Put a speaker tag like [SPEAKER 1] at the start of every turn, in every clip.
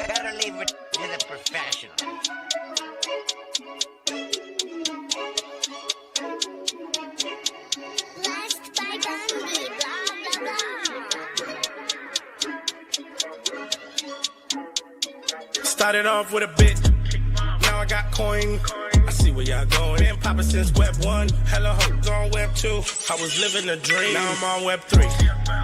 [SPEAKER 1] Better leave it to the professional.
[SPEAKER 2] Last by Gandhi, blah, blah, blah.
[SPEAKER 3] Started off with a bit, now I got coin. I see where y'all going. Been poppin' since Web 1, hella hoes on Web 2. I was living a dream, now I'm on Web 3.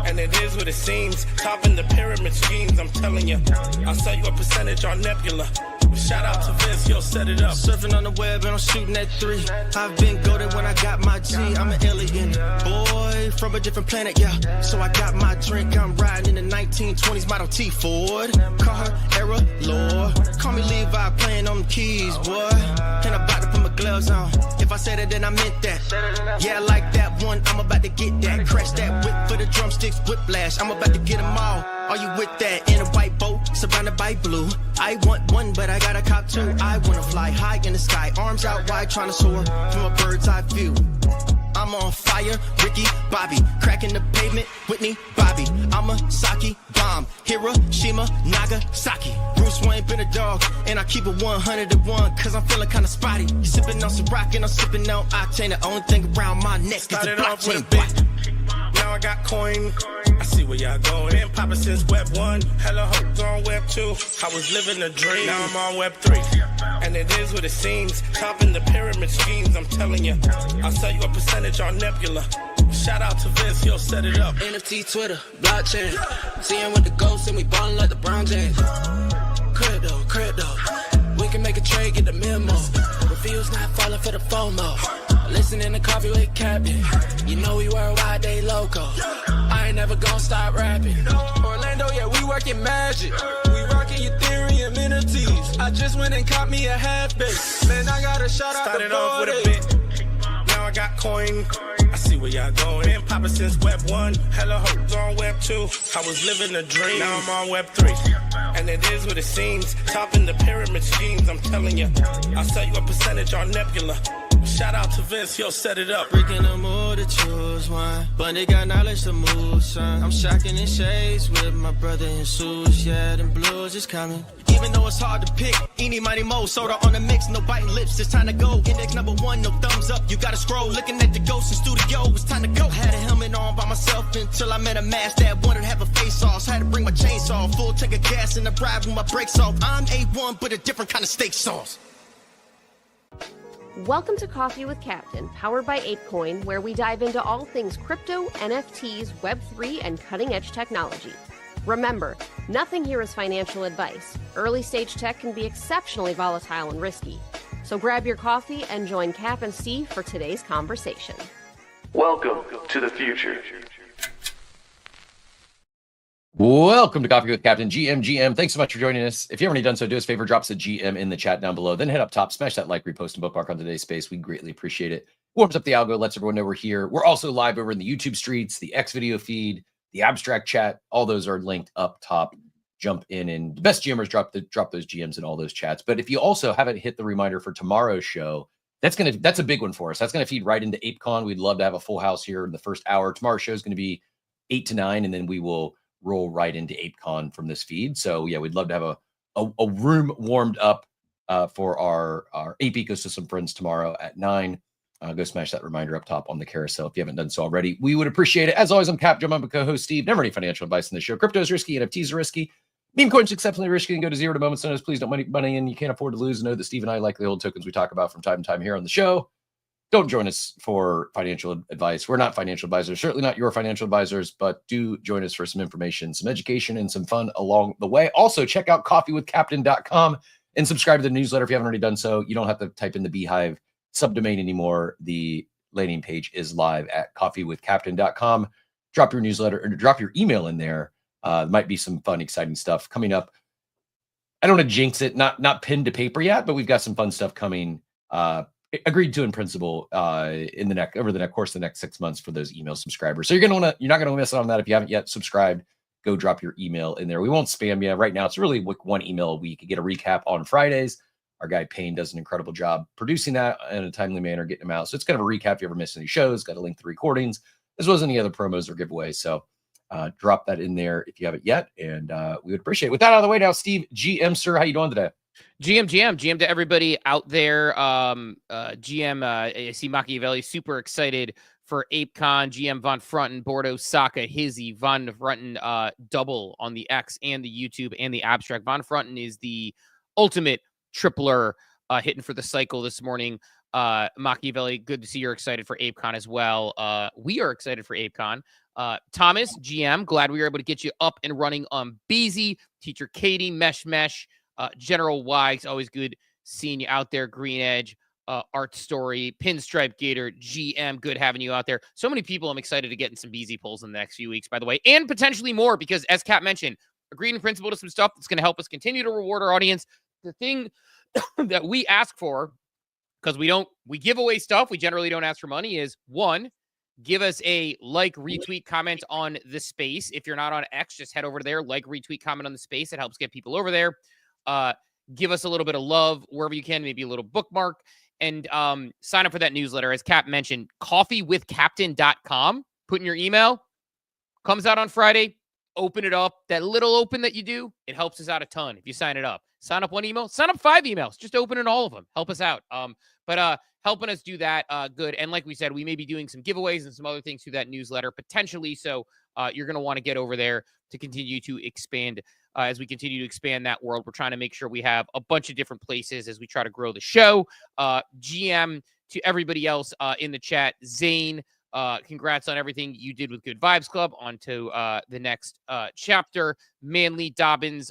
[SPEAKER 3] And it is what it seems, topping the pyramid schemes, I'm telling you. I'll sell you a percentage on Nebula. Shout out to Vince, yo, set it up.
[SPEAKER 4] Surfing on the web and I'm shooting at 3. I've been golden when I got my G. I'm an alien boy from a different planet, yeah. So I got my drink, I'm riding in the 1920s Model T Ford. Call her Era Lord. Call me Levi, playing on the keys, boy. And I'm about to put my gloves on. If I said it, then I meant that. Yeah, I like that one, I'm about to get that. Crash that whip for the drumsticks, whiplash. I'm about to get them all. Are you with that? In a white boat, surrounded by blue. I want one, but I got a cop too. I wanna fly high in the sky, arms out wide, trying to soar from a bird's eye view. I'm on fire, Ricky, Bobby, cracking the pavement, Whitney, Bobby. I'm a Saki bomb, Hiroshima, Nagasaki. Bruce Wayne been a dog, and I keep it 101, cause I'm feeling kinda spotty. You sipping on some rock and I'm sipping on octane. The only thing around my neck is the
[SPEAKER 3] Started off with a
[SPEAKER 4] blockchain.
[SPEAKER 3] bit, now I got coin. I see where y'all going. Been poppin' since Web 1, hella hoes on Web 2. I was living a dream, now I'm on Web 3. And it is what it seems, topping the pyramid schemes, I'm telling you. I'll sell you a percentage on Nebula. Shout out to Vince, yo, set it up.
[SPEAKER 4] NFT, Twitter, blockchain. Seeing with the ghosts and we ballin' like the Brown James. Crypto. We can make a trade, get the memo. Reviews not falling for the FOMO. Listening to Coffee with Captain. You know we worldwide, they loco. I ain't never gonna stop rapping. Orlando, yeah, we working magic. We rocking Ethereum entities. I just went and caught me a half base. Man, I got a shout out
[SPEAKER 3] Started
[SPEAKER 4] to
[SPEAKER 3] off with a
[SPEAKER 4] Bode.
[SPEAKER 3] bit, now I got coin. I see where y'all going. Been poppin' since Web 1, hella hoes on Web 2. I was living a dream, now I'm on Web 3. And it is what it seems, topping the pyramid schemes, I'm telling you. I'll sell you a percentage on Nebula. Shout out to Vince, yo, set it up.
[SPEAKER 4] Breaking the mood to choose one, but they got knowledge to move, son. I'm shocking in shades with my brother in shoes. Yeah, them blues is coming. Even though it's hard to pick, eeny, mighty, mo, soda on the mix, no biting lips, it's time to go. Index number 1, no thumbs up, you gotta scroll. Looking at the ghost in studio, it's time to go. Had a helmet on by myself until I met a mask that wanted to have a face off. Had to bring my chainsaw, full tank of gas in the ride with my brakes off. I'm A1, but a different kind of steak sauce.
[SPEAKER 5] Welcome to Coffee with Captain, powered by ApeCoin, where we dive into all things crypto, NFTs, Web3, and cutting-edge technology. Remember, nothing here is financial advice. Early-stage tech can be exceptionally volatile and risky. So grab your coffee and join Cap and Steve for today's conversation.
[SPEAKER 6] Welcome to the future.
[SPEAKER 7] Welcome to Coffee with Captain, GM. Thanks so much for joining us. If you haven't already done so, do us a favor, drop us a GM in the chat down below. Then head up top, smash that like, repost, and bookmark on today's space. We greatly appreciate it. Warms up the algo, lets everyone know we're here. We're also live over in the YouTube streets, the X video feed, the abstract chat. All those are linked up top. Jump in, and the best GMers drop those GMs in all those chats. But if you also haven't hit the reminder for tomorrow's show, that's a big one for us. That's gonna feed right into ApeCon. We'd love to have a full house here in the first hour. Tomorrow's show is going to be 8 to 9, and then we will roll right into ApeCon from this feed. So yeah, we'd love to have a room warmed up for our Ape ecosystem friends tomorrow at 9. Go smash that reminder up top on the carousel if you haven't done so already. We would appreciate it. As always, I'm Cap, my co-host Steve. Never any financial advice in the show. Crypto is risky, NFTs are risky. Meme coins exceptionally risky and go to zero to moment's notice. Please don't money in. You can't afford to lose. Know that Steve and I like the old tokens we talk about from time to time here on the show. Don't join us for financial advice. We're not financial advisors, certainly not your financial advisors, but do join us for some information, some education, and some fun along the way. Also, check out coffeewithcaptain.com and subscribe to the newsletter if you haven't already done so. You don't have to type in the Beehive subdomain anymore. The landing page is live at coffeewithcaptain.com. Drop your newsletter or drop your email in there. Might be some fun, exciting stuff coming up. I don't want to jinx it, not pinned to paper yet, but we've got some fun stuff coming. Agreed to in principle over the course of the next 6 months for those email subscribers. So you're not going to miss out on that if you haven't yet subscribed. Go drop your email in there. We won't spam you. Right now, it's really one email a week. You get a recap on Fridays. Our guy Payne does an incredible job producing that in a timely manner, getting them out. So it's kind of a recap if you ever missed any shows. Got a link to the recordings, as well as any other promos or giveaways. So drop that in there if you haven't yet, and we would appreciate it. With that out of the way now, Steve, GM, sir, how you doing today?
[SPEAKER 8] GM to everybody out there. GM, I see Machiavelli super excited for ApeCon. GM Von Frunten, Bordeaux, Saka, Hizzy, Von Frunten, double on the X and the YouTube and the abstract. Von Frunten is the ultimate tripler hitting for the cycle this morning. Machiavelli, good to see you're excited for ApeCon as well. We are excited for ApeCon. Thomas, GM, glad we were able to get you up and running on Beezy. Teacher Katie, Mesh, General Wags, always good seeing you out there. Green Edge, Art Story, Pinstripe Gator, GM, good having you out there. So many people I'm excited to get in some Beezy polls in the next few weeks, by the way, and potentially more because, as Cap mentioned, agreed in principle to some stuff that's going to help us continue to reward our audience. The thing that we ask for, because we give away stuff, we generally don't ask for money, is one, give us a like, retweet, comment on the space. If you're not on X, just head over there, like, retweet, comment on the space. It helps get people over there. Give us a little bit of love wherever you can, maybe a little bookmark, and sign up for that newsletter. As Cap mentioned, coffeewithcaptain.com. Put in your email. Comes out on Friday. Open it up. That little open that you do, it helps us out a ton if you sign it up. Sign up 1 email, sign up 5 emails. Just open in all of them. Help us out. But helping us do that, good. And like we said, we may be doing some giveaways and some other things through that newsletter potentially. So you're going to want to get over there to continue to expand. As we continue to expand that world, we're trying to make sure we have a bunch of different places as we try to grow the show. GM, to everybody else in the chat, Zane, congrats on everything you did with Good Vibes Club. On to the next chapter. Manly, Dobbins,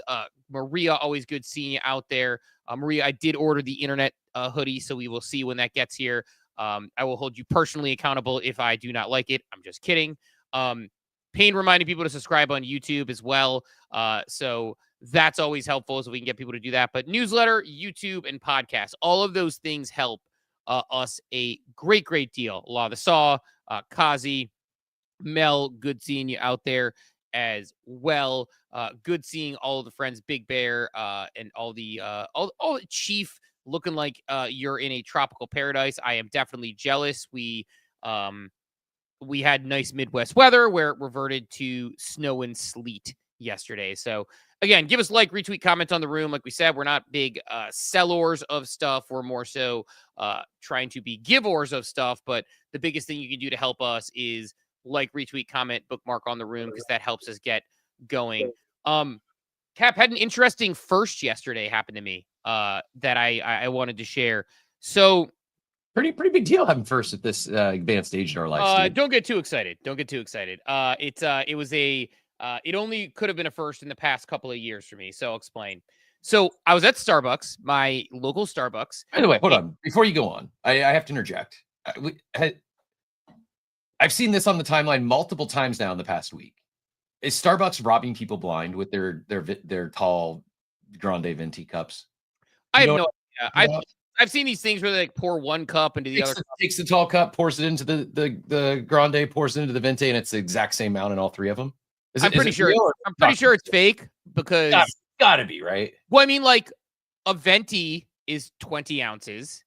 [SPEAKER 8] Maria, always good seeing you out there. Maria, I did order the internet hoodie, so we will see when that gets here. I will hold you personally accountable if I do not like it. I'm just kidding. Payne reminding people to subscribe on YouTube as well. So that's always helpful so we can get people to do that. But newsletter, YouTube, and podcast, all of those things help us a great, great deal. Law of the Saw, Kazi, Mel, good seeing you out there as well. Good seeing all of the friends, Big Bear, and all the Chief, looking like you're in a tropical paradise. I am definitely jealous. We had nice Midwest weather where it reverted to snow and sleet yesterday. So again, give us like, retweet, comment on the room. Like we said, we're not big sellers of stuff. We're more so trying to be givers of stuff. But the biggest thing you can do to help us is like, retweet, comment, bookmark on the room, because that helps us get going. Cap, had an interesting first yesterday happen to me that I wanted to share. So
[SPEAKER 7] Pretty big deal having first at this advanced stage in our life.
[SPEAKER 8] Don't get too excited. It only could have been a first in the past couple of years for me. So I'll explain. So I was at Starbucks, my local Starbucks.
[SPEAKER 7] By the way, hold on. Before you go on, I have to interject. I've seen this on the timeline multiple times now in the past week. Is Starbucks robbing people blind with their tall grande venti cups?
[SPEAKER 8] I have no idea. I've seen these things where they like pour one cup into the other cup.
[SPEAKER 7] Takes the tall cup, pours it into the grande, pours it into the venti, and it's the exact same amount in all three of them.
[SPEAKER 8] I'm pretty sure it's fake because
[SPEAKER 7] gotta be, right?
[SPEAKER 8] Well, I mean, like a venti is 20 ounces,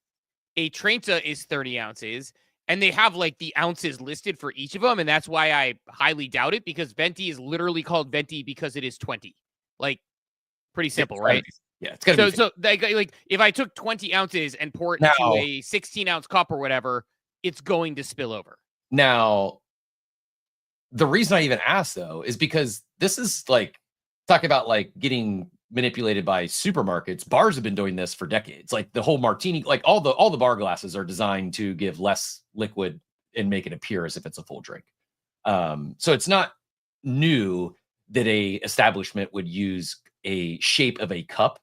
[SPEAKER 8] a Trenta is 30 ounces, and they have like the ounces listed for each of them, and that's why I highly doubt it, because venti is literally called venti because it is 20. Like, pretty simple, right?
[SPEAKER 7] Yeah, it's gotta be.
[SPEAKER 8] So like if I took 20 ounces and pour it into a 16-ounce cup or whatever, it's going to spill over.
[SPEAKER 7] Now, the reason I even asked though is because this is like talking about like getting manipulated by supermarkets. Bars have been doing this for decades. Like the whole martini, like all the bar glasses are designed to give less liquid and make it appear as if it's a full drink. So it's not new that a establishment would use a shape of a cup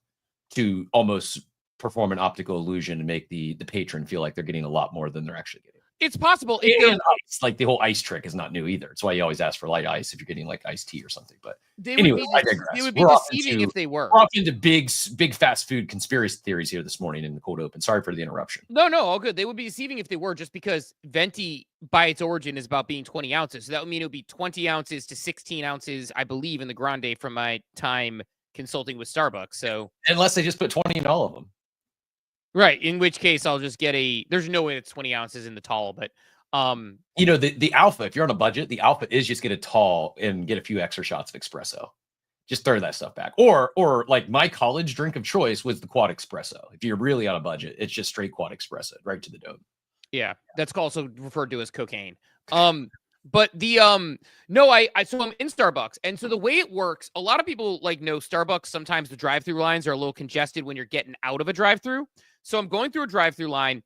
[SPEAKER 7] to almost perform an optical illusion and make the patron feel like they're getting a lot more than they're actually getting.
[SPEAKER 8] It's possible.
[SPEAKER 7] Ice, like the whole ice trick is not new either. It's why you always ask for light ice if you're getting like iced tea or something. But anyway, I digress.
[SPEAKER 8] They would be deceiving if they were.
[SPEAKER 7] We're off into big fast food conspiracy theories here this morning in the cold open. Sorry for the interruption.
[SPEAKER 8] No, all good. They would be deceiving if they were, just because venti by its origin is about being 20 ounces. So that would mean it would be 20 ounces to 16 ounces, I believe, in the grande from my time consulting with Starbucks. So
[SPEAKER 7] unless they just put 20 in all of them.
[SPEAKER 8] Right. In which case I'll just get there's no way it's 20 ounces in the tall, but
[SPEAKER 7] You know, the alpha, if you're on a budget, the alpha is just get a tall and get a few extra shots of espresso. Just throw that stuff back. Or like my college drink of choice was the quad espresso. If you're really on a budget, it's just straight quad espresso right to the dome.
[SPEAKER 8] Yeah, that's also referred to as cocaine. But the no, so I'm in Starbucks, and so the way it works, a lot of people like know Starbucks. Sometimes the drive-through lines are a little congested when you're getting out of a drive-through. So I'm going through a drive-through line,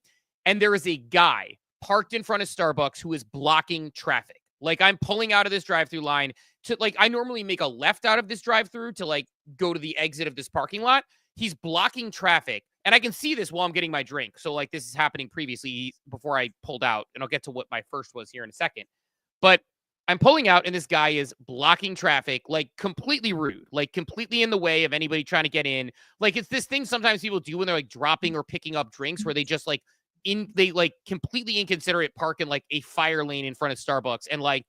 [SPEAKER 8] and there is a guy parked in front of Starbucks who is blocking traffic. Like I'm pulling out of this drive-through line to like I normally make a left out of this drive-through to like go to the exit of this parking lot. He's blocking traffic. And I can see this while I'm getting my drink. So like this is happening previously before I pulled out. And I'll get to what my first was here in a second. But I'm pulling out and this guy is blocking traffic, like completely rude, like completely in the way of anybody trying to get in. Like it's this thing sometimes people do when they're like dropping or picking up drinks where they just like they like completely inconsiderate park in like a fire lane in front of Starbucks. And like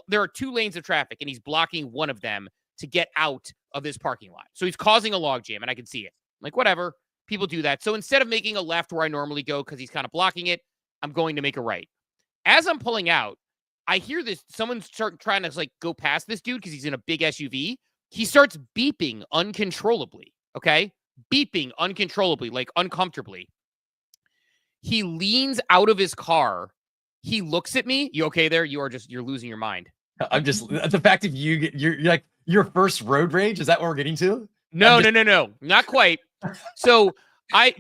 [SPEAKER 8] there are 2 lanes of traffic and he's blocking one of them to get out of this parking lot. So he's causing a logjam and I can see it. Like whatever. People do that. So instead of making a left where I normally go because he's kind of blocking it, I'm going to make a right. As I'm pulling out, I hear this. Someone start trying to like go past this dude because he's in a big SUV. He starts beeping uncontrollably. Okay. Beeping uncontrollably, like uncomfortably. He leans out of his car. He looks at me. You okay there? You're losing your mind.
[SPEAKER 7] I'm just the fact of you're like your first road rage. Is that what we're getting to?
[SPEAKER 8] No, not quite. So I'm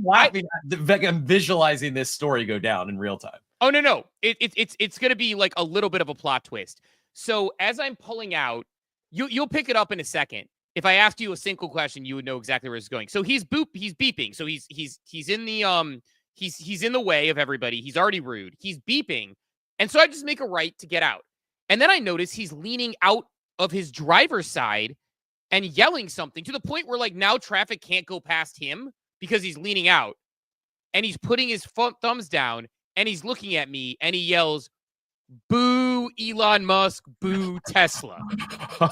[SPEAKER 7] laughing. I'm visualizing this story go down in real time.
[SPEAKER 8] Oh no. It's gonna be like a little bit of a plot twist. So as I'm pulling out, you'll pick it up in a second. If I asked you a single question, you would know exactly where it's going. So he's beeping. So he's in the he's in the way of everybody. He's already rude. He's beeping. And so I just make a right to get out. And then I notice he's leaning out of his driver's side and yelling something to the point where like now traffic can't go past him because he's leaning out and he's putting his thumbs down and he's looking at me and he yells, "Boo Elon Musk, boo Tesla."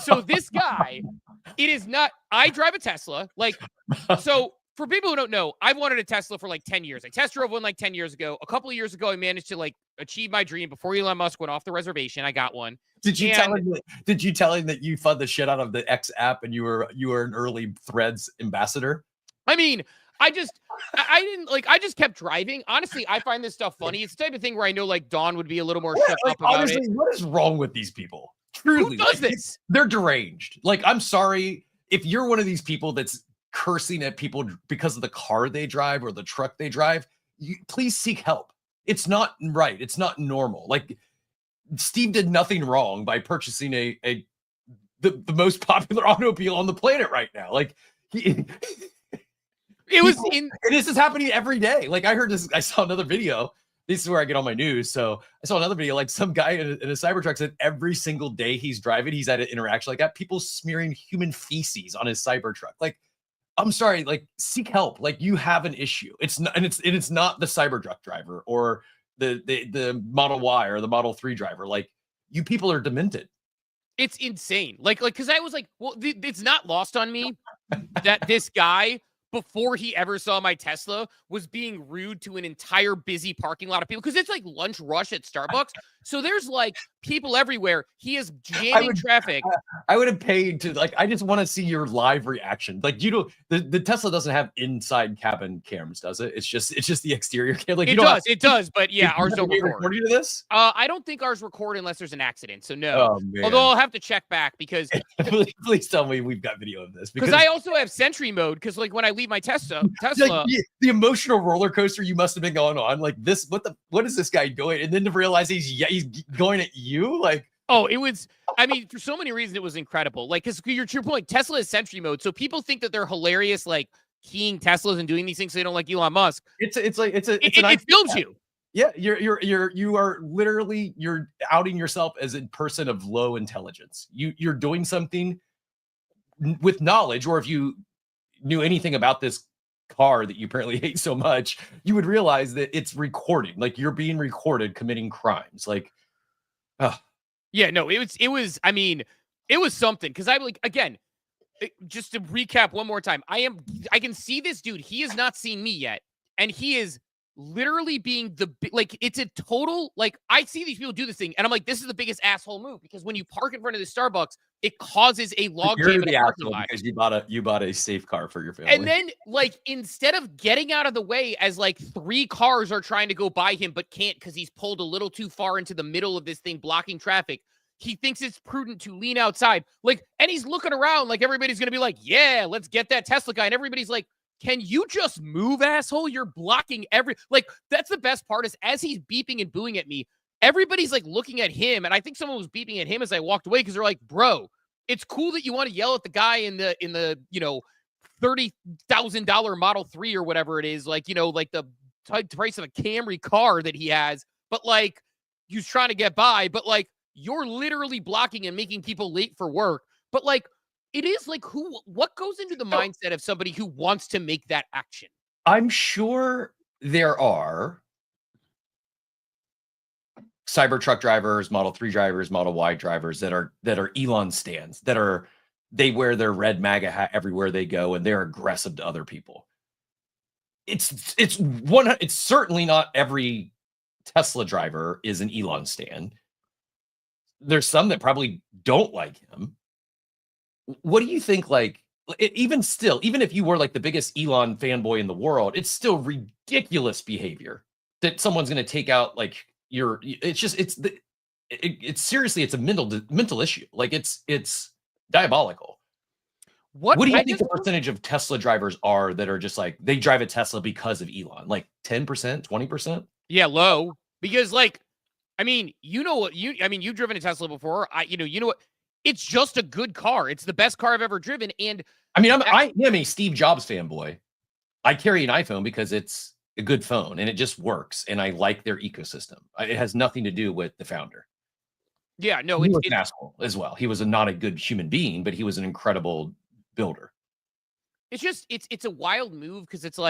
[SPEAKER 8] So this guy, it is not, I drive a Tesla. Like, so for people who don't know, I've wanted a Tesla for like 10 years. I test drove one like 10 years ago. A couple of years ago, I managed to like achieve my dream before Elon Musk went off the reservation. I got one.
[SPEAKER 7] Did you tell him that you fund the shit out of the X app and you were an early Threads ambassador?
[SPEAKER 8] I mean, I just kept driving. Honestly, I find this stuff funny. It's the type of thing where I know like Dawn would be a little more shook up about
[SPEAKER 7] honestly, it. What is wrong with these people? Truly,
[SPEAKER 8] who does this?
[SPEAKER 7] They're deranged. Like, I'm sorry if you're one of these people that's cursing at people because of the car they drive or the truck they drive. Please seek help. It's not right. It's not normal. Like, Steve did nothing wrong by purchasing the most popular automobile on the planet right now. Like this is happening every day. Like I saw another video. This is where I get all my news. So I saw another video, like some guy in a Cybertruck said every single day he's driving, he's at an interaction like that. People smearing human feces on his Cybertruck. Like, I'm sorry, like seek help. Like you have an issue. It's not, and it's not the Cybertruck driver or the Model Y or the Model 3 driver. Like you people are demented.
[SPEAKER 8] It's insane. Like, cause I was like, well, it's not lost on me that this guy, before he ever saw my Tesla, was being rude to an entire busy parking lot of people. Cause it's like lunch rush at Starbucks. So there's like people everywhere. He is jamming traffic.
[SPEAKER 7] I would have paid to I just want to see your live reaction. Like the Tesla doesn't have inside cabin cams, does it? It's just the exterior cam. Like
[SPEAKER 8] it does. But yeah, ours don't record.
[SPEAKER 7] Recording to this?
[SPEAKER 8] I don't think ours record unless there's an accident. So no. Oh, although I'll have to check back because
[SPEAKER 7] please tell me we've got video of this
[SPEAKER 8] because I also have Sentry mode. Because like when I leave my Tesla,
[SPEAKER 7] like, the emotional roller coaster you must have been going on. Like this, what is this guy doing? And then to realize he's going at you, like.
[SPEAKER 8] Oh, it was, I mean, for so many reasons, it was incredible. Like, because your point, Tesla is Sentry mode. So people think that they're hilarious, like keying Teslas and doing these things so they don't like Elon Musk.
[SPEAKER 7] It
[SPEAKER 8] films you.
[SPEAKER 7] Yeah, you are literally, you're outing yourself as a person of low intelligence. You're doing something with knowledge, or if you knew anything about this car that you apparently hate so much, you would realize that it's recording. Like you're being recorded committing crimes. Like,
[SPEAKER 8] yeah, no, it was. I mean, it was something because I'm like, again, just to recap one more time, I can see this dude. He has not seen me yet, and he is literally being it's a total, I see these people do this thing and I'm like, this is the biggest asshole move, because when you park in front of the Starbucks, it causes a log
[SPEAKER 7] You're
[SPEAKER 8] jam in
[SPEAKER 7] the
[SPEAKER 8] a parking
[SPEAKER 7] asshole
[SPEAKER 8] lot.
[SPEAKER 7] because you bought a safe car for your family.
[SPEAKER 8] And then, instead of getting out of the way as 3 cars are trying to go by him but can't because he's pulled a little too far into the middle of this thing blocking traffic, he thinks it's prudent to lean outside. And he's looking around like everybody's going to be like, yeah, let's get that Tesla guy. And everybody's like, can you just move, asshole? You're blocking that's the best part, is as he's beeping and booing at me, everybody's looking at him. And I think someone was beeping at him as I walked away, because they're like, bro, it's cool that you want to yell at the guy in the $30,000 Model 3 or whatever it is, the price of a Camry car that he has, but he's trying to get by, but you're literally blocking and making people late for work. But it is what goes into the mindset of somebody who wants to make that action?
[SPEAKER 7] I'm sure there are Cybertruck drivers, Model 3 drivers, Model Y drivers that are Elon stans, they wear their red MAGA hat everywhere they go, and they're aggressive to other people. It's certainly not every Tesla driver is an Elon stan. There's some that probably don't like him. What do you think? Even if you were the biggest Elon fanboy in the world, it's still ridiculous behavior that someone's going to take out it's seriously, it's a mental issue. It's diabolical. What do you think the percentage of Tesla drivers are that are just they drive a Tesla because of Elon? 10%, 20%?
[SPEAKER 8] Yeah, low. Because you've driven a Tesla before. You know what? It's just a good car. It's the best car I've ever driven. And
[SPEAKER 7] I am a Steve Jobs fanboy. I carry an iPhone because it's a good phone and it just works. And I like their ecosystem. It has nothing to do with the founder.
[SPEAKER 8] Yeah, no,
[SPEAKER 7] he was an asshole as well. He was not a good human being, but he was an incredible builder.
[SPEAKER 8] It's just, it's a wild move, because it's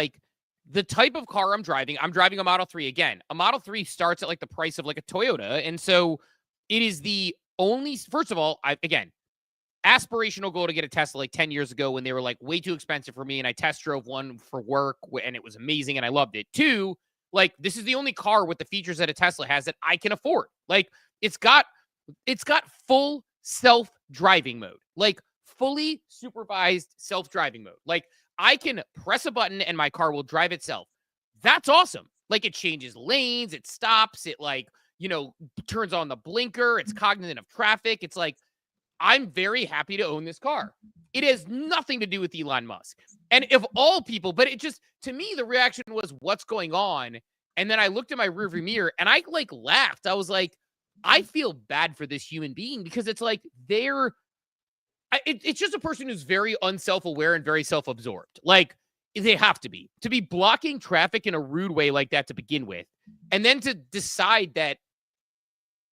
[SPEAKER 8] the type of car I'm driving a Model 3. Again, a Model 3 starts at the price of a Toyota. And so it is the only, first of all, aspirational goal to get a Tesla 10 years ago when they were way too expensive for me. And I test drove one for work and it was amazing and I loved it. 2, this is the only car with the features that a Tesla has that I can afford. It's got full self-driving mode, fully supervised self-driving mode. I can press a button and my car will drive itself. That's awesome. It changes lanes, it stops, it turns on the blinker, it's cognizant of traffic. It's I'm very happy to own this car. It has nothing to do with Elon Musk. And of all people, but it just, to me, the reaction was, what's going on? And then I looked at my rearview mirror and I laughed. I was I feel bad for this human being, because it's it's just a person who's very unself-aware and very self-absorbed. They have to be blocking traffic in a rude way like that to begin with. And then to decide that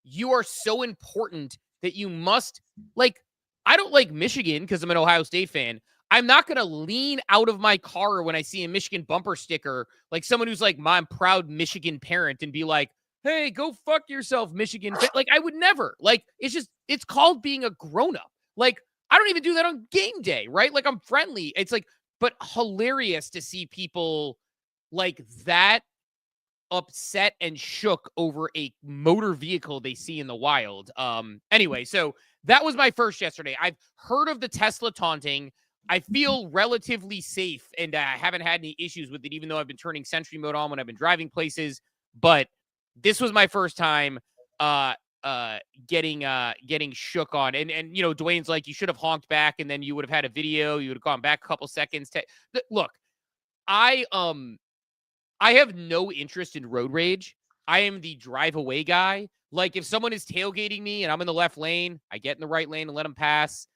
[SPEAKER 8] you are so important that you must, I don't like Michigan because I'm an Ohio State fan. I'm not going to lean out of my car when I see a Michigan bumper sticker, someone who's my proud Michigan parent, and be hey, go fuck yourself, Michigan. I would never. It's called being a grown-up. I don't even do that on game day, right? I'm friendly. It's but hilarious to see people that upset and shook over a motor vehicle they see in the wild. Anyway, so that was my first yesterday. I've heard of the Tesla taunting. I feel relatively safe, and I haven't had any issues with it, even though I've been turning Sentry mode on when I've been driving places. But this was my first time getting shook on. And Dwayne's you should have honked back, and then you would have had a video. You would have gone back a couple seconds. Look, I have no interest in road rage. I am the drive away guy. If someone is tailgating me and I'm in the left lane, I get in the right lane and let them pass.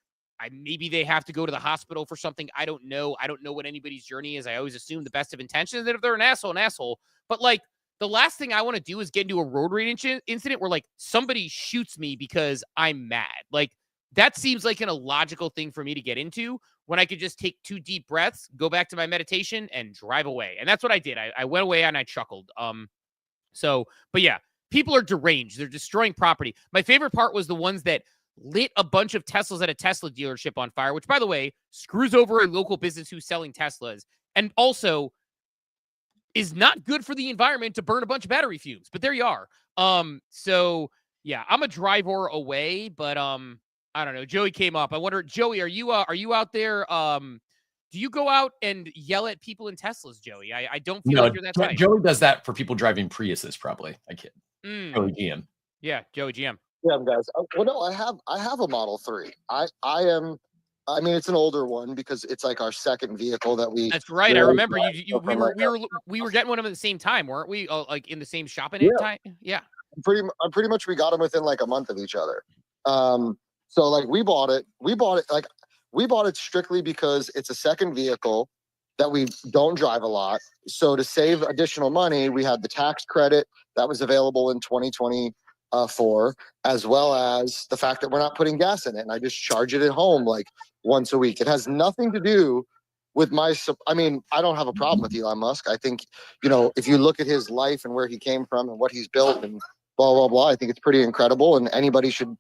[SPEAKER 8] Maybe they have to go to the hospital for something. I don't know. I don't know what anybody's journey is. I always assume the best of intentions. And if they're an asshole. But the last thing I want to do is get into a road rage incident where somebody shoots me because I'm mad. That seems like an illogical thing for me to get into, when I could just take 2 deep breaths, go back to my meditation, and drive away. And that's what I did. I went away and I chuckled. But yeah, people are deranged. They're destroying property. My favorite part was the ones that lit a bunch of Teslas at a Tesla dealership on fire, which, by the way, screws over a local business who's selling Teslas. And also, is not good for the environment to burn a bunch of battery fumes. But there you are. So yeah, I'm a driver away, but I don't know. Joey came up. I wonder, Joey, are you out there? Do you go out and yell at people in Teslas, Joey? I don't feel like you're that type.
[SPEAKER 7] Joey does that for people driving Priuses, probably. I kid. Joey GM.
[SPEAKER 8] Yeah, Joey GM.
[SPEAKER 9] Yeah, guys. Well, no, I have a Model 3. I mean, it's an older one because it's like our second vehicle that we.
[SPEAKER 8] That's right. I remember we were getting one of them at the same time, weren't we? Like in the same shopping time. Yeah.
[SPEAKER 9] Pretty much we got them within like a month of each other. So like we bought it strictly because it's a second vehicle that we don't drive a lot. So to save additional money, we had the tax credit that was available in 2024, as well as the fact that we're not putting gas in it. And I just charge it at home like once a week. It has nothing to do with I mean, I don't have a problem with Elon Musk. I think, if you look at his life and where he came from and what he's built and blah, blah, blah, I think it's pretty incredible. And anybody should,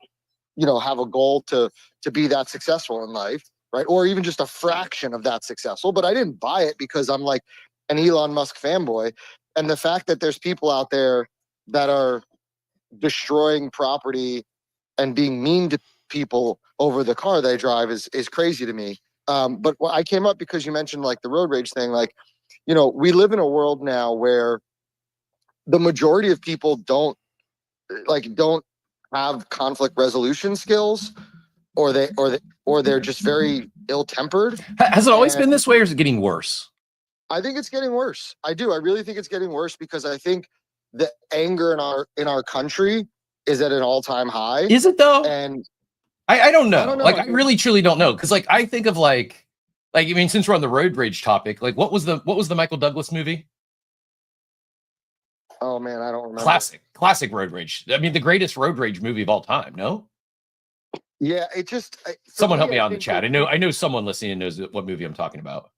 [SPEAKER 9] have a goal to be that successful in life, right? Or even just a fraction of that successful. But I didn't buy it because I'm like an Elon Musk fanboy. And the fact that there's people out there that are destroying property and being mean to people over the car they drive is crazy to me. But I came up because you mentioned like the road rage thing. Like, we live in a world now where the majority of people don't have conflict resolution skills, or they're just very ill-tempered.
[SPEAKER 7] Has it always been this way, or is it getting worse?
[SPEAKER 9] I think it's getting worse. I do. I really think it's getting worse because I think the anger in our country is at an all-time high.
[SPEAKER 7] Is it though?
[SPEAKER 9] And
[SPEAKER 7] I don't know. Like, I really truly don't know. Because like I think of like I mean, since we're on the road rage topic, like what was the Michael Douglas movie?
[SPEAKER 9] Oh man, I don't remember.
[SPEAKER 7] Classic road rage. I mean, the greatest road rage movie of all time. No.
[SPEAKER 9] Yeah, it just.
[SPEAKER 7] Someone help me out in the chat. I know someone listening knows what movie I'm talking about.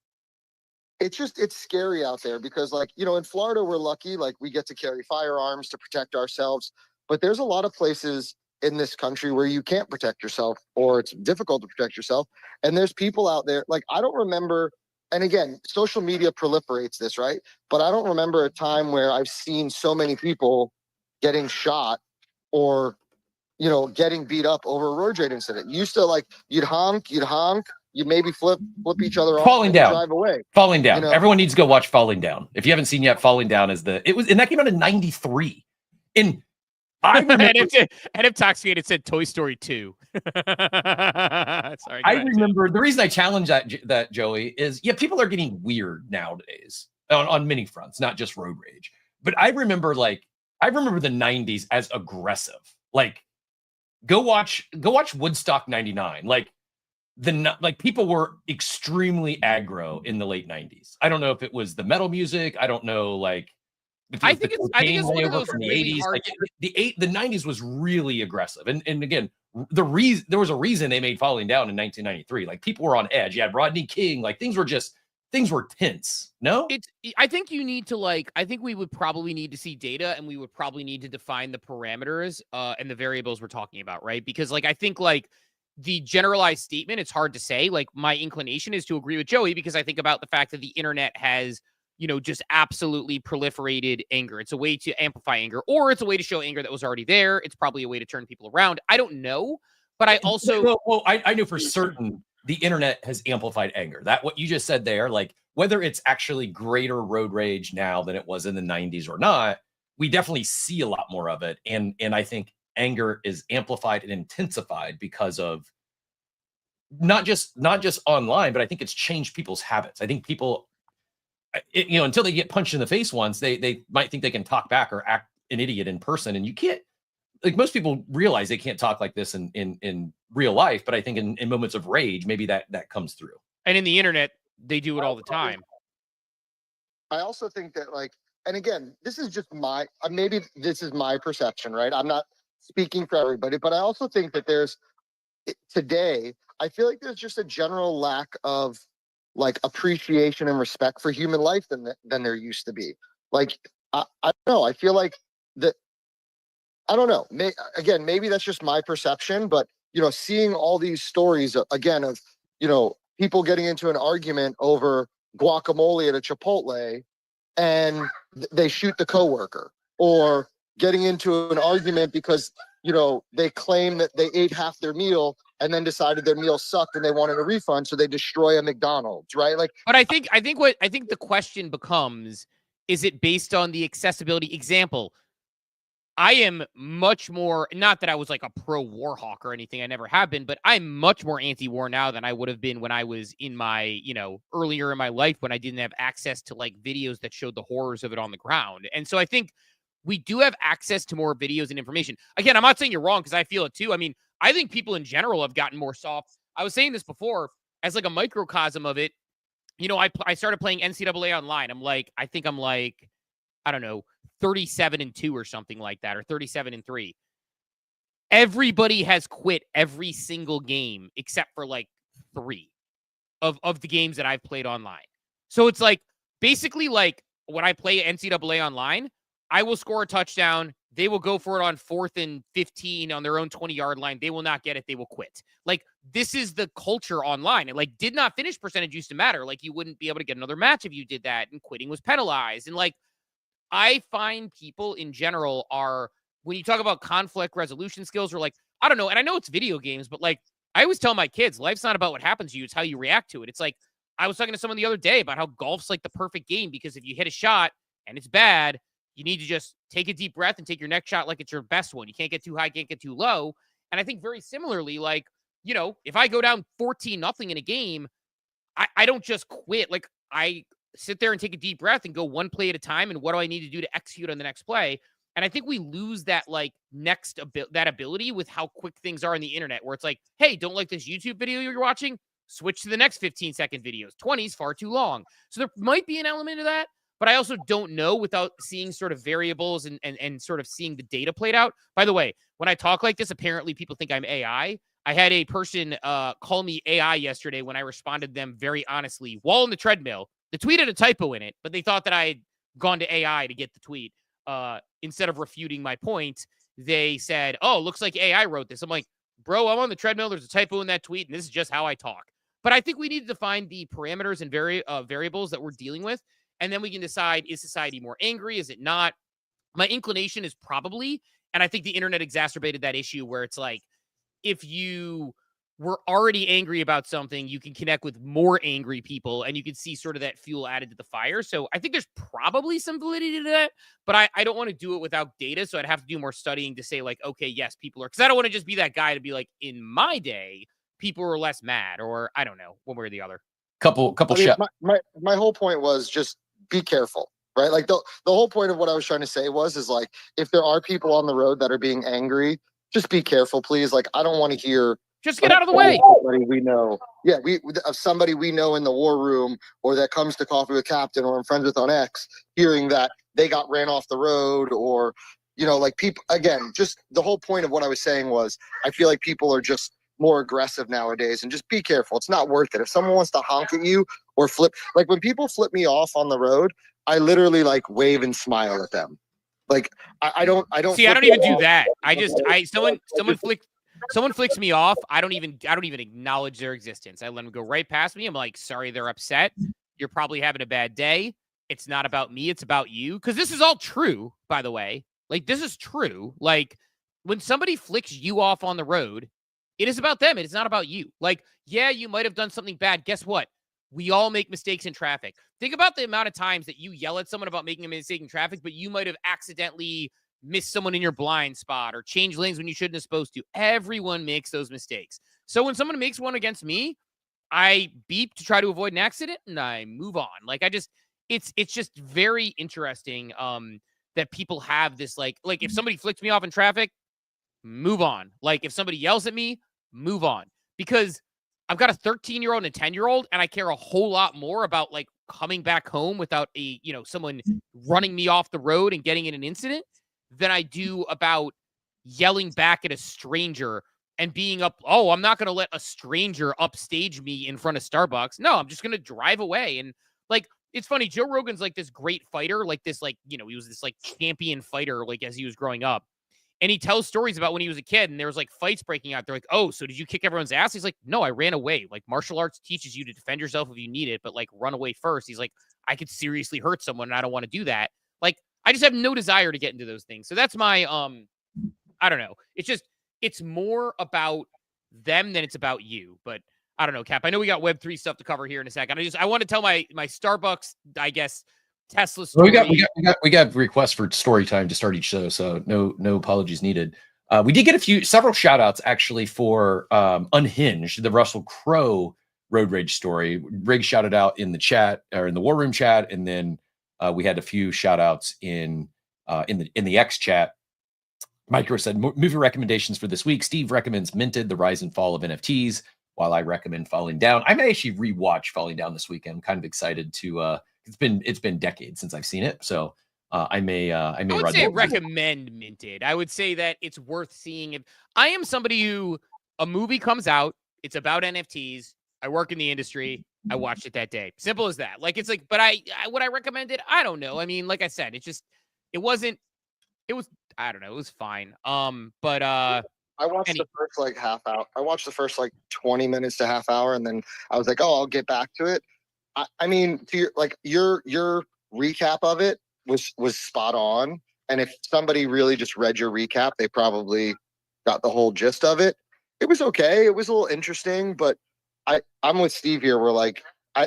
[SPEAKER 9] It's scary out there because like, in Florida, we're lucky, like we get to carry firearms to protect ourselves. But there's a lot of places in this country where you can't protect yourself, or it's difficult to protect yourself. And there's people out there, like I don't remember. And again, social media proliferates this, right? But I don't remember a time where I've seen so many people getting shot or, getting beat up over a road rage incident. You used to like, you'd honk, you maybe flip each other off,
[SPEAKER 7] Falling down,
[SPEAKER 9] drive away.
[SPEAKER 7] Falling Down. Everyone needs to go watch Falling Down. If you haven't seen yet, Falling Down and that came out in '93. And I remember,
[SPEAKER 8] and Intoxicated said Toy Story 2. Sorry.
[SPEAKER 7] I remember the reason I challenge that Joey is people are getting weird nowadays on many fronts, not just road rage. But I remember the '90s as aggressive. Like, go watch Woodstock '99. Like people were extremely aggro in the late '90s. I don't know if it was the metal music. I don't know
[SPEAKER 8] I think it's one of those
[SPEAKER 7] from the
[SPEAKER 8] really
[SPEAKER 7] 80s.
[SPEAKER 8] hard.
[SPEAKER 7] Like the '90s was really aggressive, and again, there was a reason they made Falling Down in 1993. Like people were on edge. You had Rodney King. Like things were tense. No,
[SPEAKER 8] I think you need to I think we would probably need to see data, and we would probably need to define the parameters and the variables we're talking about, right? Because I think the generalized statement, it's hard to say. Like my inclination is to agree with Joey because I think about the fact that the internet has just absolutely proliferated anger. It's a way to amplify anger, or it's a way to show anger that was already there. It's probably a way to turn people around. I don't know, but I also
[SPEAKER 7] I know for certain the internet has amplified anger. That what you just said there, like whether it's actually greater road rage now than it was in the '90s or not, we definitely see a lot more of it. And I think anger is amplified and intensified because of not just online, but I think it's changed people's habits. I think people, until they get punched in the face once, they might think they can talk back or act an idiot in person. And you can't, like most people realize they can't talk like this in real life. But I think in moments of rage, maybe that comes through.
[SPEAKER 8] And in the internet, they do it all the time.
[SPEAKER 9] I also think that and again, this is just maybe this is my perception, right? I'm not speaking for everybody, but I also think that today, I feel like there's just a general lack of appreciation and respect for human life than there used to be. I don't know. I feel like that. I don't know. Again, maybe that's just my perception, but seeing all these stories again of people getting into an argument over guacamole at a Chipotle, and they shoot the coworker, or getting into an argument because, you know, they claim that they ate half their meal and then decided their meal sucked and they wanted a refund, so they destroy a McDonald's, right? Like,
[SPEAKER 8] But I think the question becomes, is it based on the accessibility? Example, I am much more, not that I was like a pro war hawk or anything, I never have been, but I'm much more anti-war now than I would have been when I was in my, you know, earlier in my life when I didn't have access to like videos that showed the horrors of it on the ground. And so I think we do have access to more videos and information. Again, I'm not saying you're wrong because I feel it too. I mean, I think people in general have gotten more soft. I was saying this before as like a microcosm of it. You know, I started playing NCAA online. I think I'm like, I don't know, 37-2 or something like that, or 37-3. Everybody has quit every single game except for like 3 of the games that I've played online. So it's like basically like when I play NCAA online, I will score a touchdown. They will go for it on 4th and 15 on their own 20-yard line. They will not get it. They will quit. Like, this is the culture online. And like, did not finish percentage used to matter. Like, you wouldn't be able to get another match if you did that, and quitting was penalized. And like, I find people in general are, when you talk about conflict resolution skills, or like, I don't know, and I know it's video games, but like, I always tell my kids, life's not about what happens to you, it's how you react to it. It's like, I was talking to someone the other day about how golf's like the perfect game, because if you hit a shot and it's bad, you need to just take a deep breath and take your next shot like it's your best one. You can't get too high, can't get too low. And I think very similarly, like, you know, if I go down 14-0 in a game, I don't just quit. Like, I sit there and take a deep breath and go one play at a time. And what do I need to do to execute on the next play? And I think we lose that like that ability with how quick things are on the internet, where it's like, hey, don't like this YouTube video you're watching? Switch to the next 15-second videos. 20 is far too long. So there might be an element of that, but I also don't know without seeing sort of variables and sort of seeing the data played out. By the way, when I talk like this, apparently people think I'm AI. I had a person call me AI yesterday when I responded to them very honestly while on the treadmill. The tweet had a typo in it, but they thought that I had gone to AI to get the tweet. Instead of refuting my point, they said, oh, looks like AI wrote this. I'm like, bro, I'm on the treadmill. There's a typo in that tweet, and this is just how I talk. But I think we need to define the parameters and variables that we're dealing with, and then we can decide, is society more angry? Is it not? My inclination is probably, and I think the internet exacerbated that issue, where it's like, if you were already angry about something, you can connect with more angry people, and you can see sort of that fuel added to the fire. So I think there's probably some validity to that, but I don't want to do it without data. So I'd have to do more studying to say like, okay, yes, people are, because I don't want to just be that guy to be like, in my day, people were less mad, or I don't know, one way or the other.
[SPEAKER 7] Couple
[SPEAKER 9] I mean,
[SPEAKER 7] shot.
[SPEAKER 9] my whole point was just be careful, right? Like the whole point of what I was trying to say is like, if there are people on the road that are being angry, just be careful, please. Like, I don't want to hear.
[SPEAKER 8] Just get out of the way.
[SPEAKER 9] Somebody we know, yeah, of somebody we know in the war room, or that comes to Coffee with Captain, or I'm friends with on X, hearing that they got ran off the road, or, you know, like people, again, just the whole point of what I was saying was, I feel like people are just more aggressive nowadays, and just be careful. It's not worth it. If someone wants to honk at you or flip, like when people flip me off on the road, I literally like wave and smile at them. Like I don't
[SPEAKER 8] see. I don't even do that. Someone flicks me off. I don't even acknowledge their existence. I let them go right past me. I'm like, sorry, they're upset. You're probably having a bad day. It's not about me. It's about you. Because this is all true, by the way. Like, this is true. Like, when somebody flicks you off on the road, it is about them. It is not about you. Like, yeah, you might have done something bad. Guess what? We all make mistakes in traffic. Think about the amount of times that you yell at someone about making a mistake in traffic, but you might have accidentally missed someone in your blind spot or changed lanes when you shouldn't have supposed to. Everyone makes those mistakes. So when someone makes one against me, I beep to try to avoid an accident and I move on. Like, it's just very interesting that people have this, like if somebody flicks me off in traffic, move on. Like, if somebody yells at me, move on. Because I've got a 13-year-old and a 10-year-old, and I care a whole lot more about like coming back home without someone running me off the road and getting in an incident than I do about yelling back at a stranger and being up. Oh, I'm not going to let a stranger upstage me in front of Starbucks. No, I'm just going to drive away. And like, it's funny. Joe Rogan's like this great fighter, like this, like, he was this like champion fighter, like as he was growing up. And he tells stories about when he was a kid and there was like fights breaking out. They're like, oh, so did you kick everyone's ass? He's like, no, I ran away. Like martial arts teaches you to defend yourself if you need it, but like run away first. He's like, I could seriously hurt someone and I don't want to do that. Like, I just have no desire to get into those things. So that's my, I don't know. It's more about them than it's about you. But I don't know, Cap. I know we got Web3 stuff to cover here in a second. I want to tell my Starbucks, I guess, Tesla story.
[SPEAKER 7] We got requests for story time to start each show, so no apologies needed. We did get several shout outs actually for Unhinged, the Russell Crowe road rage story. Rig shouted out in the chat or in the War Room chat, and then we had a few shout outs in the X chat. Micro said movie recommendations for this week. Steve recommends Minted, The Rise and Fall of NFTs, while I recommend Falling Down. I may actually rewatch Falling Down this weekend. I'm kind of excited to it's been decades since I've seen it, so I would
[SPEAKER 8] say recommend Minted. I would say that it's worth seeing. If I am somebody who a movie comes out, it's about NFTs. I work in the industry. I watched it that day. Simple as that. Like it's like, but I would I recommend it? I don't know. I mean, like I said, it was I don't know. It was fine. But
[SPEAKER 9] I watched the first like half hour. I watched the first like 20 minutes to half hour, and then I was like, oh, I'll get back to it. I mean, to your recap of it was spot on. And if somebody really just read your recap, they probably got the whole gist of it. It was okay. It was a little interesting, but I'm with Steve here. We're like,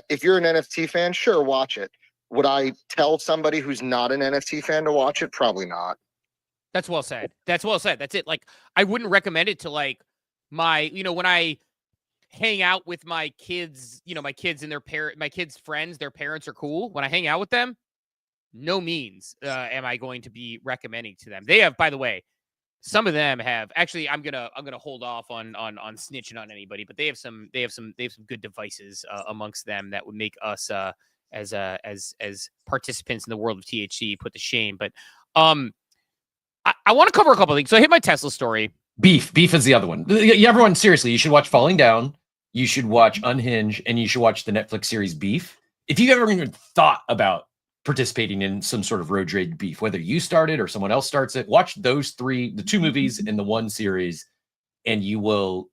[SPEAKER 9] if you're an NFT fan, sure, watch it. Would I tell somebody who's not an NFT fan to watch it? Probably not.
[SPEAKER 8] That's well said. That's it. Like, I wouldn't recommend it to like my, when I hang out with my kids, my kids and my kids' friends, their parents are cool. When I hang out with them, no means am I going to be recommending to them. They have, by the way, some of them have actually. I'm gonna hold off on snitching on anybody, but they have some good devices amongst them that would make us as participants in the world of THC put to shame. But I want to cover a couple of things. So I hit my Tesla story.
[SPEAKER 7] Beef is the other one. Everyone, seriously, you should watch Falling Down. You should watch Unhinged, and you should watch the Netflix series Beef. If you've ever even thought about participating in some sort of road rage beef, whether you start it or someone else starts it, watch those the two movies and the one series, and you will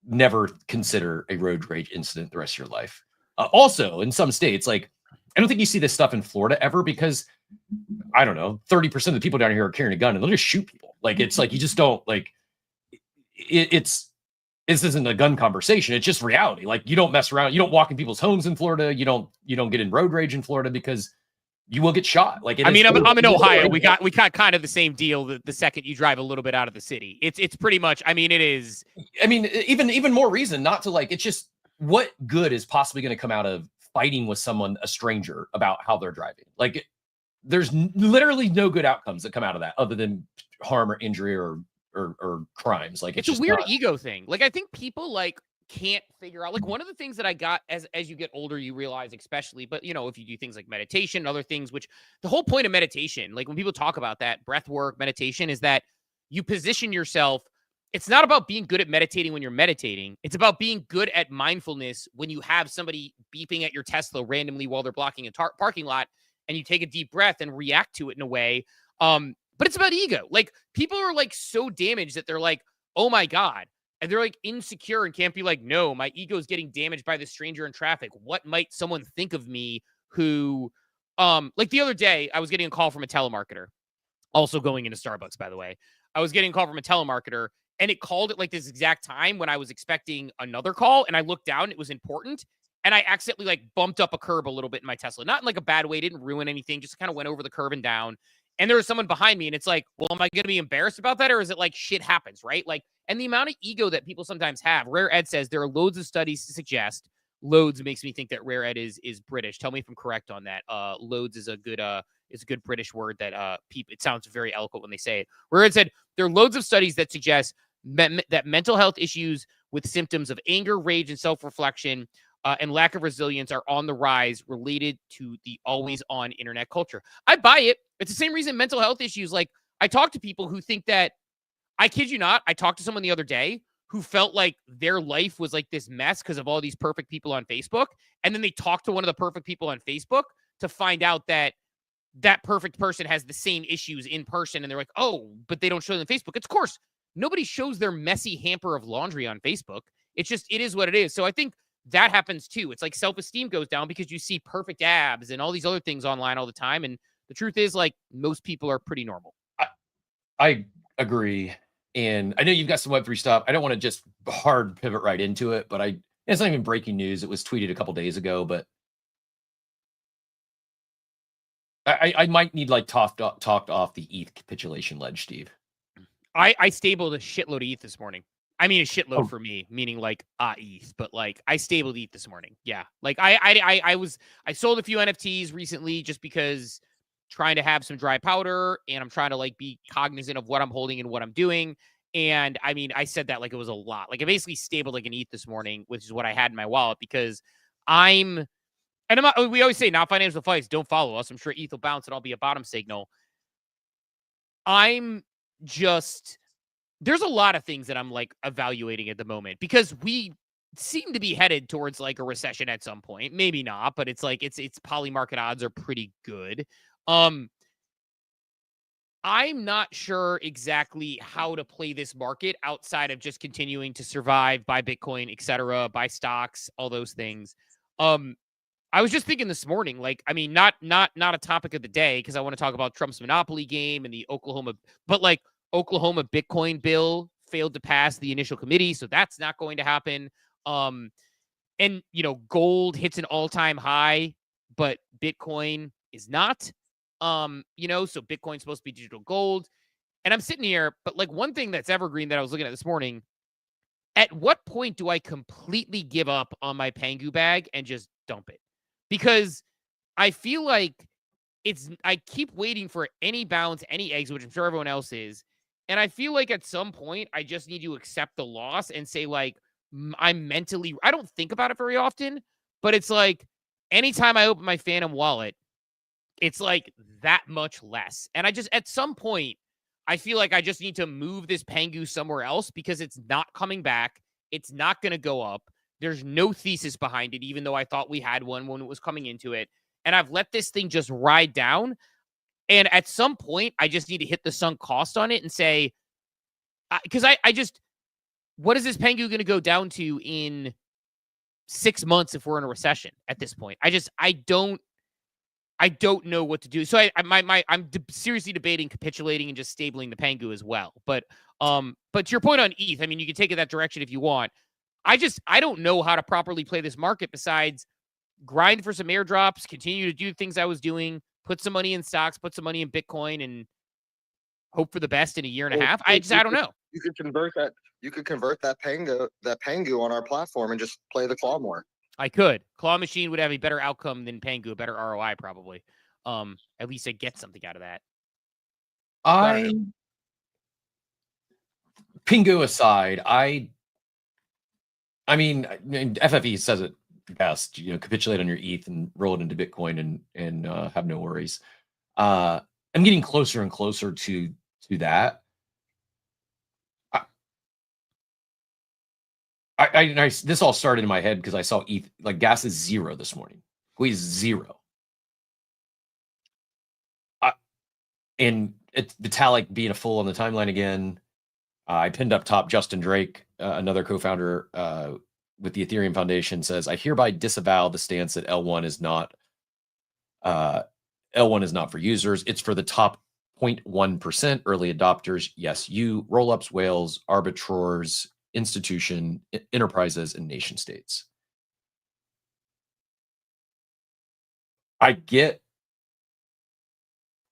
[SPEAKER 7] never consider a road rage incident the rest of your life. Also, in some states, like, I don't think you see this stuff in Florida ever because, I don't know, 30% of the people down here are carrying a gun and they'll just shoot people. Like, it's like, you just don't, like, this isn't a gun conversation. It's just reality. Like, you don't mess around. You don't walk in people's homes in Florida. You don't get in road rage in Florida because you will get shot. Like,
[SPEAKER 8] I'm in Ohio. We got kind of the same deal the second you drive a little bit out of the city. It's pretty much, I mean, it is.
[SPEAKER 7] I mean, even more reason not to, like, it's just, what good is possibly going to come out of fighting with someone, a stranger, about how they're driving? Like, there's literally no good outcomes that come out of that other than harm or injury or crimes. Like,
[SPEAKER 8] it's a weird ego thing. Like, I think people like can't figure out, like, one of the things that I got as you get older, you realize, especially, but if you do things like meditation and other things, which the whole point of meditation, like when people talk about that breath work, meditation, is that you position yourself. It's not about being good at meditating when you're meditating. It's about being good at mindfulness when you have somebody beeping at your Tesla randomly while they're blocking a parking lot, and you take a deep breath and react to it in a way. But it's about ego. Like, people are like so damaged that they're like, oh my God. And they're like insecure and can't be like, no, my ego is getting damaged by this stranger in traffic. What might someone think of me who, like the other day, I was getting a call from a telemarketer, also going into Starbucks, by the way. I was getting a call from a telemarketer, and it called at like this exact time when I was expecting another call. And I looked down, it was important. And I accidentally like bumped up a curb a little bit in my Tesla, not in like a bad way, didn't ruin anything, just kind of went over the curb and down. And there was someone behind me, and it's like, well, am I going to be embarrassed about that? Or is it like shit happens, right? Like, and the amount of ego that people sometimes have. Rare Ed says there are loads of studies to suggest. Loads makes me think that Rare Ed is British. Tell me if I'm correct on that. Loads is a good British word that it sounds very eloquent when they say it. Rare Ed said there are loads of studies that suggest that mental health issues with symptoms of anger, rage, and self-reflection and lack of resilience are on the rise related to the always-on internet culture. I buy it. It's the same reason mental health issues, like, I talk to people who think that, I kid you not, I talked to someone the other day who felt like their life was like this mess because of all these perfect people on Facebook. And then they talked to one of the perfect people on Facebook to find out that that perfect person has the same issues in person, and they're like, oh, but they don't show them on Facebook. It's, of course, nobody shows their messy hamper of laundry on Facebook. It's just, it is what it is. So I think that happens too. It's like self-esteem goes down because you see perfect abs and all these other things online all the time. And the truth is, like, most people are pretty normal.
[SPEAKER 7] I agree. And I know you've got some Web3 stuff. I don't want to just hard pivot right into it, but it's not even breaking news. It was tweeted a couple days ago, but I might need like talked off the ETH capitulation ledge, Steve.
[SPEAKER 8] I stabled a shitload of ETH this morning. I mean, a shitload for me, meaning like ETH, but like I stabled ETH this morning. Yeah. Like I sold a few NFTs recently just because trying to have some dry powder, and I'm trying to like be cognizant of what I'm holding and what I'm doing. And I mean, I said that like it was a lot. Like I basically stabled like an ETH this morning, which is what I had in my wallet, because we always say, not financial advice, don't follow us. I'm sure ETH will bounce and I'll be a bottom signal. There's a lot of things that I'm like evaluating at the moment, because we seem to be headed towards like a recession at some point. Maybe not, but it's like, it's poly market odds are pretty good. I'm not sure exactly how to play this market outside of just continuing to survive, buy Bitcoin, etc., buy stocks, all those things. I was just thinking this morning, like, I mean, not a topic of the day, because I want to talk about Trump's monopoly game and the Oklahoma Bitcoin bill failed to pass the initial committee, so that's not going to happen. And gold hits an all-time high, but Bitcoin is not. So Bitcoin's supposed to be digital gold. And I'm sitting here, but like one thing that's evergreen that I was looking at this morning, at what point do I completely give up on my Pengu bag and just dump it? Because I feel like I keep waiting for any bounce, any eggs, which I'm sure everyone else is. And I feel like at some point I just need to accept the loss and say, like, I don't think about it very often, but it's like anytime I open my Phantom wallet, it's like that much less. And at some point, I feel like I just need to move this Pengu somewhere else, because it's not coming back. It's not going to go up. There's no thesis behind it, even though I thought we had one when it was coming into it. And I've let this thing just ride down. And at some point, I just need to hit the sunk cost on it and say, because what is this Pengu going to go down to in 6 months if we're in a recession at this point? I don't know what to do. So I'm seriously debating capitulating and just stabling the Pengu as well. But to your point on ETH, I mean, you can take it that direction if you want. I don't know how to properly play this market besides grind for some airdrops, continue to do things I was doing, put some money in stocks, put some money in Bitcoin, and hope for the best in a year and a half. I don't know.
[SPEAKER 9] You could convert that. You could convert that Pengu on our platform and just play the claw more.
[SPEAKER 8] I could. Claw machine would have a better outcome than Pengu, a better ROI probably. At least I get something out of that.
[SPEAKER 7] Pengu aside, I mean, FFE says it best. Capitulate on your ETH and roll it into Bitcoin and have no worries. I'm getting closer and closer to that. This all started in my head because I saw ETH, like, gas is zero this morning. Squeeze zero. And it's Vitalik being a fool on the timeline again. I pinned up top Justin Drake, another co-founder with the Ethereum Foundation, says, I hereby disavow the stance that L1 is not for users. It's for the top 0.1% early adopters. Yes, you, roll-ups, whales, arbitrators, institution, enterprises, and nation states. I get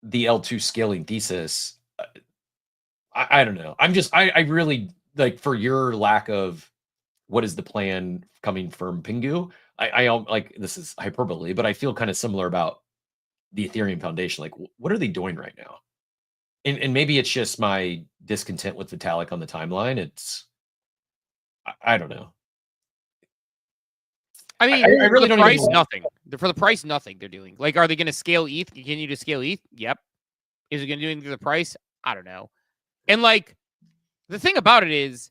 [SPEAKER 7] the L2 scaling thesis. I don't know. I really, like, for your lack of what is the plan coming from Pengu, I like, this is hyperbole, but I feel kind of similar about the Ethereum Foundation. Like, what are they doing right now? And maybe it's just my discontent with Vitalik on the timeline. I don't know.
[SPEAKER 8] I mean, I really don't price nothing. For the price, nothing they're doing. Like, are they going to scale ETH? Continue to scale ETH? Yep. Is it going to do anything to the price? I don't know. And like, the thing about it is,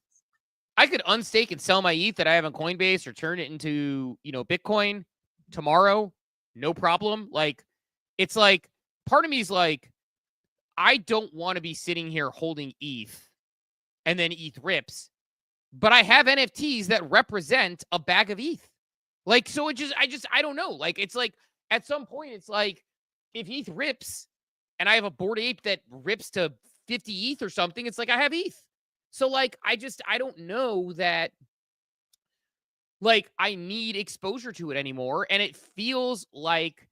[SPEAKER 8] I could unstake and sell my ETH that I have on Coinbase or turn it into, Bitcoin tomorrow. No problem. Like, it's like part of me is like, I don't want to be sitting here holding ETH and then ETH rips, but I have NFTs that represent a bag of ETH. Like, so I don't know. Like, it's like, at some point, it's like, if ETH rips and I have a Bored Ape that rips to 50 ETH or something, it's like I have ETH. So, like, I don't know that, like, I need exposure to it anymore. And it feels like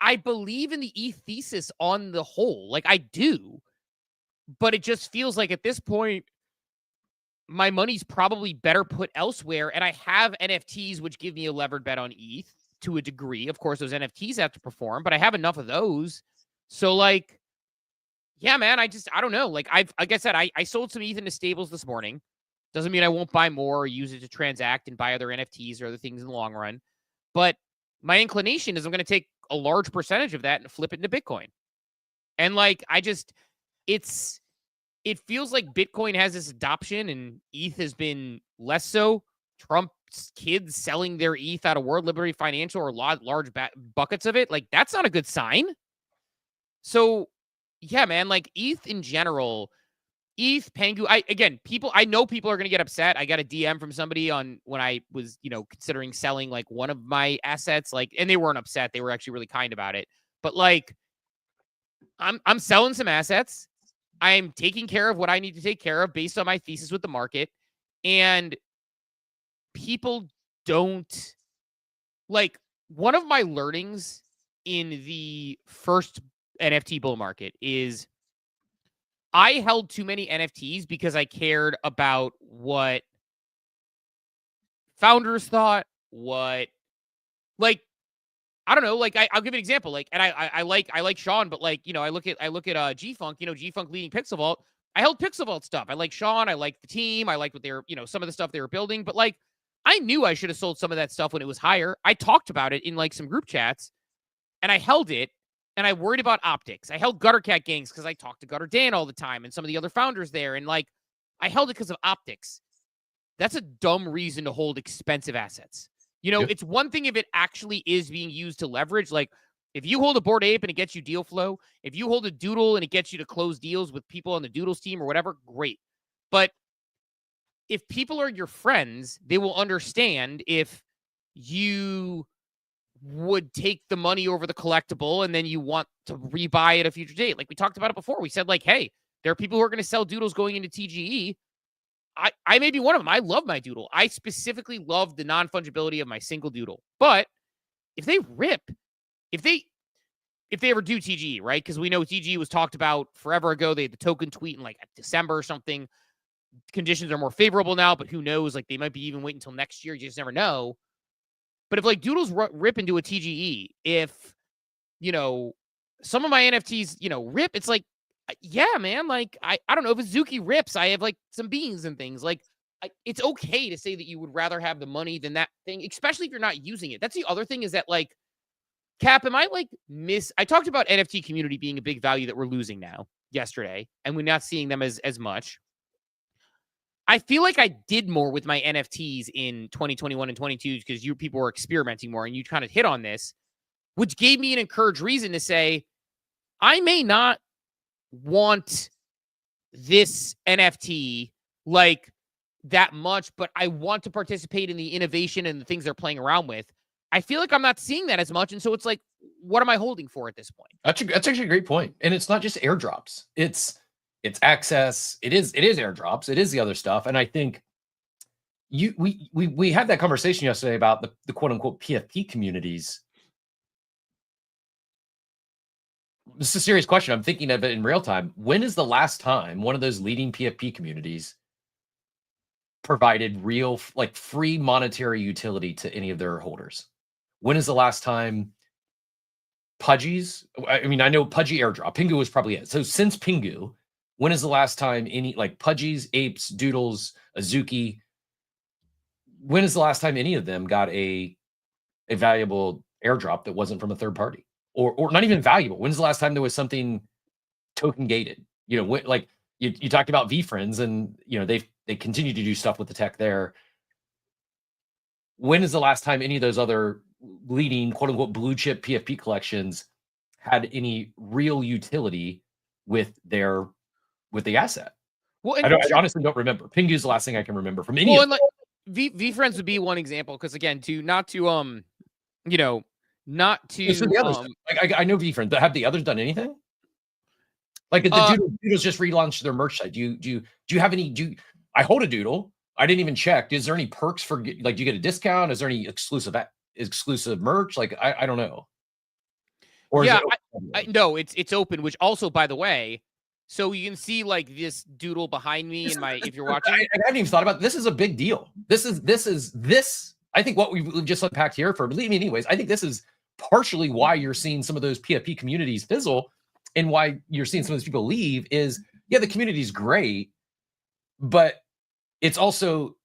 [SPEAKER 8] I believe in the ETH thesis on the whole. Like, I do. But it just feels like at this point, my money's probably better put elsewhere. And I have NFTs, which give me a levered bet on ETH to a degree. Of course, those NFTs have to perform, but I have enough of those. So, like, yeah, man, I don't know. Like I said, I sold some ETH into stables this morning. Doesn't mean I won't buy more or use it to transact and buy other NFTs or other things in the long run. But my inclination is I'm going to take a large percentage of that and flip it into Bitcoin. And like, it feels like Bitcoin has this adoption and ETH has been less so. Trump's kids selling their ETH out of World Liberty Financial or large buckets of it. Like, that's not a good sign. So, yeah, man, like ETH in general, ETH, Pengu, I know people are going to get upset. I got a DM from somebody on when I was, considering selling like one of my assets, like, and they weren't upset. They were actually really kind about it. But like, I'm selling some assets. I'm taking care of what I need to take care of based on my thesis with the market. And people don't like, one of my learnings in the first NFT bull market is I held too many NFTs because I cared about what founders thought, I don't know, like I'll give an example. Like, and I like Sean, but like, I look at G-Funk, G-Funk leading Pixel Vault. I held Pixel Vault stuff. I like Sean, I like the team, I like what they're, some of the stuff they were building, but like I knew I should have sold some of that stuff when it was higher. I talked about it in like some group chats and I held it. And I worried about optics. I held Gutter Cat Gangs because I talked to Gutter Dan all the time and some of the other founders there. And like, I held it because of optics. That's a dumb reason to hold expensive assets.
[SPEAKER 7] Yep.
[SPEAKER 8] It's one thing if it actually is being used to leverage. Like, if you hold a Bored Ape and it gets you deal flow, if you hold a Doodle and it gets you to close deals with people on the Doodles team or whatever, great. But if people are your friends, they will understand if you would take the money over the collectible and then you want to rebuy at a future date. Like we talked about it before. We said like, hey, there are people who are going to sell doodles going into TGE. I may be one of them. I love my doodle. I specifically love the non-fungibility of my single doodle. But if they rip, if they ever do TGE, right? Because we know TGE was talked about forever ago. They had the token tweet in like December or something. Conditions are more favorable now, but who knows? Like they might be even wait until next year. You just never know. But if like doodles rip into a TGE, if, some of my NFTs, rip, it's like, yeah, man, like, I don't know if Azuki rips, I have like some beans and things like it's okay to say that you would rather have the money than that thing, especially if you're not using it. That's the other thing is that like, Cap, am I like I talked about NFT community being a big value that we're losing now yesterday, and we're not seeing them as much. I feel like I did more with my NFTs in 2021 and 22 because people were experimenting more and you kind of hit on this, which gave me an encouraged reason to say, I may not want this NFT like that much, but I want to participate in the innovation and the things they're playing around with. I feel like I'm not seeing that as much. And so it's like, what am I holding for at this point?
[SPEAKER 7] That's actually a great point. And it's not just airdrops. It's access. It is airdrops. It is the other stuff. And I think we had that conversation yesterday about the quote unquote PFP communities. This is a serious question. I'm thinking of it in real time. When is the last time one of those leading PFP communities provided real, like free monetary utility to any of their holders? When is the last time Pudgy's? I mean, I know Pudgy airdrop. Pingu was probably it. So since Pingu, when is the last time any like Pudgy's, Apes, Doodles, Azuki? When is the last time any of them got a valuable airdrop that wasn't from a third party, or not even valuable? When's the last time there was something token gated? Like you talked about VFriends, and they continue to do stuff with the tech there. When is the last time any of those other leading quote unquote blue chip PFP collections had any real utility with the asset.
[SPEAKER 8] Well,
[SPEAKER 7] I honestly don't remember. Pingu is the last thing I can remember from any of
[SPEAKER 8] and like V-Friends would be one example, because again, not to
[SPEAKER 7] the others. Like I know V-Friends. Have the others done anything? Like the Doodles just relaunched their merch site. Do you have any? I hold a Doodle. I didn't even check. Is there any perks for like? Do you get a discount? Is there any exclusive merch? Like I don't know. Or
[SPEAKER 8] yeah, no, it's open. Which also, by the way, so you can see like this Doodle behind me in my. If you're watching,
[SPEAKER 7] I hadn't even thought about this. Is a big deal. This is. I think what we've just unpacked here for believe me, anyways. I think this is partially why you're seeing some of those PFP communities fizzle. And why you're seeing some of those people leave is, yeah, the community is great, but it's also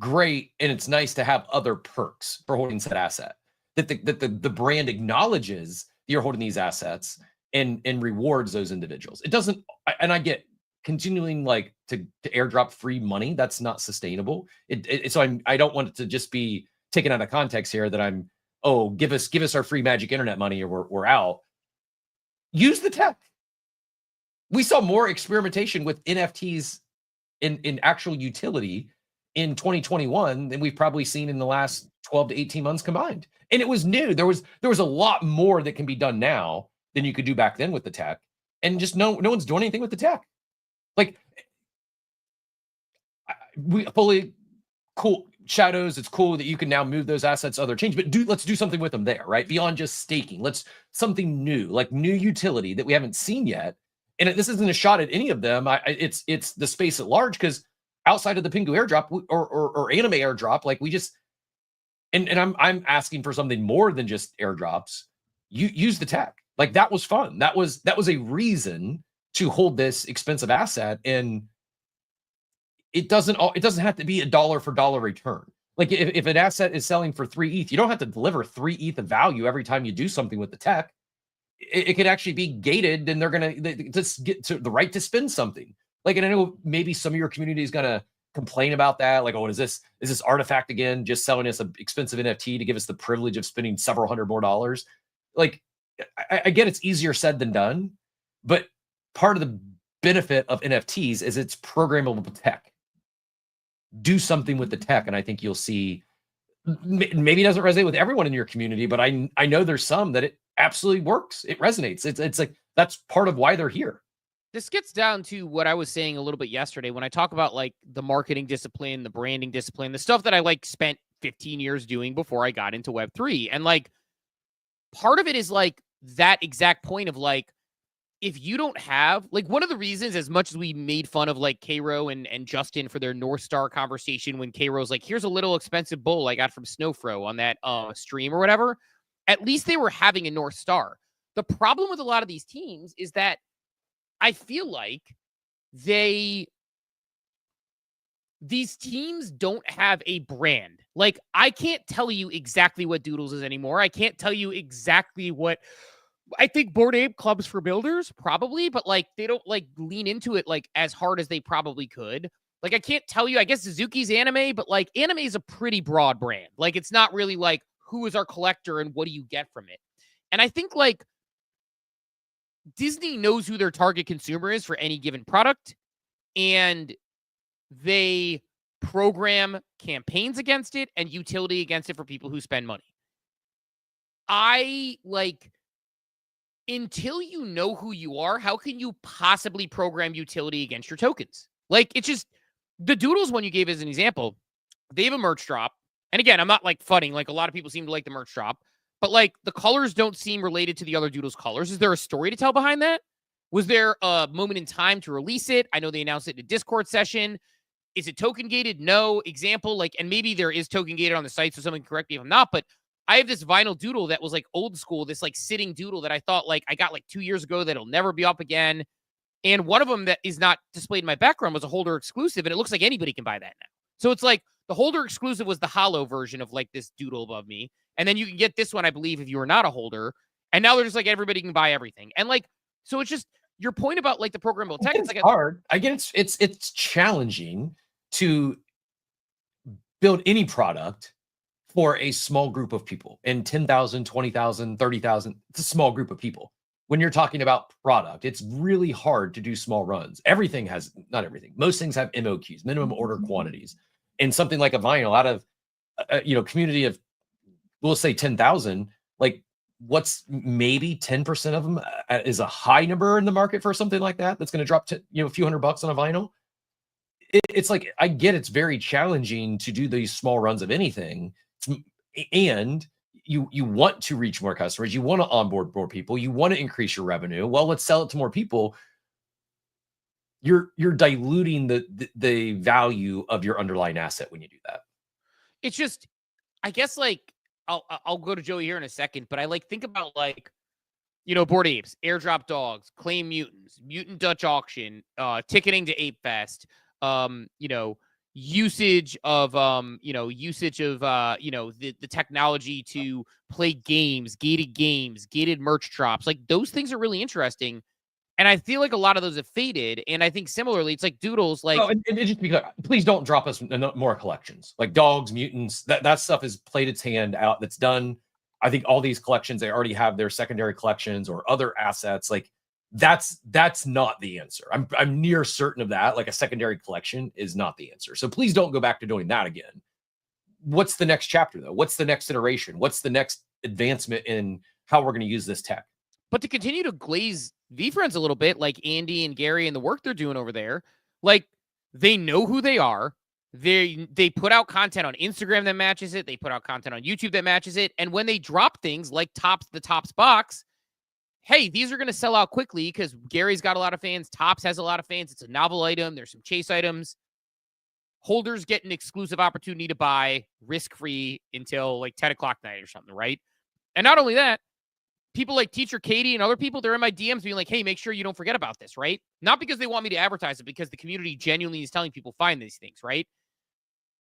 [SPEAKER 7] great and it's nice to have other perks for holding said asset. That the brand acknowledges you're holding these assets and rewards those individuals. It doesn't, and I get continuing like to airdrop free money. That's not sustainable. So I don't want it to just be taken out of context here that I'm, oh, give us our free magic internet money or we're out. Use the tech. We saw more experimentation with NFTs in actual utility in 2021 than we've probably seen in the last 12 to 18 months combined. And it was new. There was a lot more that can be done now than you could do back then with the tech. And just no one's doing anything with the tech. Like we fully cool shadows. It's cool that you can now move those assets to other chains, but let's do something with them there, right? Beyond just staking. Let's something new, like new utility that we haven't seen yet. And this isn't a shot at any of them. It's the space at large, because outside of the Pingu airdrop or anime airdrop, like we just and I'm asking for something more than just airdrops. You use the tech. Like that was fun. That was a reason to hold this expensive asset. And it doesn't have to be a dollar for dollar return. Like if an asset is selling for 3 ETH, you don't have to deliver 3 ETH of value every time you do something with the tech. It could actually be gated, and they're going to just get to the right to spend something. Like, and I know maybe some of your community is going to complain about that. Like, oh, is this Artifact again, just selling us an expensive NFT to give us the privilege of spending several hundred more dollars? Like, I get it's easier said than done, but part of the benefit of NFTs is it's programmable tech. Do something with the tech, and I think you'll see. Maybe it doesn't resonate with everyone in your community, but I know there's some that it absolutely works. It resonates. It's like that's part of why they're here.
[SPEAKER 8] This gets down to what I was saying a little bit yesterday when I talk about like the marketing discipline, the branding discipline, the stuff that I like spent 15 years doing before I got into Web3. And like part of it is like that exact point of like, if you don't have, like, one of the reasons, as much as we made fun of like Cairo and Justin for their North Star conversation when Cairo's like, here's a little expensive bowl I got from Snowfro on that stream or whatever, at least they were having a North Star. The problem with a lot of these teams is that I feel like these teams don't have a brand. Like, I can't tell you exactly what Doodles is anymore. I can't tell you exactly what I think Bored Ape Clubs for Builders, probably, but like they don't like lean into it like as hard as they probably could. Like, I can't tell you, I guess Suzuki's anime, but like anime is a pretty broad brand. Like, it's not really like who is our collector and what do you get from it? And I think like Disney knows who their target consumer is for any given product, and they program campaigns against it and utility against it for people who spend money. I like, until you know who you are, how can you possibly program utility against your tokens? Like, it's just the Doodles one you gave as an example. They have a merch drop. And again, I'm not like fudding. Like, a lot of people seem to like the merch drop, but like the colors don't seem related to the other Doodles colors. Is there a story to tell behind that? Was there a moment in time to release it? I know they announced it in a Discord session. Is it token gated? No. Example, like, and maybe there is token gated on the site, so someone can correct me if I'm not, but I have this vinyl doodle that was like old school, this like sitting doodle that I thought like I got like 2 years ago that'll never be up again. And one of them that is not displayed in my background was a holder exclusive, and it looks like anybody can buy that now. So it's like the holder exclusive was the hollow version of like this doodle above me. And then you can get this one, I believe, if you are not a holder. And now they're just like everybody can buy everything. And like, so it's just your point about like the programmable tech.
[SPEAKER 7] It's like hard. I get it's challenging to build any product for a small group of people, and 10,000, 20,000, 30,000. It's a small group of people. when you're talking about product, it's really hard to do small runs. Everything has, not everything, most things have MOQs, minimum order quantities. And something like a vinyl out of, community of, we'll say 10,000, like what's maybe 10% of them is a high number in the market for something like that. That's going to drop to, a few $100 on a vinyl. It's like, I get it's very challenging to do these small runs of anything. And you want to reach more customers. You want to onboard more people. You want to increase your revenue. Well, let's sell it to more people. You're diluting the value of your underlying asset when you do that.
[SPEAKER 8] It's just, I guess, like, I'll go to Joey here in a second, but I think about Bored Apes, Airdrop Dogs, Claim Mutants, Mutant Dutch Auction, ticketing to Ape Fest, usage of the technology to play games, gated merch drops. Like, those things are really interesting. And I feel like a lot of those have faded. And I think similarly, it's like Doodles, like,
[SPEAKER 7] and just be clear, please don't drop us more collections like dogs, mutants. That stuff has played its hand out. That's done. I think all these collections, they already have their secondary collections or other assets. Like, that's not the answer. I'm near certain of that. Like, a secondary collection is not the answer. So please don't go back to doing that again. What's the next chapter though? What's the next iteration? What's the next advancement in how we're going to use this tech?
[SPEAKER 8] But to continue to glaze VFriends a little bit, like Andy and Gary and the work they're doing over there, like, they know who they are. They put out content on Instagram that matches it. They put out content on YouTube that matches it. And when they drop things like the Topps box, hey, these are going to sell out quickly because Gary's got a lot of fans. Topps has a lot of fans. It's a novel item. There's some chase items. Holders get an exclusive opportunity to buy risk-free until like 10 o'clock night or something, right? And not only that, people like Teacher Katie and other people, they're in my DMs being like, hey, make sure you don't forget about this, right? Not because they want me to advertise it, because the community genuinely is telling people find these things, right?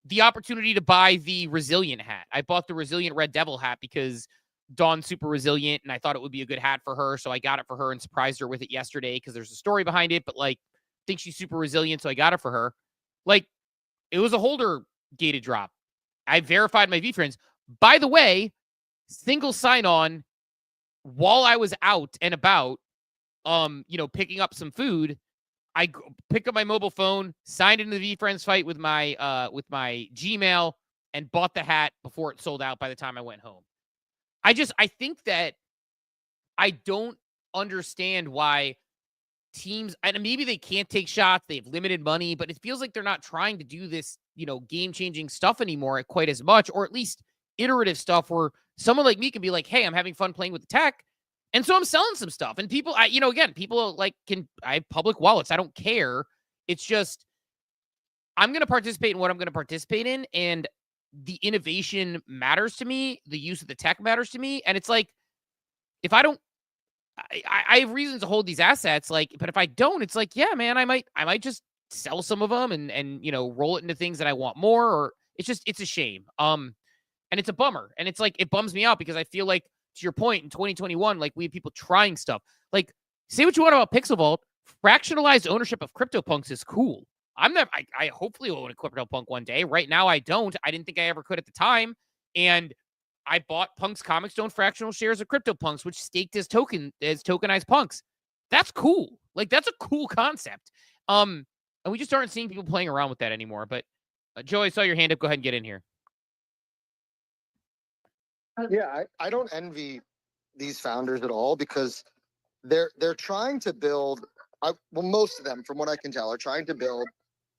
[SPEAKER 8] The opportunity to buy the Resilient hat. I bought the Resilient Red Devil hat because Dawn's super resilient, and I thought it would be a good hat for her, so I got it for her and surprised her with it yesterday because there's a story behind it, but, like, I think she's super resilient, so I got it for her. Like, it was a holder gated drop. I verified my VFriends. By the way, single sign-on while I was out and about, picking up some food. I picked up my mobile phone, signed into the VFriends fight with my Gmail, and bought the hat before it sold out by the time I went home. I think that I don't understand why teams, and maybe they can't take shots, they have limited money, but it feels like they're not trying to do this, game-changing stuff anymore quite as much, or at least iterative stuff where someone like me can be like, hey, I'm having fun playing with the tech, and so I'm selling some stuff. And people, people I have public wallets. I don't care. It's just, I'm going to participate in what I'm going to participate in, and the innovation matters to me. The use of the tech matters to me. And it's like, if I don't, I have reasons to hold these assets, but if I don't, it's like, yeah, man, I might just sell some of them and roll it into things that I want more, or it's a shame. And it's a bummer. And it's like, it bums me out because I feel like, to your point, in 2021, like, we have people trying stuff. Like, say what you want about Pixel Vault, fractionalized ownership of CryptoPunks is cool. I hopefully will own a CryptoPunk one day. Right now, I don't. I didn't think I ever could at the time. And I bought Punks Comics Stone fractional shares of CryptoPunks, which staked as tokenized punks. That's cool. Like, that's a cool concept. And we just aren't seeing people playing around with that anymore. But Joe, I saw your hand up. Go ahead and get in here.
[SPEAKER 9] Yeah, I don't envy these founders at all because they're trying to build. Most of them, from what I can tell, are trying to build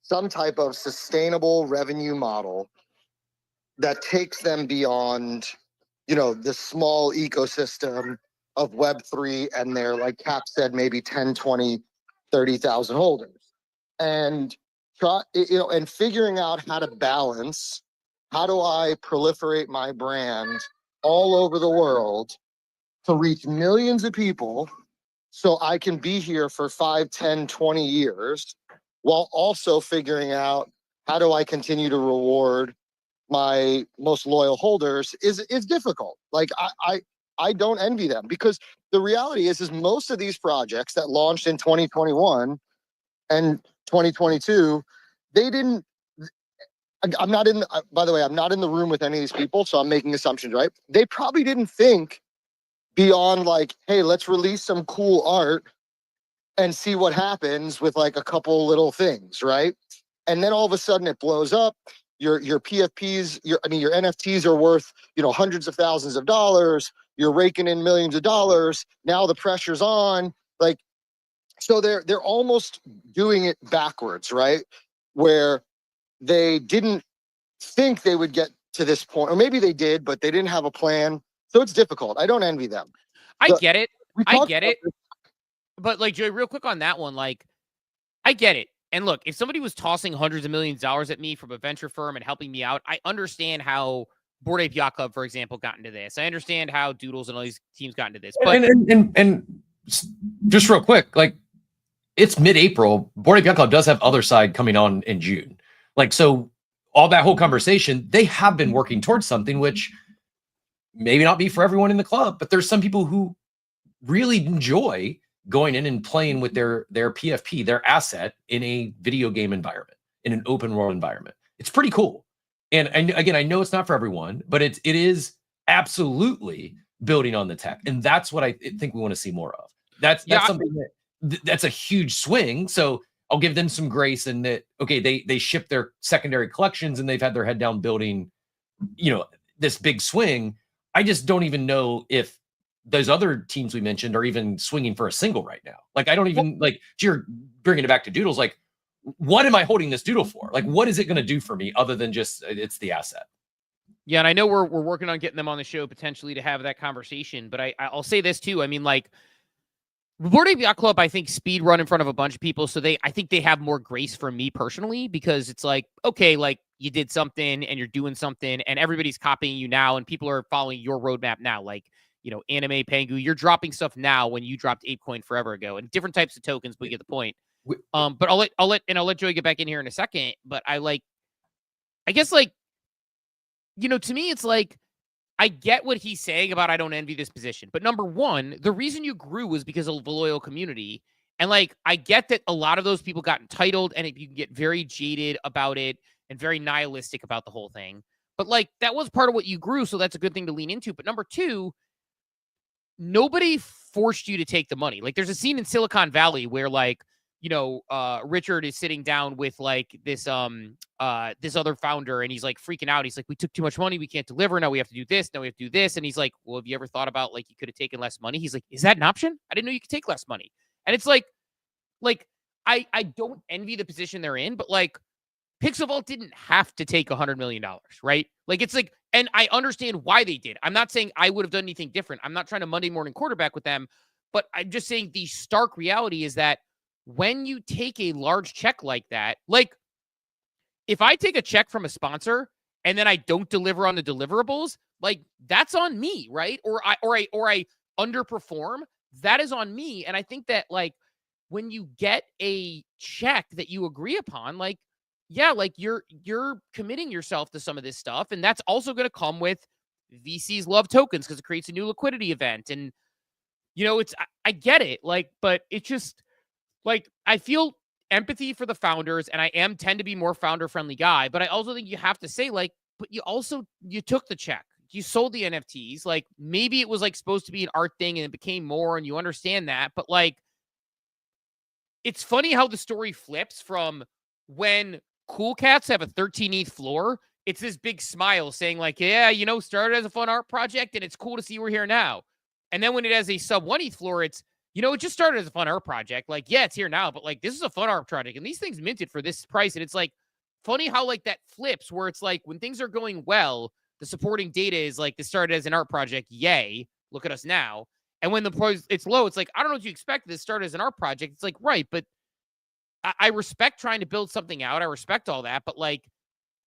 [SPEAKER 9] some type of sustainable revenue model that takes them beyond, the small ecosystem of Web3 and their, like Cap said, maybe 10, 20, 30,000 holders. And and figuring out how to balance, how do I proliferate my brand all over the world to reach millions of people so I can be here for 5, 10, 20 years, while also figuring out how do I continue to reward my most loyal holders is difficult. Like, I don't envy them, because the reality is most of these projects that launched in 2021 and 2022, they didn't. I'm not in. By the way, I'm not in the room with any of these people, so I'm making assumptions, right? They probably didn't think beyond like, hey, let's release some cool art and see what happens with like a couple little things, right? And then all of a sudden it blows up. Your PFPs, your NFTs are worth, hundreds of thousands of dollars. You're raking in millions of dollars. Now the pressure's on. Like, so they're almost doing it backwards, right? Where they didn't think they would get to this point, or maybe they did, but they didn't have a plan. So it's difficult. I don't envy them.
[SPEAKER 8] I
[SPEAKER 9] But
[SPEAKER 8] get it.
[SPEAKER 9] we
[SPEAKER 8] I
[SPEAKER 9] talked
[SPEAKER 8] get
[SPEAKER 9] about
[SPEAKER 8] it. But like, Joey, real quick on that one, like, I get it. And look, if somebody was tossing hundreds of millions of dollars at me from a venture firm and helping me out, I understand how Bored Ape Yacht Club, for example, got into this. I understand how Doodles and all these teams got into this. But
[SPEAKER 7] and just real quick, like, it's mid-April. Bored Ape Yacht Club does have Other Side coming on in June. Like, so all that whole conversation, they have been working towards something which maybe not be for everyone in the club, but there's some people who really enjoy going in and playing with their PFP, their asset, in a video game environment, in an open world environment. It's pretty cool. And again, I know it's not for everyone, but it is absolutely building on the tech. And that's what I think we want to see more of. That's something that's a huge swing. So I'll give them some grace in that, okay, they ship their secondary collections and they've had their head down building, this big swing. I just don't even know if those other teams we mentioned are even swinging for a single right now. Like, I don't even, like, you're bringing it back to Doodles. Like, what am I holding this Doodle for? Like, what is it going to do for me other than just it's the asset?
[SPEAKER 8] Yeah, and I know we're working on getting them on the show potentially to have that conversation. But I'll say this too. I mean, like, Bored Ape Yacht Club, I think, speed run in front of a bunch of people. So I think they have more grace for me personally, because it's like, okay, like, you did something and you're doing something and everybody's copying you now and people are following your roadmap now. Like, Anime Pengu, you're dropping stuff now when you dropped ApeCoin forever ago, and different types of tokens, but you get the point. But I'll let Joey get back in here in a second. But I guess, like, to me, it's like, I get what he's saying about I don't envy this position. But number one, the reason you grew was because of the loyal community. And like, I get that a lot of those people got entitled and you can get very jaded about it and very nihilistic about the whole thing. But like, that was part of what you grew. So that's a good thing to lean into. But number two, nobody forced you to take the money. Like, there's a scene in Silicon Valley where, like, Richard is sitting down with like this other founder and he's like freaking out. He's like, we took too much money. We can't deliver. Now we have to do this. Now we have to do this. And he's like, well, have you ever thought about, like, you could have taken less money? He's like, is that an option? I didn't know you could take less money. And it's like, I don't envy the position they're in, but like, Pixel Vault didn't have to take $100 million, right? Like, it's like, and I understand why they did. I'm not saying I would have done anything different. I'm not trying to Monday morning quarterback with them, but I'm just saying the stark reality is that when you take a large check like that, like, if I take a check from a sponsor and then I don't deliver on the deliverables, like, that's on me, right? Or I underperform, that is on me. And I think that, like, when you get a check that you agree upon, like, yeah, like, you're committing yourself to some of this stuff. And that's also going to come with VCs love tokens because it creates a new liquidity event. And, I get it. Like, but it's just, like, I feel empathy for the founders, and I tend to be more founder-friendly guy, but I also think you have to say, like, but you took the check. You sold the NFTs. Like, maybe it was, like, supposed to be an art thing and it became more, and you understand that. But, like, it's funny how the story flips from when Cool Cats have a 13th floor. It's this big smile saying, like, yeah, started as a fun art project, and it's cool to see we're here now. And then when it has a sub 1th floor, it's, it just started as a fun art project. Like, yeah, it's here now, but like, this is a fun art project. And these things minted for this price. And it's like, funny how like that flips where it's like, when things are going well, the supporting data is like, this started as an art project. Yay. Look at us now. And when the price it's low, it's like, I don't know what you expect. This started as an art project. It's like, right. But I respect trying to build something out. I respect all that. But like,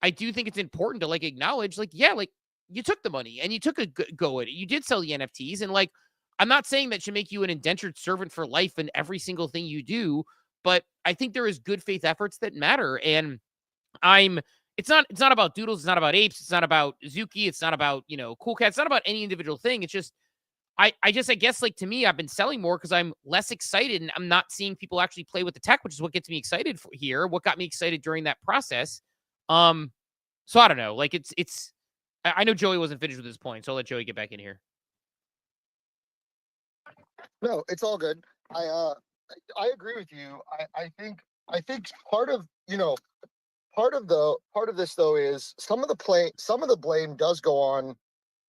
[SPEAKER 8] I do think it's important to like acknowledge, like, yeah, like, you took the money and you took a go at it. You did sell the NFTs, and like, I'm not saying that should make you an indentured servant for life in every single thing you do, but I think there is good faith efforts that matter. And it's not about Doodles. It's not about Apes. It's not about Zuki. It's not about, Cool Cats. It's not about any individual thing. It's just, I guess, like, to me, I've been selling more because I'm less excited and I'm not seeing people actually play with the tech, which is what gets me excited for here. What got me excited during that process. So I don't know. Like, I know Joey wasn't finished with this point, so I'll let Joey get back in here.
[SPEAKER 9] No, it's all good. I agree with you. I think part of part of this though is some of the blame does go on,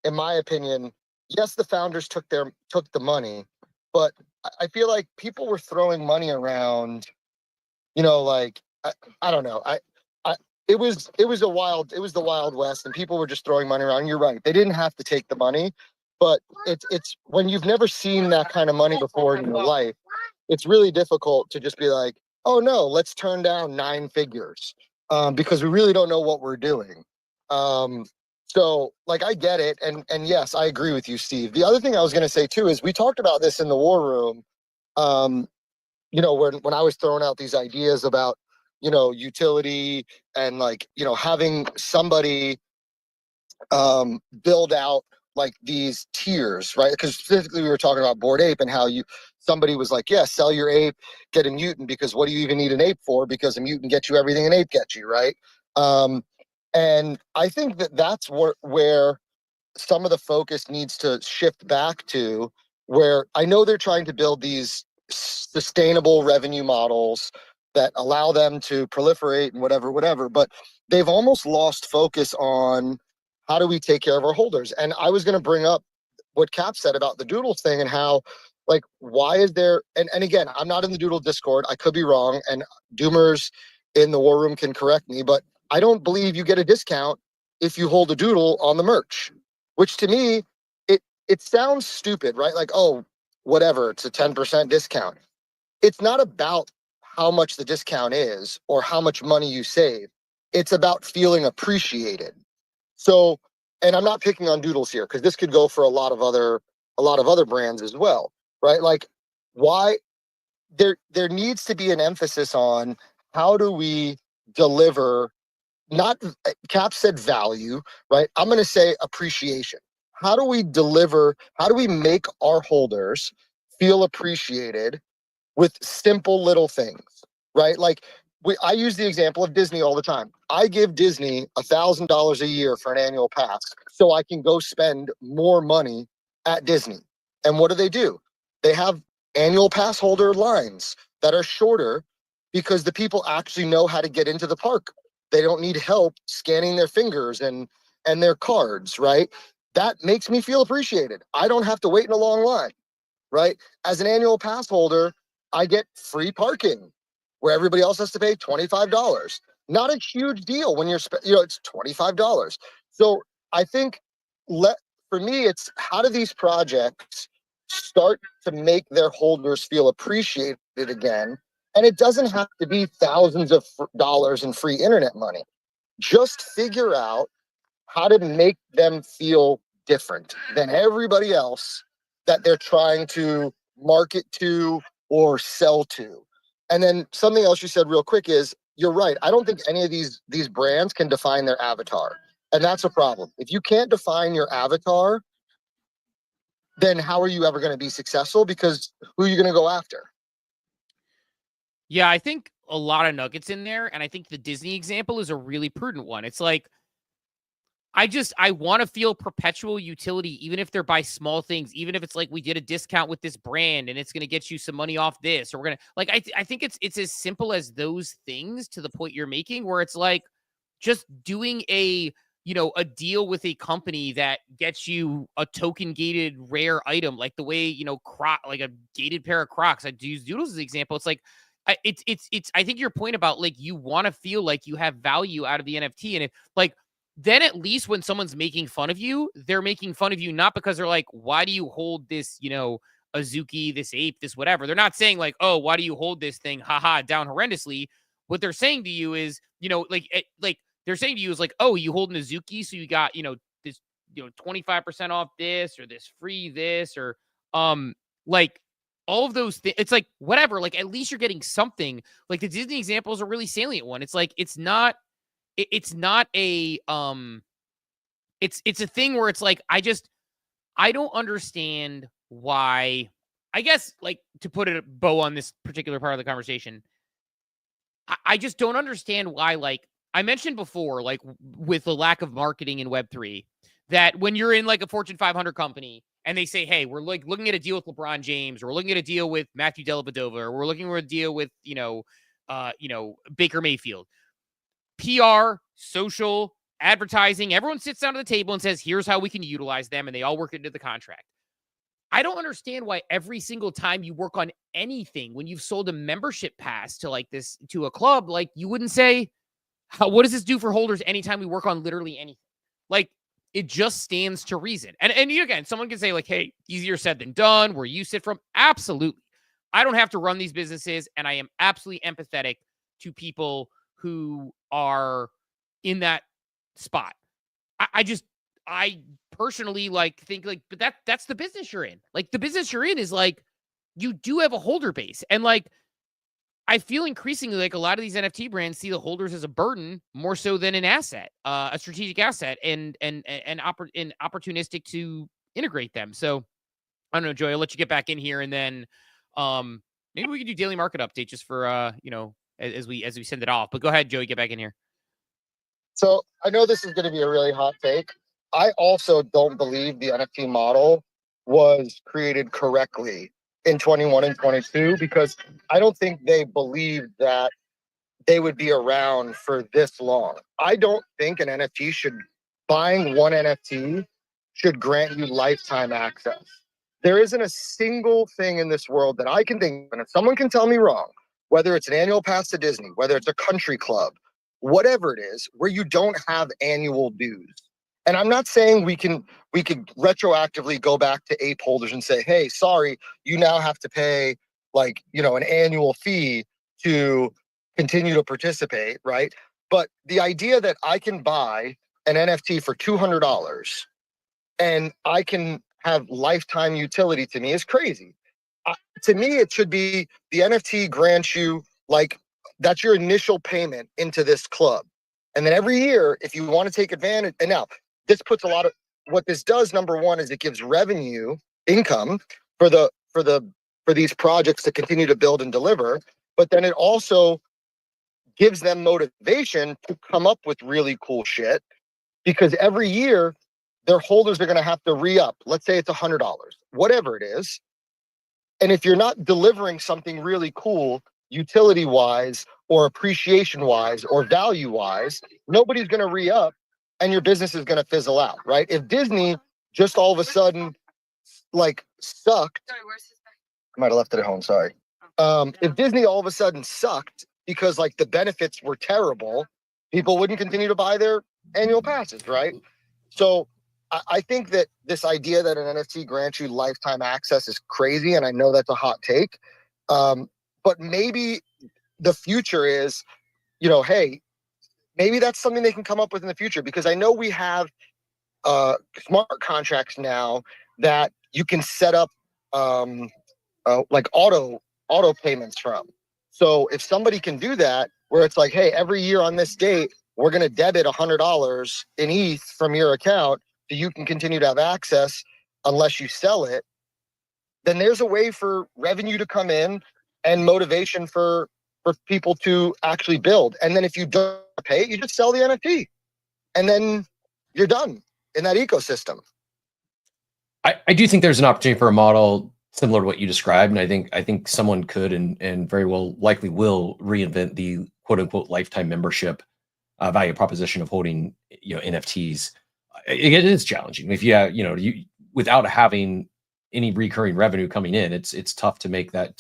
[SPEAKER 9] in my opinion. Yes, the founders took the money, but I feel like people were throwing money around. Like I don't know. I it was the Wild West, and people were just throwing money around. You're right. They didn't have to take the money, but it's when you've never seen that kind of money before in your life, it's really difficult to just be like, oh no, let's turn down 9 figures, because we really don't know what we're doing. So like I get it, and yes, I agree with you, Steve. The other thing I was going to say too is we talked about this in the war room. Um, when I was throwing out these ideas about, utility and like, having somebody build out like these tiers, right? Because specifically we were talking about Bored Ape and how somebody was like, yeah, sell your ape, get a mutant, because what do you even need an ape for? Because a mutant gets you everything an ape gets you, right? And I think that's where some of the focus needs to shift back to, where I know they're trying to build these sustainable revenue models that allow them to proliferate and whatever, but they've almost lost focus on how do we take care of our holders. And I was going to bring up what Cap said about the Doodles thing and how, like, why is there, and again, I'm not in the Doodle Discord, I could be wrong, and Doomers in the war room can correct me, but I don't believe you get a discount if you hold a Doodle on the merch, which to me, it sounds stupid, right? Like, oh, whatever, it's a 10% discount. It's not about how much the discount is or how much money you save. It's about feeling appreciated. So, and I'm not picking on Doodles here, because this could go for a lot of other brands as well, right? Like, why there needs to be an emphasis on how do we deliver, not Cap said value, right? I'm going to say appreciation. How do we deliver? How do we make our holders feel appreciated with simple little things, right? Like I use the example of Disney all the time. I give Disney $1,000 a year for an annual pass so I can go spend more money at Disney. And what do? They have annual pass holder lines that are shorter because the people actually know how to get into the park. They don't need help scanning their fingers and their cards, right? That makes me feel appreciated. I don't have to wait in a long line, right? As an annual pass holder, I get free parking where everybody else has to pay $25. Not a huge deal when it's $25. So I think for me, it's how do these projects start to make their holders feel appreciated again? And it doesn't have to be thousands of dollars in free internet money. Just figure out how to make them feel different than everybody else that they're trying to market to or sell to. And then something else you said real quick is, you're right. I don't think any of these brands can define their avatar. And that's a problem. If you can't define your avatar, then how are you ever going to be successful? Because who are you going to go after?
[SPEAKER 8] Yeah, I think a lot of nuggets in there. And I think the Disney example is a really prudent one. It's like, I want to feel perpetual utility, even if they're by small things, even if it's like we did a discount with this brand and it's going to get you some money off this, or we're going to like, I think it's as simple as those things to the point you're making, where it's like just doing a deal with a company that gets you a token gated rare item, like the way, like a gated pair of Crocs. I use Doodles as an example. It's like, I think your point about like, you want to feel like you have value out of the NFT. And if like, then at least when someone's making fun of you, they're making fun of you not because they're like, why do you hold this, Azuki, this ape, this whatever. They're not saying like, oh, why do you hold this thing? Haha, down horrendously. What they're saying to you is, like they're saying to you is like, oh, you hold an Azuki, so you got, this, 25% off this or this free this or like all of those things. It's like whatever, like at least you're getting something. Like the Disney example is a really salient one. It's like it's not a it's a thing where it's like I don't understand why. I guess, like, to put a bow on this particular part of the conversation, I just don't understand why, like I mentioned before, like with the lack of marketing in Web3, that when you're in like a Fortune 500 company and they say, hey, we're like looking at a deal with LeBron James, or we're looking at a deal with Matthew Dellavedova, or we're looking at a deal with, Baker Mayfield. PR, social, advertising, everyone sits down at the table and says, here's how we can utilize them, and they all work into the contract. I don't understand why every single time you work on anything, when you've sold a membership pass to like this, to a club, like you wouldn't say, what does this do for holders anytime we work on literally anything? Like, it just stands to reason. And again, someone can say like, hey, easier said than done, where you sit from. Absolutely. I don't have to run these businesses, and I am absolutely empathetic to people who are in that spot. I personally like think like, but that's the business you're in. Like, the business you're in is like, you do have a holder base. And like, I feel increasingly like a lot of these NFT brands see the holders as a burden more so than an asset, a strategic asset, and opportunistic to integrate them. So I don't know, Joey, I'll let you get back in here, and then maybe we could do daily market update just for as we send it off. But go ahead, Joey, get back in here.
[SPEAKER 9] So I know this is going to be a really hot take. I also don't believe the NFT model was created correctly in 21 and 22, because I don't think they believed that they would be around for this long. I don't think buying one NFT should grant you lifetime access. There isn't a single thing in this world that I can think of, and if someone can tell me wrong, whether it's an annual pass to Disney, whether it's a country club, whatever it is, where you don't have annual dues. And I'm not saying we could retroactively go back to ape holders and say, hey, sorry, you now have to pay an annual fee to continue to participate, right? But the idea that I can buy an NFT for $200 and I can have lifetime utility to me is crazy. To me, it should be the NFT grants you that's your initial payment into this club. And then every year, if you want to take advantage, and now this puts what this does, number one, is it gives revenue income for these projects to continue to build and deliver. But then it also gives them motivation to come up with really cool shit, because every year their holders are going to have to re-up. Let's say it's $100, whatever it is. And if you're not delivering something really cool, utility-wise or appreciation-wise or value-wise, nobody's going to re-up, and your business is going to fizzle out, right? If Disney just all of a sudden sucked, I might have left it at home, sorry. If Disney all of a sudden sucked because the benefits were terrible, people wouldn't continue to buy their annual passes, right? So I think that this idea that an NFT grants you lifetime access is crazy, and I know that's a hot take. But maybe the future is, hey, maybe that's something they can come up with in the future, because I know we have smart contracts now that you can set up auto payments from. So if somebody can do that, where it's like, hey, every year on this date, we're going to debit $100 in ETH from your account, so you can continue to have access unless you sell it, then there's a way for revenue to come in and motivation for people to actually build. And then if you don't pay it, you just sell the NFT, and then you're done in that ecosystem.
[SPEAKER 7] I do think there's an opportunity for a model similar to what you described, and I think someone could and very well likely will reinvent the quote unquote lifetime membership value proposition of holding NFTs. It is challenging if you without having any recurring revenue coming in, it's tough to make that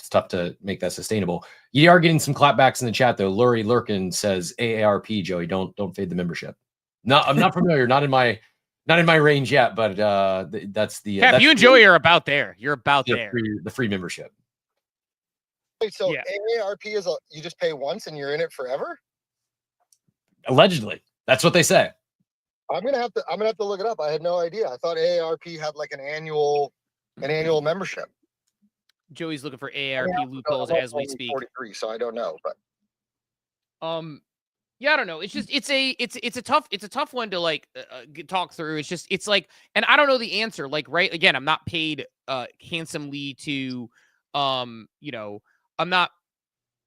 [SPEAKER 7] sustainable. You are getting some clapbacks in the chat though. Lurie Lurkin says AARP, Joey, don't fade the membership. No, I'm not familiar, not in my range yet, but that's the
[SPEAKER 8] Cap, you and Joey are about there. You're about there.
[SPEAKER 7] The free membership.
[SPEAKER 9] Wait, so yeah. AARP is you just pay once and you're in it forever?
[SPEAKER 7] Allegedly, that's what they say.
[SPEAKER 9] I'm gonna have to look it up. I had no idea. I thought AARP had an annual membership.
[SPEAKER 8] Joey's looking for AARP loopholes as we speak.
[SPEAKER 9] 43, so I don't know, but
[SPEAKER 8] yeah, I don't know. It's just it's a tough one to talk through. And I don't know the answer. Right, again, I'm not paid handsomely to I'm not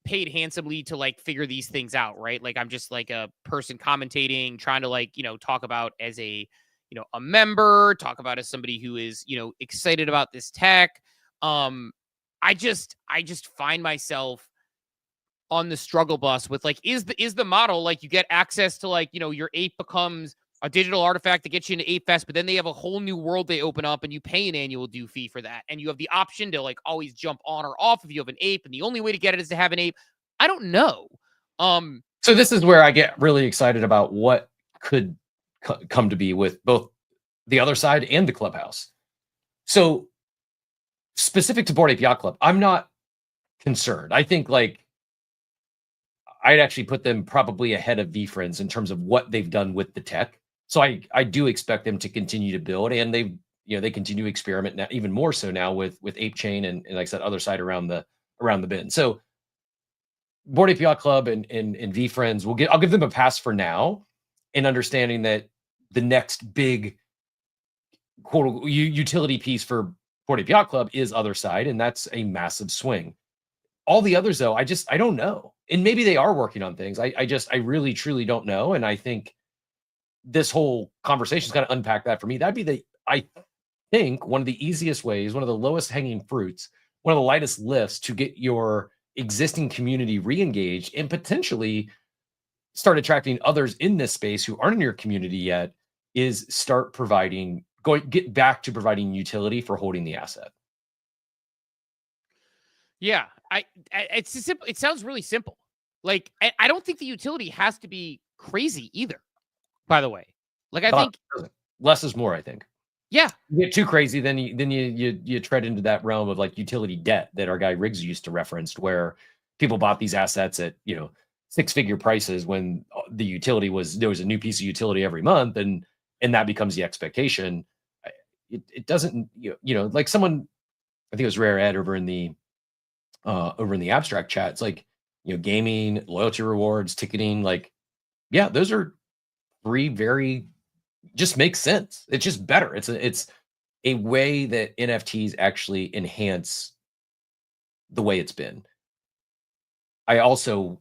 [SPEAKER 8] paid handsomely to figure these things out, right? I'm just a person commentating, trying to talk about as a a member, talk about as somebody who is, excited about this tech. I just find myself on the struggle bus with like, is the model like you get access to like, your ape becomes a digital artifact that gets you into Ape Fest, but then they have a whole new world they open up and you pay an annual due fee for that. And you have the option to like always jump on or off if you have an ape. And the only way to get it is to have an ape. I don't know.
[SPEAKER 7] So this is where I get really excited about what could come to be with both the other side and the clubhouse. So specific to Bored Ape Yacht Club, I'm not concerned. I think like I'd actually put them probably ahead of VFriends in terms of what they've done with the tech. So I do expect them to continue to build, and they continue to experiment now, even more so now with Ape Chain and like I said, other side around the bend. So Bored Ape Yacht Club and VFriends I'll give them a pass for now, in understanding that the next big quote utility piece for Bored Ape Yacht Club is other side, and that's a massive swing. All the others though, I don't know. And maybe they are working on things. I really truly don't know. And I think this whole conversation is going to unpack that for me. That'd be I think one of the easiest ways, one of the lowest hanging fruits, one of the lightest lifts to get your existing community re-engaged and potentially start attracting others in this space who aren't in your community yet, is get back to providing utility for holding the asset.
[SPEAKER 8] Yeah, it's simple. It sounds really simple. Like I don't think the utility has to be crazy either. By the way, like I think
[SPEAKER 7] less is more. I think.
[SPEAKER 8] Yeah,
[SPEAKER 7] you get too crazy, then you tread into that realm of like utility debt that our guy Riggs used to reference, where people bought these assets at 6-figure prices when the utility there was a new piece of utility every month, and that becomes the expectation. It doesn't like someone, I think it was Rare Ed over in the abstract chat. It's like gaming, loyalty rewards, ticketing. Like, yeah, those are three very just makes sense. It's just better. It's a way that NFTs actually enhance the way it's been. I also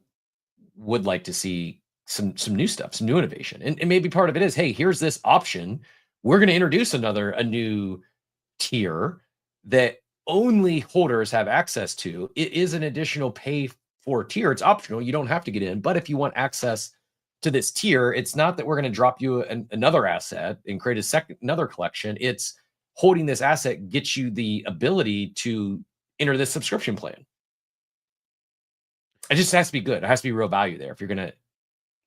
[SPEAKER 7] would like to see some new stuff, some new innovation. And maybe part of it is, hey, here's this option. We're going to introduce a new tier that only holders have access to. It is an additional pay for tier. It's optional. You don't have to get in. But if you want access to this tier, it's not that we're going to drop you another asset and create another collection. It's holding this asset gets you the ability to enter this subscription plan. It just has to be good. It has to be real value there if you're going to.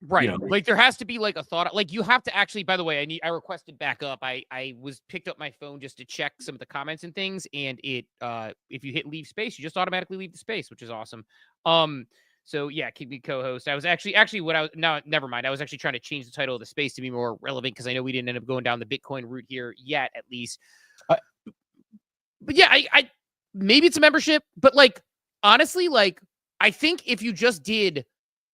[SPEAKER 8] Right. Like there has to be like a thought, like you have to actually, by the way, I requested backup. I picked up my phone just to check some of the comments and things. And it, if you hit leave space, you just automatically leave the space, which is awesome. So yeah, keep me co-host. I was actually never mind. I was actually trying to change the title of the space to be more relevant because I know we didn't end up going down the Bitcoin route here yet, at least. But yeah, I maybe it's a membership, but like, honestly, like, I think if you just did,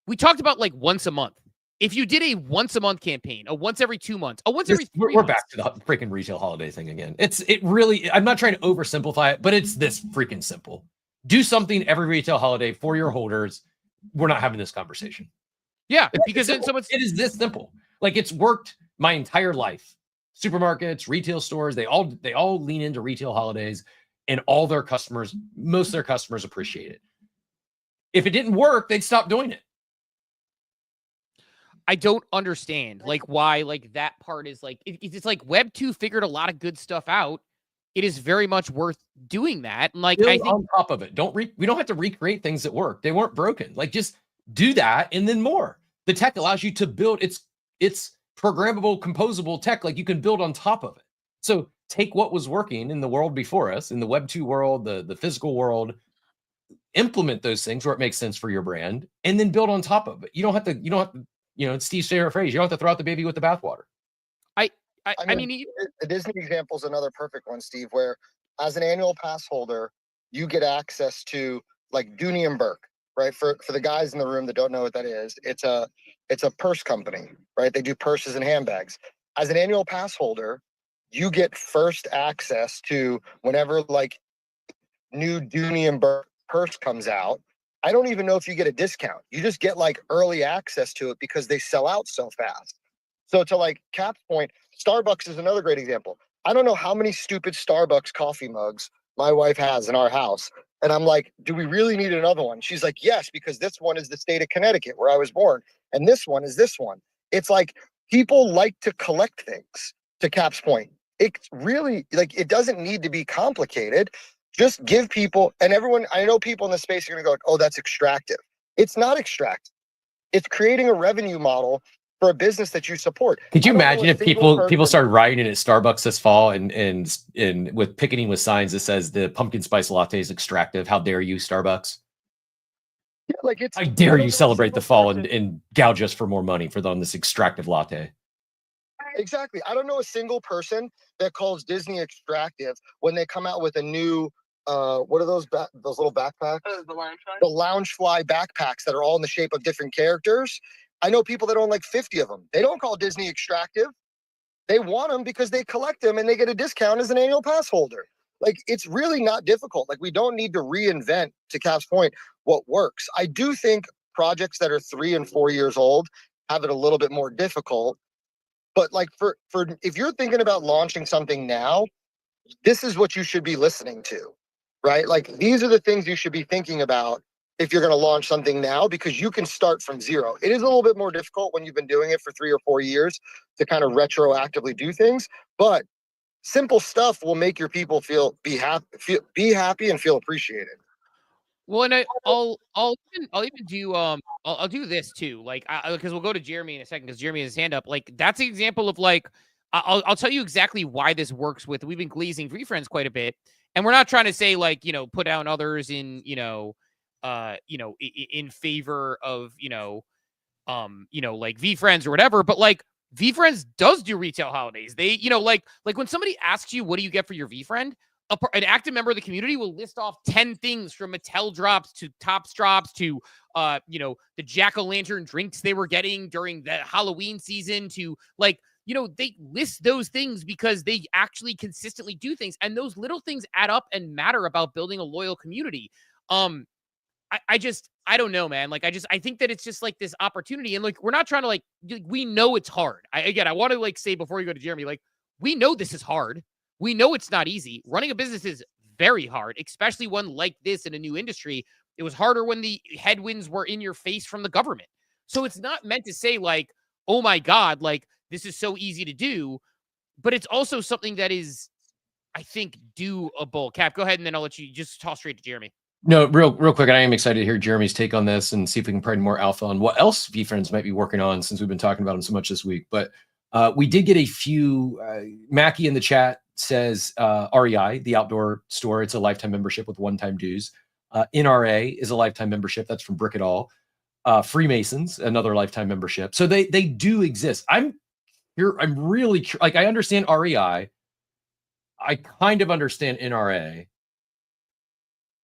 [SPEAKER 8] we talked about like once a month. If you did a once a month campaign, a once every 2 months, a once every 3
[SPEAKER 7] months. We're back to the freaking retail holiday thing again. I'm not trying to oversimplify it, but it's this freaking simple. Do something every retail holiday for your holders. We're not having this conversation.
[SPEAKER 8] Yeah, because then it
[SPEAKER 7] is this simple. Like it's worked my entire life. Supermarkets, retail stores, they all lean into retail holidays, and most of their customers appreciate it. If it didn't work, they'd stop doing it.
[SPEAKER 8] I don't understand like why like that part is like it's like Web 2 figured a lot of good stuff out. It is very much worth doing that. And like I think
[SPEAKER 7] on top of it, we don't have to recreate things that work. They weren't broken. Like just do that and then more. The tech allows you to build it's programmable, composable tech. Like you can build on top of it. So take what was working in the world before us, in the Web 2 world, the physical world, implement those things where it makes sense for your brand, and then build on top of it. You don't have to, it's Steve's favorite phrase. You don't have to throw out the baby with the bathwater.
[SPEAKER 8] I mean,
[SPEAKER 9] the Disney example is another perfect one, Steve, where as an annual pass holder, you get access to like Dooney and Burke, right? For the guys in the room that don't know what that is, it's a purse company, right? They do purses and handbags. As an annual pass holder, you get first access to whenever like new Dooney and Burke purse comes out. I don't even know if you get a discount. You just get like early access to it because they sell out so fast. So to like Cap's point, Starbucks is another great example. I don't know how many stupid Starbucks coffee mugs my wife has in our house. And I'm like, do we really need another one? She's like, yes, because this one is the state of Connecticut where I was born. And this one is this one. It's like people like to collect things, to Cap's point. It's really like, it doesn't need to be complicated. Just give people, and everyone, I know people in the space are going to go, like, oh, that's extractive. It's not extractive. It's creating a revenue model for a business that you support.
[SPEAKER 7] Could you
[SPEAKER 9] I don't know
[SPEAKER 7] imagine
[SPEAKER 9] a
[SPEAKER 7] if
[SPEAKER 9] single
[SPEAKER 7] people
[SPEAKER 9] person-
[SPEAKER 7] started writing it at Starbucks this fall and with picketing with signs that says the pumpkin spice latte is extractive? How dare you, Starbucks?
[SPEAKER 9] Yeah, like it's.
[SPEAKER 7] I
[SPEAKER 9] I
[SPEAKER 7] dare
[SPEAKER 9] don't
[SPEAKER 7] you
[SPEAKER 9] know a
[SPEAKER 7] celebrate
[SPEAKER 9] single
[SPEAKER 7] the fall
[SPEAKER 9] person-
[SPEAKER 7] and gouge us for more money on this extractive latte.
[SPEAKER 9] Exactly. I don't know a single person that calls Disney extractive when they come out with a new what are those those little backpacks? The Loungefly backpacks that are all in the shape of different characters. I know people that own like 50 of them. They don't call Disney extractive. They want them because they collect them and they get a discount as an annual pass holder. Like, it's really not difficult. Like, we don't need to reinvent, to Cap's point, what works. I do think projects that are 3 and 4 years old have it a little bit more difficult. But like for if you're thinking about launching something now, this is what you should be listening to, right? Like, these are the things you should be thinking about if you're going to launch something now, because you can start from zero. It is a little bit more difficult when you've been doing it for 3 or 4 years to kind of retroactively do things, but simple stuff will make your people be happy and feel appreciated.
[SPEAKER 8] Well, and I'll even do I'll do this too, like because we'll go to Jeremy in a second because Jeremy has his hand up. Like that's an example of like I'll tell you exactly why this works with. We've been glazing VeeFriends quite a bit, and we're not trying to say like put down others in in favor of like VeeFriends or whatever, but like VeeFriends does do retail holidays. They like when somebody asks you what do you get for your VeeFriend, an active member of the community will list off 10 things from Mattel drops to Topps drops to the jack-o'-lantern drinks they were getting during the Halloween season to like they list those things because they actually consistently do things, and those little things add up and matter about building a loyal community. I don't know, man. Like, I think that it's just like this opportunity, and like, we're not trying to like, we know it's hard. I want to like say before you go to Jeremy, like, we know this is hard. We know it's not easy. Running a business is very hard, especially one like this in a new industry. It was harder when the headwinds were in your face from the government. So it's not meant to say like, oh my God, like this is so easy to do, but it's also something that is, I think, doable. Cap, go ahead, and then I'll let you just toss straight to Jeremy.
[SPEAKER 7] No, real quick, and I am excited to hear Jeremy's take on this and see if we can provide more alpha on what else VeeFriends might be working on, since we've been talking about them so much this week. But we did get a few. Mackie in the chat says REI, the outdoor store, it's a lifetime membership with one-time dues. NRA is a lifetime membership. That's from Brick It All. Freemasons, another lifetime membership. So they do exist. I'm really like, I understand REI. I kind of understand NRA.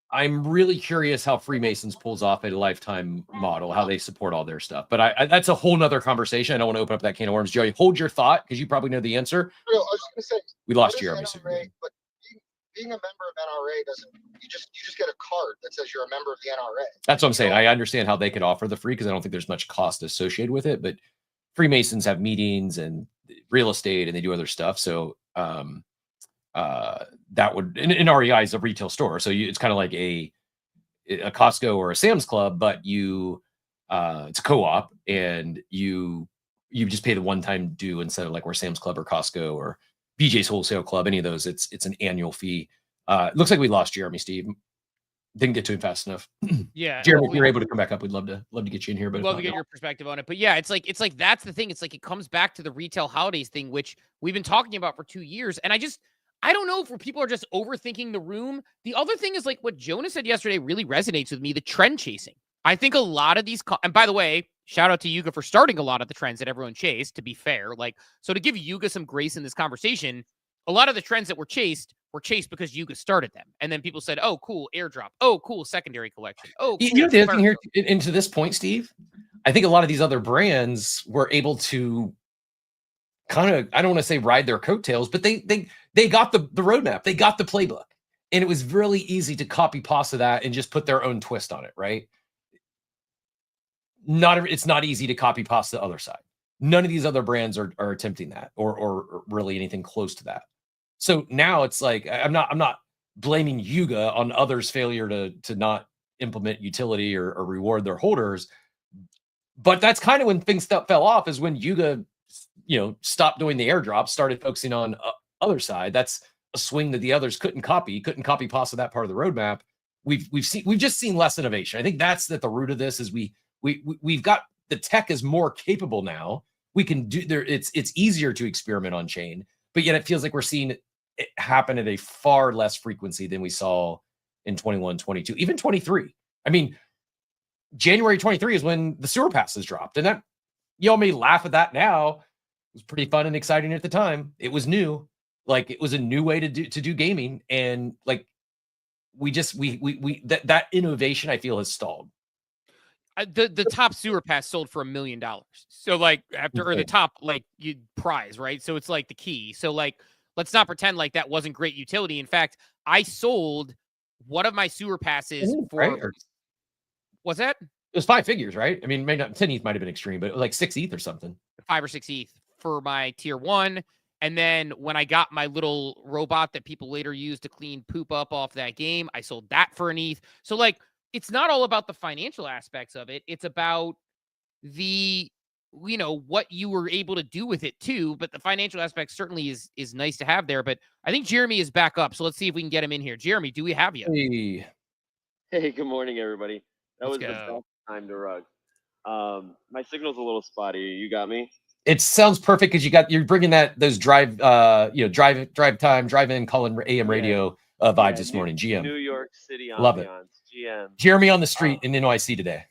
[SPEAKER 7] I'm really curious how Freemasons pulls off a lifetime model, how they support all their stuff. But that's a whole nother conversation. I don't want to open up that can of worms. Joey, hold your thought, because you probably know the answer.
[SPEAKER 9] No, I was just gonna say,
[SPEAKER 7] We lost
[SPEAKER 9] what is
[SPEAKER 7] Jeremy.
[SPEAKER 9] NRA? But being a member of NRA doesn't. You just get a card that says you're a member of the NRA.
[SPEAKER 7] That's what I'm saying. I understand how they could offer the free, because I don't think there's much cost associated with it. But Freemasons have meetings and real estate, and they do other stuff. So that would, and REI is a retail store, so it's kind of like a Costco or a Sam's Club, but it's a co-op, and you just pay the one-time due instead of like where Sam's Club or Costco or BJ's Wholesale Club, any of those, it's an annual fee. It looks like we lost Jeremy, Steve. Didn't get to him fast enough.
[SPEAKER 8] Yeah,
[SPEAKER 7] Jeremy, if you're able to come back up, we'd love to get you in here. But
[SPEAKER 8] love to get your perspective on it. But yeah, it's like that's the thing. It's like it comes back to the retail holidays thing, which we've been talking about for 2 years, and I don't know if people are just overthinking the room. The other thing is, like what Jonas said yesterday really resonates with me, the trend chasing. I think a lot of these, and by the way, shout out to Yuga for starting a lot of the trends that everyone chased, to be fair. Like, so to give Yuga some grace in this conversation, a lot of the trends that were chased because Yuga started them. And then people said, oh, cool, airdrop. Oh, cool, secondary collection. Oh, cool,
[SPEAKER 7] you know, the other thing here, and to this point, Steve, I think a lot of these other brands were able to kind of, I don't want to say ride their coattails, but they got the roadmap, they got the playbook, and it was really easy to copy pasta that and just put their own twist on it, right? It's not easy to copy pasta the other side. None of these other brands are attempting that or really anything close to that. So now it's like I'm not blaming Yuga on others' failure to not implement utility or reward their holders. But that's kind of when things fell off, is when Yuga, stopped doing the airdrops, started focusing on other side. That's a swing that the others couldn't copy pasta that part of the roadmap. We've just seen less innovation. I think that's at the root of this. Is we've got the tech is more capable now. We can do there. It's easier to experiment on chain, but yet it feels like we're seeing it happen at a far less frequency than we saw in 21, 22, even 23. I mean, January 23 is when the sewer passes dropped, and that y'all may laugh at that now. It was pretty fun and exciting at the time. It was new, like it was a new way to do gaming, and like that innovation I feel has stalled.
[SPEAKER 8] The top sewer pass sold for $1 million. So like or the top prize, right? So it's like the key. So like let's not pretend like that wasn't great utility. In fact, I sold one of my sewer passes for. What's that?
[SPEAKER 7] It was 5 figures, right? I mean, maybe not 10 ETH might have been extreme, but like 6 ETH or something.
[SPEAKER 8] 5 or 6 ETH for my tier 1. And then when I got my little robot that people later used to clean poop up off that game, I sold that for an ETH. So like, it's not all about the financial aspects of it. It's about the, what you were able to do with it too. But the financial aspect certainly is nice to have there. But I think Jeremy is back up. So let's see if we can get him in here. Jeremy, do we have you?
[SPEAKER 10] Hey, good morning, everybody. That was the best time to rug. My signal's a little spotty. You got me?
[SPEAKER 7] It sounds perfect because you're bringing those drive in calling AM radio vibes this morning. GM.
[SPEAKER 10] New York City ambiance.
[SPEAKER 7] Love it.
[SPEAKER 10] GM.
[SPEAKER 7] Jeremy on the street in NYC today.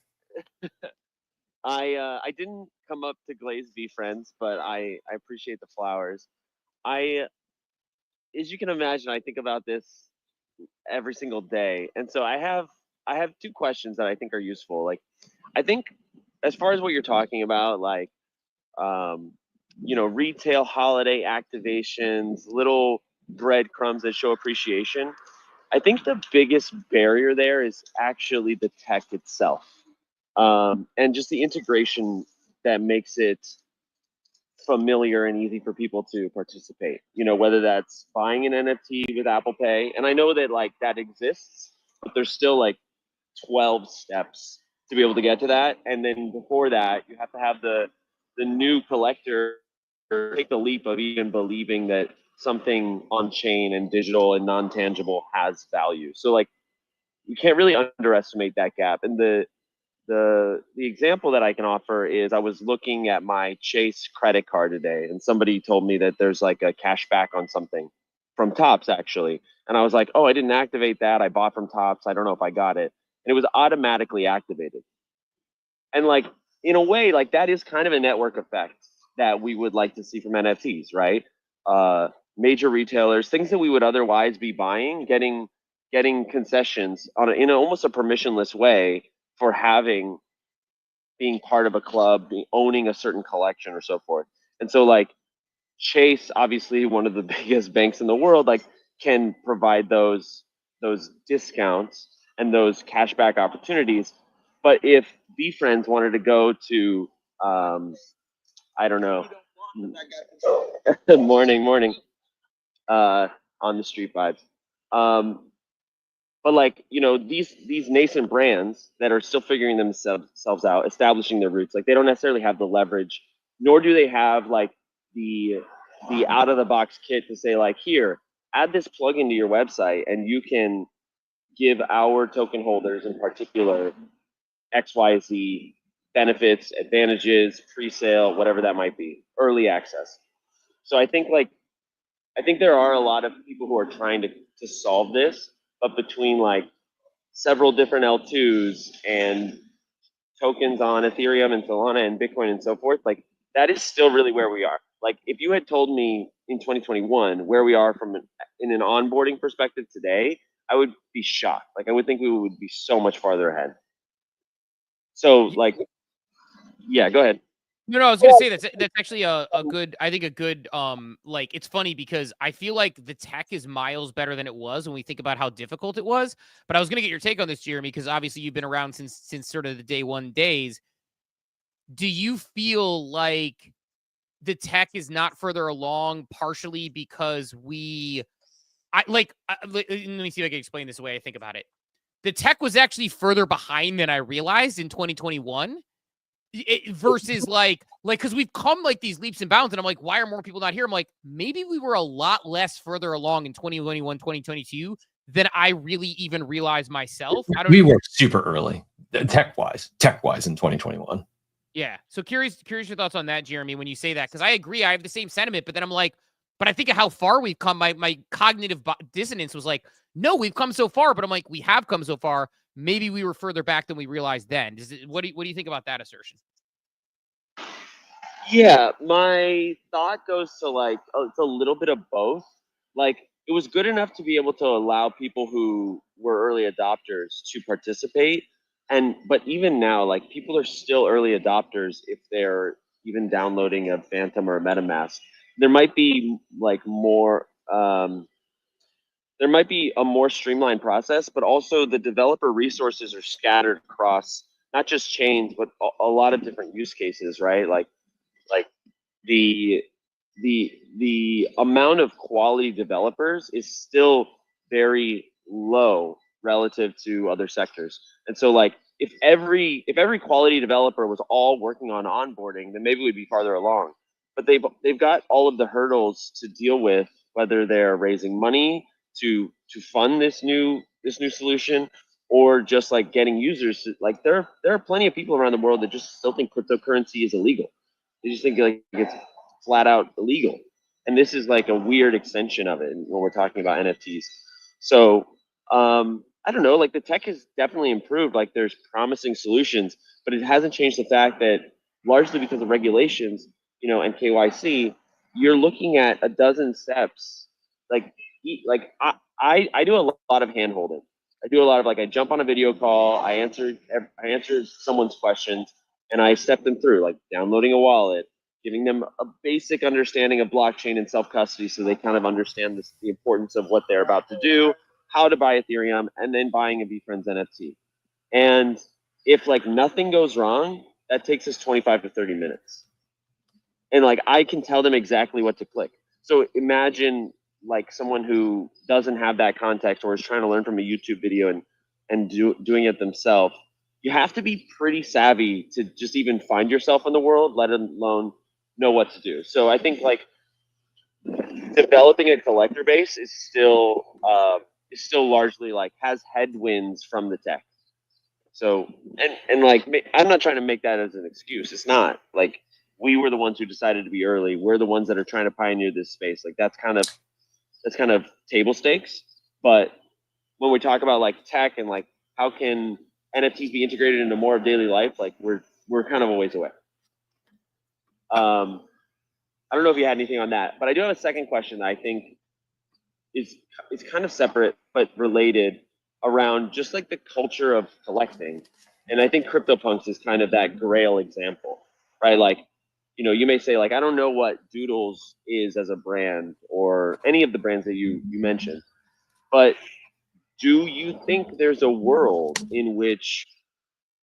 [SPEAKER 10] I didn't come up to Glaze be friends, but I appreciate the flowers. As you can imagine, I think about this every single day, and so I have 2 questions that I think are useful. Like, I think as far as what you're talking about, like, retail holiday activations, little breadcrumbs that show appreciation. I think the biggest barrier there is actually the tech itself, and just the integration that makes it familiar and easy for people to participate. Whether that's buying an NFT with Apple Pay, and I know that like that exists, but there's still like 12 steps to be able to get to that. And then before that, you have to have the new collector take the leap of even believing that something on chain and digital and non-tangible has value. So like, you can't really underestimate that gap. And the example that I can offer is I was looking at my Chase credit card today, and somebody told me that there's like a cash back on something from Topps actually. And I was like, oh, I didn't activate that. I bought from Topps. I don't know if I got it. And it was automatically activated. And like, in a way, like that is kind of a network effect that we would like to see from NFTs, right? Major retailers, things that we would otherwise be buying, getting concessions in almost a permissionless way for being part of a club, owning a certain collection or so forth. And so like Chase, obviously one of the biggest banks in the world, like can provide those discounts and those cashback opportunities. But if BeFriends wanted to go to, I don't know, morning, on the street vibes. But like, these nascent brands that are still figuring themselves out, establishing their roots, like they don't necessarily have the leverage, nor do they have like the out of the box kit to say like, here, add this plugin to your website and you can give our token holders in particular XYZ benefits, advantages, pre-sale, whatever that might be, early access. So I think there are a lot of people who are trying to solve this, but between like several different L2s and tokens on Ethereum and Solana and Bitcoin and so forth, like that is still really where we are. Like if you had told me in 2021 where we are in an onboarding perspective today, I would be shocked. Like I would think we would be so much farther ahead. So like, yeah, go ahead.
[SPEAKER 8] No, I was gonna say that's actually a good, like it's funny because I feel like the tech is miles better than it was when we think about how difficult it was. But I was gonna get your take on this, Jeremy, because obviously you've been around since sort of the day one days. Do you feel like the tech is not further along, partially because let me see if I can explain this the way I think about it. The tech was actually further behind than I realized in 2021 versus because we've come like these leaps and bounds, and I'm like, why are more people not here? I'm like, maybe we were a lot less further along in 2021, 2022 than I really even realized myself.
[SPEAKER 7] We were super early, tech wise in 2021.
[SPEAKER 8] Yeah. So curious your thoughts on that, Jeremy, when you say that, because I agree, I have the same sentiment, but then I'm like, but I think of how far we've come. My cognitive dissonance was like, no, we've come so far, but I'm like, we have come so far. Maybe we were further back than we realized then. What do you think about that assertion?
[SPEAKER 10] Yeah, my thought goes to like it's a little bit of both. Like it was good enough to be able to allow people who were early adopters to participate, but even now, like people are still early adopters if they're even downloading a Phantom or a MetaMask. There might be like more. There might be a more streamlined process, but also the developer resources are scattered across not just chains, but a lot of different use cases, right? Like the amount of quality developers is still very low relative to other sectors. And so like if every quality developer was all working on onboarding, then maybe we'd be farther along. But they've got all of the hurdles to deal with, whether they're raising money to fund this new solution, or just like getting users to, like there are plenty of people around the world that just still think cryptocurrency is illegal. They just think like it's flat out illegal. And this is like a weird extension of it when we're talking about NFTs. So I don't know, like the tech has definitely improved. Like there's promising solutions, but it hasn't changed the fact that largely because of regulations, and KYC, you're looking at a dozen steps. Like I do a lot of hand holding. I do a lot of I jump on a video call, I answer someone's questions, and I step them through, like downloading a wallet, giving them a basic understanding of blockchain and self-custody so they kind of understand the importance of what they're about to do, how to buy Ethereum, and then buying a VFriends NFT. And if nothing goes wrong, that takes us 25 to 30 minutes. And I can tell them exactly what to click. So imagine someone who doesn't have that context or is trying to learn from a YouTube video and doing it themselves. You have to be pretty savvy to just even find yourself in the world, let alone know what to do. So I think developing a collector base is still largely has headwinds from the tech. So and I'm not trying to make that as an excuse. It's not. We were the ones who decided to be early. We're the ones that are trying to pioneer this space. That's kind of table stakes. But when we talk about tech and how can NFTs be integrated into more of daily life, we're kind of a ways away. I don't know if you had anything on that, but I do have a second question that I think is kind of separate but related around just the culture of collecting. And I think CryptoPunks is kind of that grail example, right? You may say I don't know what Doodles is as a brand or any of the brands that you mentioned, but do you think there's a world in which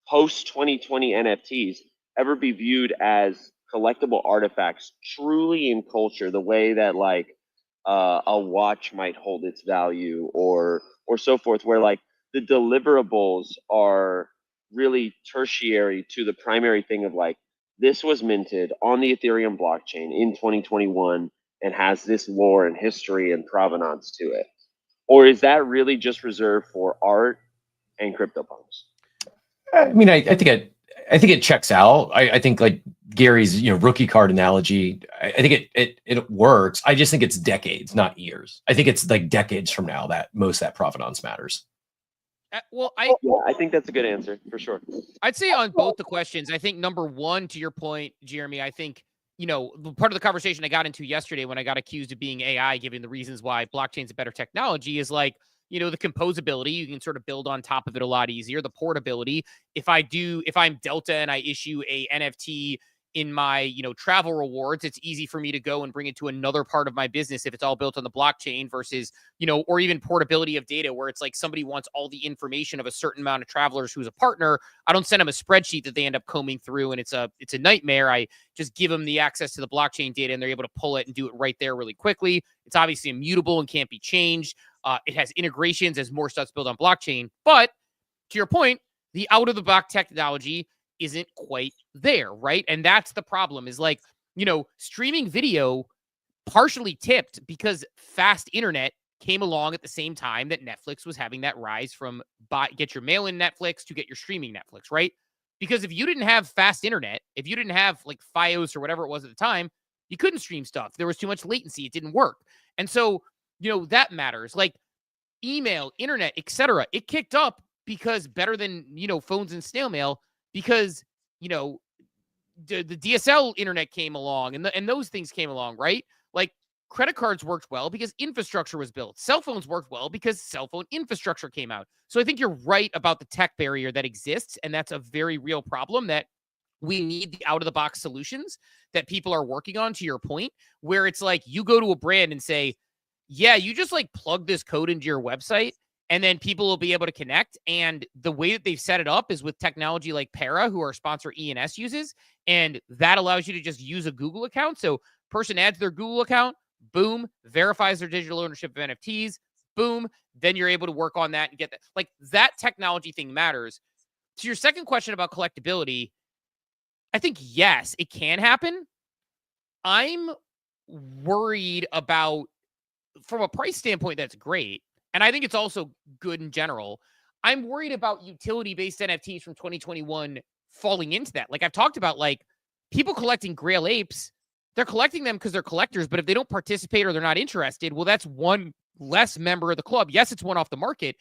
[SPEAKER 10] post 2020 NFTs ever be viewed as collectible artifacts truly in culture, the way that a watch might hold its value or so forth, where the deliverables are really tertiary to the primary thing of this was minted on the Ethereum blockchain in 2021 and has this lore and history and provenance to it? Or is that really just reserved for art and CryptoPunks?
[SPEAKER 7] I mean, I think it checks out. I think Gary's rookie card analogy, I think it works. I just think it's decades, not years. I think it's decades from now that most of that provenance matters.
[SPEAKER 10] I think that's a good answer for sure.
[SPEAKER 8] I'd say on both the questions, I think number one, to your point, Jeremy, I think, part of the conversation I got into yesterday when I got accused of being AI, giving the reasons why blockchain's a better technology, is the composability. You can sort of build on top of it a lot easier. The portability. If I'm Delta and I issue a NFT in my, you know, travel rewards, it's easy for me to go and bring it to another part of my business if it's all built on the blockchain versus, you know, or even portability of data where it's like somebody wants all the information of a certain amount of travelers who's a partner. I don't send them a spreadsheet that they end up combing through and it's a nightmare. I just give them the access to the blockchain data and they're able to pull it and do it right there really quickly. It's obviously immutable and can't be changed. It has integrations as more stuff's built on blockchain. But to your point, the out-of-the-box technology isn't quite there, right? And that's the problem is like, you know, streaming video partially tipped because fast internet came along at the same time that Netflix was having that rise from get your mail-in Netflix to get your streaming Netflix, right? Because if you didn't have fast internet, if you didn't have like Fios or whatever it was at the time, you couldn't stream stuff. There was too much latency. It didn't work. And so, you know, that matters. Like email, internet, etc. It kicked up because better than, you know, phones and snail mail because, you know, the DSL internet came along and those things came along, right? Like credit cards worked well because infrastructure was built. Cell phones worked well because cell phone infrastructure came out. So I think you're right about the tech barrier that exists. And that's a very real problem that we need the out of the box solutions that people are working on, to your point, where it's like you go to a brand and say, yeah, you just like plug this code into your website and then people will be able to connect. And the way that they've set it up is with technology like Para, who our sponsor ENS uses. And that allows you to just use a Google account. So person adds their Google account, boom, verifies their digital ownership of NFTs, boom. Then you're able to work on that and get that. Like that technology thing matters. To your second question about collectability, I think, yes, it can happen. I'm worried about, from a price standpoint, that's great. And I think it's also good in general. I'm worried about utility-based NFTs from 2021 falling into that. Like I've talked about, like people collecting Grail apes, they're collecting them because they're collectors, but if they don't participate or they're not interested, well, that's one less member of the club. Yes, it's one off the market.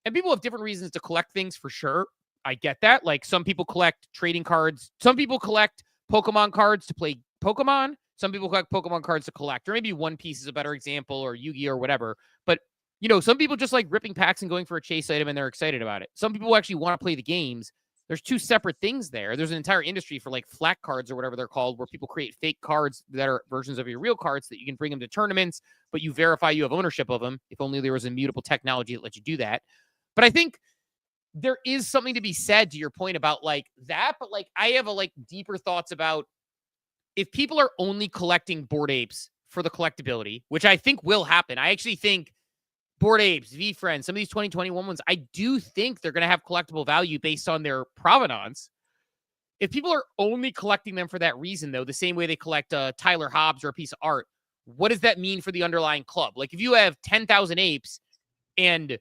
[SPEAKER 8] And people have different reasons to collect things for sure. I get that. Like some people collect trading cards. Some people collect Pokemon cards to play Pokemon. Some people collect Pokemon cards to collect, or maybe One Piece is a better example, or Yu-Gi-Oh or whatever. But, you know, some people just like ripping packs and going for a chase item and they're excited about it. Some people actually want to play the games. There's two separate things there. There's an entire industry for like flat cards or whatever they're called, where people create fake cards that are versions of your real cards that you can bring them to tournaments, but you verify you have ownership of them. If only there was immutable technology that lets you do that. But I think there is something to be said to your point about like that, but like I have a like deeper thoughts about if people are only collecting Bored Apes for the collectability, which I think will happen. I actually think Bored Apes, V-Friends, some of these 2021 ones, I do think they're going to have collectible value based on their provenance. If people are only collecting them for that reason, though, the same way they collect Tyler Hobbs or a piece of art, what does that mean for the underlying club? Like if you have 10,000 apes and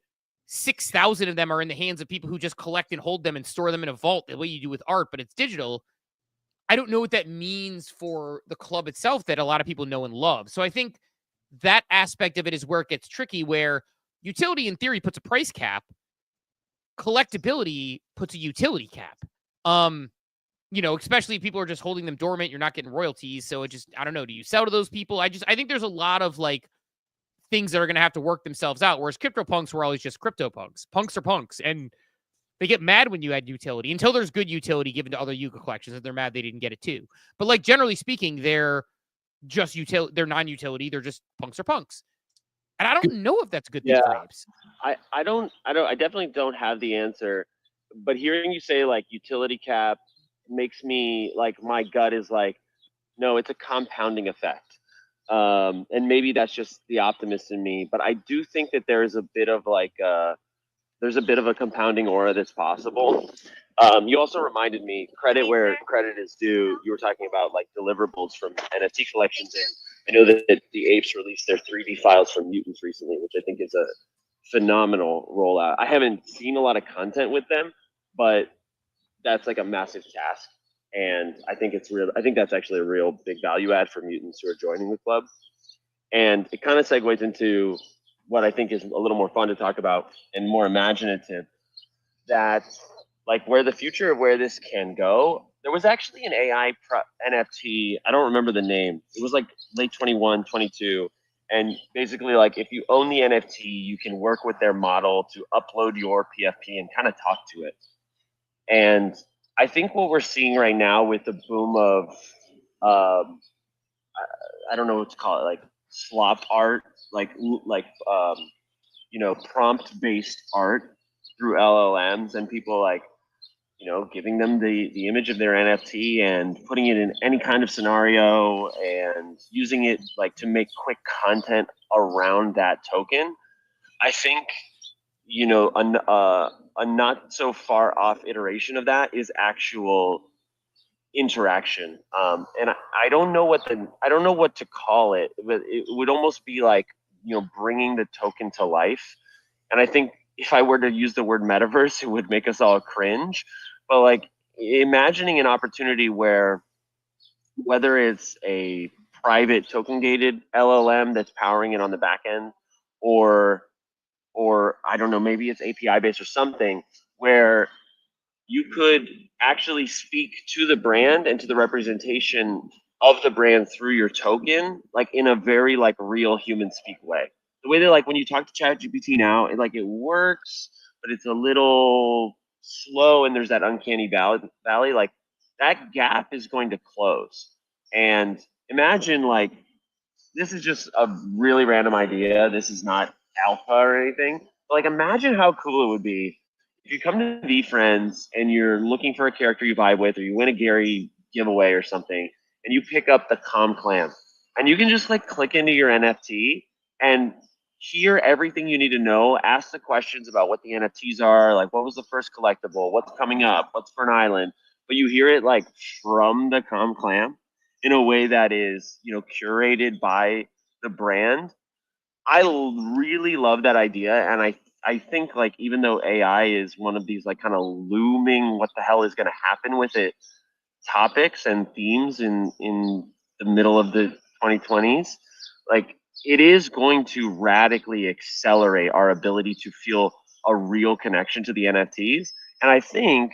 [SPEAKER 8] 6,000 of them are in the hands of people who just collect and hold them and store them in a vault the way you do with art, but it's digital, I don't know what that means for the club itself that a lot of people know and love. So I think that aspect of it is where it gets tricky, where utility in theory puts a price cap, collectability puts a utility cap. You know, especially if people are just holding them dormant, you're not getting royalties. So it just, I don't know, do you sell to those people? I think there's a lot of like things that are going to have to work themselves out. Whereas CryptoPunks were always just CryptoPunks. Punks are punks. And they get mad when you add utility until there's good utility given to other Yuga collections, and they're mad they didn't get it too. But like generally speaking, they're just they're non-utility. They're just punks are punks. And I don't know if that's a good thing for apes.
[SPEAKER 10] I definitely don't have the answer, but hearing you say like utility cap makes me like, my gut is like, no, it's a compounding effect. And maybe that's just the optimist in me, but I do think that there is a bit of like, there's a bit of a compounding aura that's possible. You also reminded me, credit where credit is due. You were talking about like deliverables from NFT collections, and I know that the apes released their 3D files from Mutants recently, which I think is a phenomenal rollout. I haven't seen a lot of content with them, but that's like a massive task, and I think it's real. I think that's actually a real big value add for mutants who are joining the club, and it kind of segues into what I think is a little more fun to talk about and more imaginative. That like where the future of where this can go. There was actually an AI NFT. I don't remember the name. It was like late 21, 22. And basically, like if you own the NFT, you can work with their model to upload your PFP and kind of talk to it. And I think what we're seeing right now with the boom of, um, I don't know what to call it, like slop art, prompt based art through LLMs, and people like, giving them the image of their NFT and putting it in any kind of scenario and using it like to make quick content around that token. I think, a not so far off iteration of that is actual interaction. And I don't know I don't know what to call it, but it would almost be like, bringing the token to life. And I think if I were to use the word metaverse, it would make us all cringe. But like imagining an opportunity where, whether it's a private token gated LLM that's powering it on the back end, or I don't know, maybe it's API based or something, where you could actually speak to the brand and to the representation of the brand through your token, like in a very like real human speak way. The way that like when you talk to ChatGPT now, it works, but it's a little slow and there's that uncanny valley. Like that gap is going to close. And imagine like, this is just a really random idea. This is not alpha or anything. But like imagine how cool it would be if you come to VFriends and you're looking for a character you vibe with, or you win a Gary giveaway or something, and you pick up the Calm Clam, and you can just like click into your NFT and hear everything you need to know, ask the questions about what the NFTs are, like what was the first collectible, what's coming up, what's for an island, but you hear it like from the Calm Clam in a way that is, curated by the brand. I really love that idea, and I think like even though AI is one of these like kind of looming what the hell is going to happen with it topics and themes in the middle of the 2020s, like it is going to radically accelerate our ability to feel a real connection to the NFTs. And I think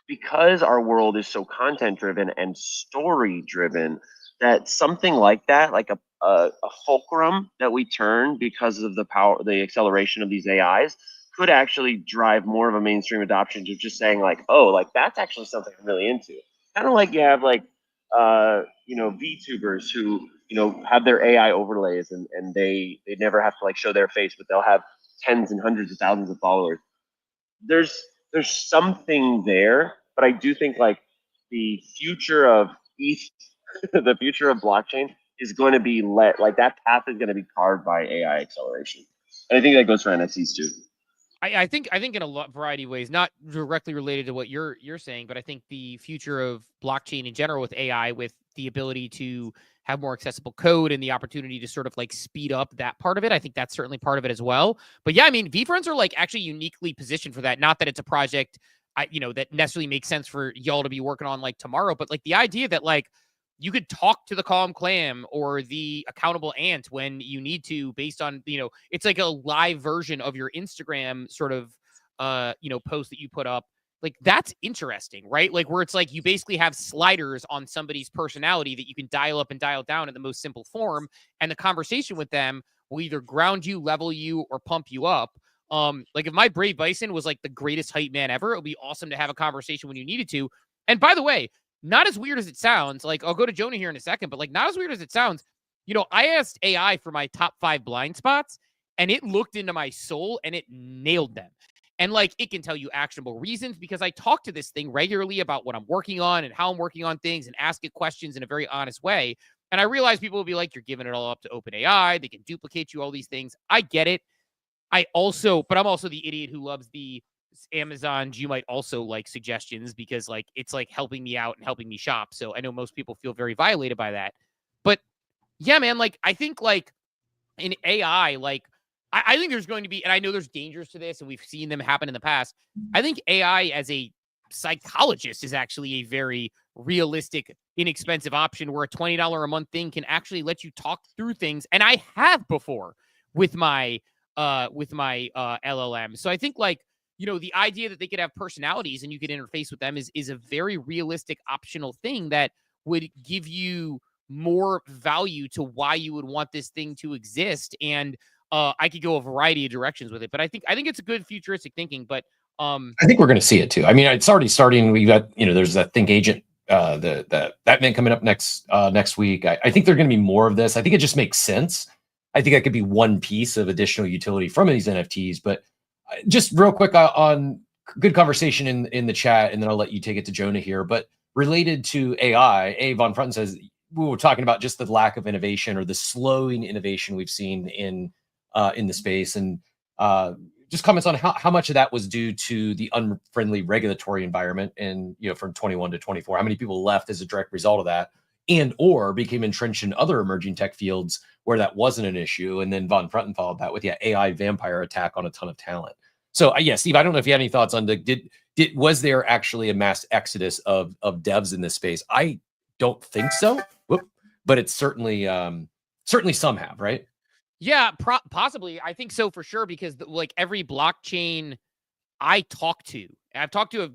[SPEAKER 10] because our world is so content driven and story driven, that something like that, like a fulcrum that we turn because of the acceleration of these AIs, could actually drive more of a mainstream adoption to just saying like, oh, like that's actually something I'm really into. Kind of like you have like, VTubers who, have their AI overlays and they never have to like show their face, but they'll have tens and hundreds of thousands of followers. There's something there, but I do think like the future of ETH, the future of blockchain is going to be like that path is going to be carved by AI acceleration. And I think that goes for NFTs too.
[SPEAKER 8] I think in a variety of ways, not directly related to what you're saying, but I think the future of blockchain in general with AI, with the ability to have more accessible code and the opportunity to sort of like speed up that part of it, I think that's certainly part of it as well. But yeah, I mean, VFriends are like actually uniquely positioned for that. Not that it's a project, that necessarily makes sense for y'all to be working on like tomorrow, but like the idea that like you could talk to the Calm Clam or the accountable ant when you need to, based on, it's like a live version of your Instagram sort of, post that you put up. Like that's interesting, right? Like where it's like you basically have sliders on somebody's personality that you can dial up and dial down in the most simple form. And the conversation with them will either ground you, level you, or pump you up. Like if my Brave Bison was like the greatest hype man ever, it would be awesome to have a conversation when you needed to. And by the way, not as weird as it sounds. Like I'll go to Jonah here in a second, but like not as weird as it sounds. I asked AI for my top 5 blind spots and it looked into my soul and it nailed them. And like it can tell you actionable reasons because I talk to this thing regularly about what I'm working on and how I'm working on things and ask it questions in a very honest way. And I realize people will be like, you're giving it all up to OpenAI. They can duplicate you, all these things. I get it. But I'm also the idiot who loves the Amazon's you might also like suggestions because like it's like helping me out and helping me shop. So I know most people feel very violated by that. But yeah, man, like I think like in AI, like I think there's going to be, and I know there's dangers to this and we've seen them happen in the past. I think AI as a psychologist is actually a very realistic, inexpensive option where a $20 a month thing can actually let you talk through things. And I have before with my LLM. So I think like, the idea that they could have personalities and you could interface with them is a very realistic optional thing that would give you more value to why you would want this thing to exist. And I could go a variety of directions with it, but I think it's a good futuristic thinking. But
[SPEAKER 7] I think we're going to see it too. I mean, it's already starting. We got, there's that Think Agent, that man coming up next week. I think there're going to be more of this. I think it just makes sense. I think that could be one piece of additional utility from these NFTs. But just real quick on good conversation in the chat, and then I'll let you take it to Jonah here. But related to AI, A. Von Frunten says we were talking about just the lack of innovation or the slowing innovation we've seen in the space, and just comments on how much of that was due to the unfriendly regulatory environment, and from 21 to 24, how many people left as a direct result of that, and or became entrenched in other emerging tech fields where that wasn't an issue. And then Von Frunten followed that with AI vampire attack on a ton of talent. So yeah, Steve, I don't know if you had any thoughts on was there actually a mass exodus of devs in this space? I don't think so. But it's certainly some have, right?
[SPEAKER 8] Yeah, possibly. I think so for sure, because every blockchain I talk to, I've talked to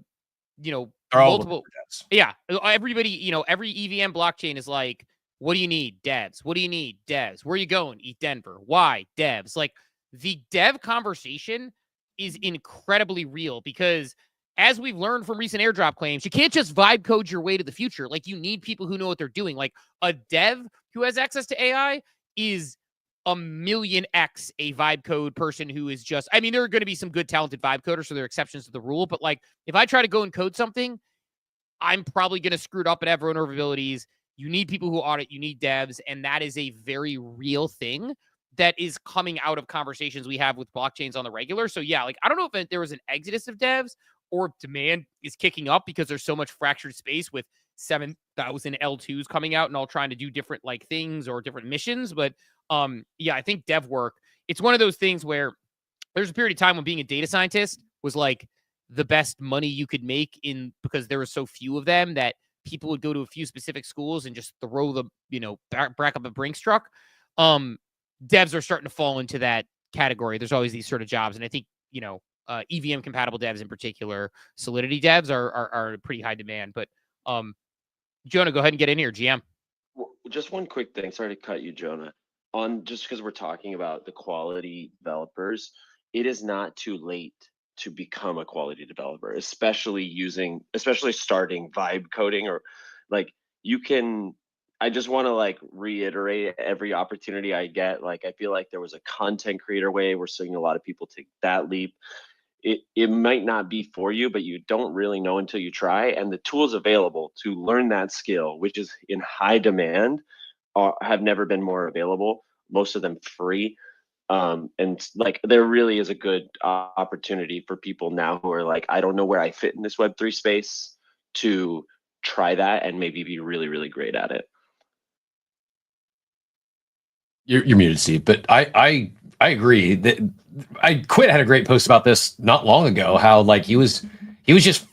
[SPEAKER 8] multiple. Yeah, everybody, every EVM blockchain is like, what do you need? Devs. What do you need? Devs. Where are you going? Eat Denver. Why? Devs. Like, the dev conversation is incredibly real, because as we've learned from recent airdrop claims, you can't just vibe code your way to the future. Like, you need people who know what they're doing. Like, a dev who has access to AI is a million X a vibe code person who is just, I mean, there are going to be some good, talented vibe coders, so there are exceptions to the rule. But like, if I try to go and code something, I'm probably going to screw it up and have vulnerabilities. You need people who audit, you need devs. And that is a very real thing that is coming out of conversations we have with blockchains on the regular. So yeah, like, I don't know if there was an exodus of devs or demand is kicking up because there's so much fractured space with 7,000 L2s coming out and all trying to do different things or different missions. But yeah, I think dev work, it's one of those things where there's a period of time when being a data scientist was like the best money you could make, because there were so few of them that people would go to a few specific schools and just throw the, back up a Brinks truck. Devs are starting to fall into that category. There's always these sort of jobs. And I think, EVM compatible devs in particular, Solidity devs are pretty high demand. But Jonah, go ahead and get in here, GM.
[SPEAKER 10] Well, just one quick thing. Sorry to cut you, Jonah. Just because we're talking about the quality developers, it is not too late to become a quality developer, especially starting vibe coding, or I just want to reiterate every opportunity I get. I feel like there was a content creator way. We're seeing a lot of people take that leap. It might not be for you, but you don't really know until you try. And the tools available to learn that skill, which is in high demand, have never been more available. Most of them free. And there really is a good opportunity for people now who are I don't know where I fit in this Web3 space, to try that and maybe be really, really great at it.
[SPEAKER 7] You're muted, Steve, but I agree that Quit had a great post about this not long ago, how he was just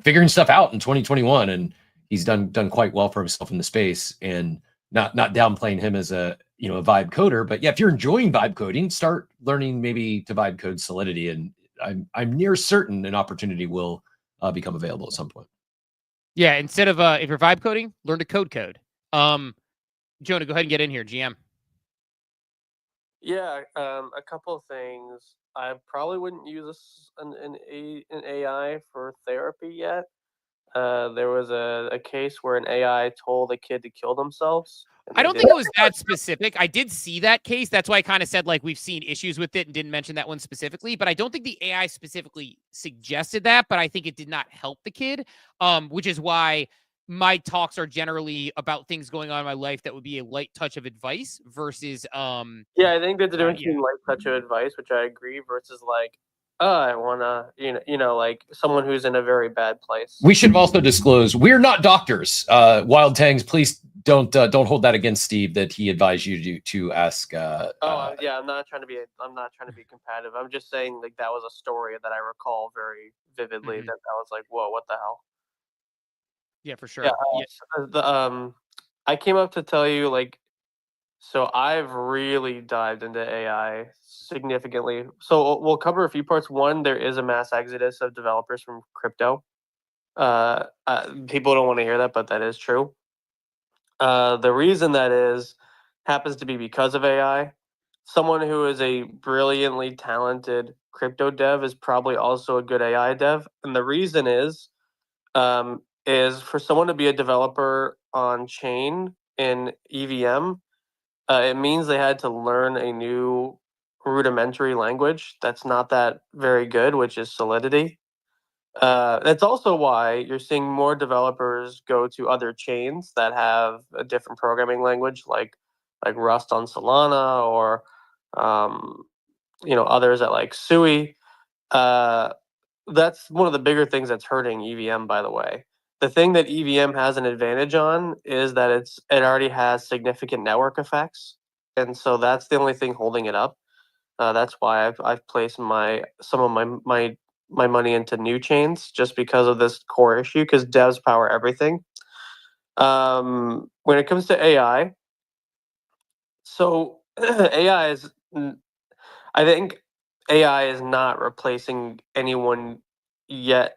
[SPEAKER 7] figuring stuff out in 2021, and he's done quite well for himself in the space, and not downplaying him as a vibe coder. But yeah, if you're enjoying vibe coding, start learning maybe to vibe code Solidity, and I'm near certain an opportunity will become available at some point.
[SPEAKER 8] Yeah, instead of if you're vibe coding, learn to code. Jonah, go ahead and get in here, GM.
[SPEAKER 11] Yeah, a couple of things. I probably wouldn't use an AI for therapy yet. There was a case where an AI told a kid to kill themselves.
[SPEAKER 8] I don't think it was that specific. I did see that case. That's why I kind of said we've seen issues with it and didn't mention that one specifically. But I don't think the AI specifically suggested that. But I think it did not help the kid, which is why my talks are generally about things going on in my life that would be a light touch of advice versus
[SPEAKER 11] yeah, I think there's a difference between light touch of advice, which I agree, versus I wanna someone who's in a very bad place.
[SPEAKER 7] We should also disclose we're not doctors. Wild Tangs, please don't hold that against Steve that he advised you to ask.
[SPEAKER 11] Yeah, I'm not trying to be competitive. I'm just saying that was a story that I recall very vividly. Mm-hmm. That was whoa, what the hell?
[SPEAKER 8] Yeah, for sure.
[SPEAKER 11] Yeah, I came up to tell you so I've really dived into AI significantly. So we'll cover a few parts. One, there is a mass exodus of developers from crypto. People don't want to hear that, but that is true. The reason that happens to be because of AI. Someone who is a brilliantly talented crypto dev is probably also a good AI dev, and the reason is for someone to be a developer on chain in EVM, it means they had to learn a new rudimentary language that's not that very good, which is Solidity. That's also why you're seeing more developers go to other chains that have a different programming language, like Rust on Solana, or others at like Sui. That's one of the bigger things that's hurting EVM, by the way. The thing that EVM has an advantage on is that it already has significant network effects, and so that's the only thing holding it up. That's why I've placed some of my money into new chains, just because of this core issue, because devs power everything. When it comes to AI, so AI is, I think AI is not replacing anyone yet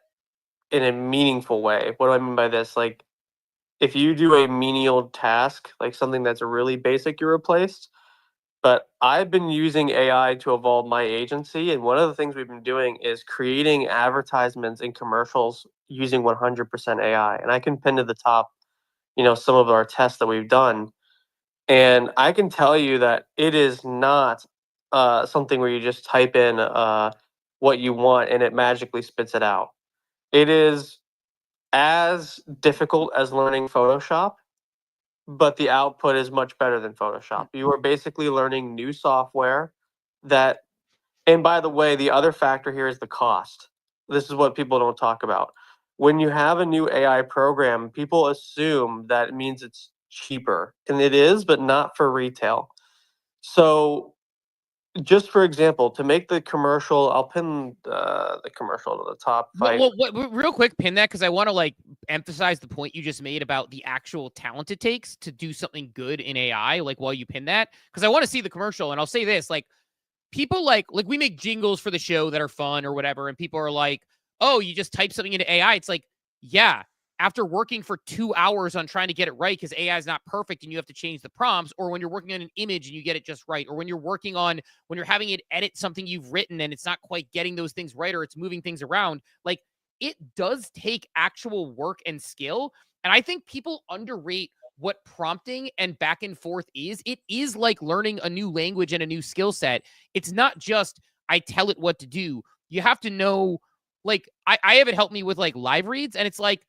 [SPEAKER 11] in a meaningful way. What do I mean by this? Like, if you do a menial task, like something that's really basic, you're replaced. But I've been using AI to evolve my agency, and one of the things we've been doing is creating advertisements and commercials using 100% AI. And I can pin to the top, some of our tests that we've done, and I can tell you that it is not something where you just type in what you want and it magically spits it out. It is as difficult as learning Photoshop, but the output is much better than Photoshop. You are basically learning new software that, and by the way, the other factor here is the cost. This is what people don't talk about. When you have a new AI program, people assume that it means it's cheaper, and it is, but not for retail. So, just for example, to make the commercial, I'll pin the commercial to the top.
[SPEAKER 8] Real quick, pin that, because I want to like emphasize the point you just made about the actual talent it takes to do something good in AI. Like, while you pin that, because I want to see the commercial, and I'll say this: like, people like we make jingles for the show that are fun or whatever, and people are like, "Oh, you just type something into AI." It's like, yeah. After working for 2 hours on trying to get it right, because AI is not perfect and you have to change the prompts, or when you're working on an image and you get it just right, or when you're having it edit something you've written and it's not quite getting those things right, or it's moving things around, like, it does take actual work and skill. And I think people underrate what prompting and back and forth is. It is like learning a new language and a new skill set. It's not just I tell it what to do. You have to know, like, I have it help me with like live reads, and it's like,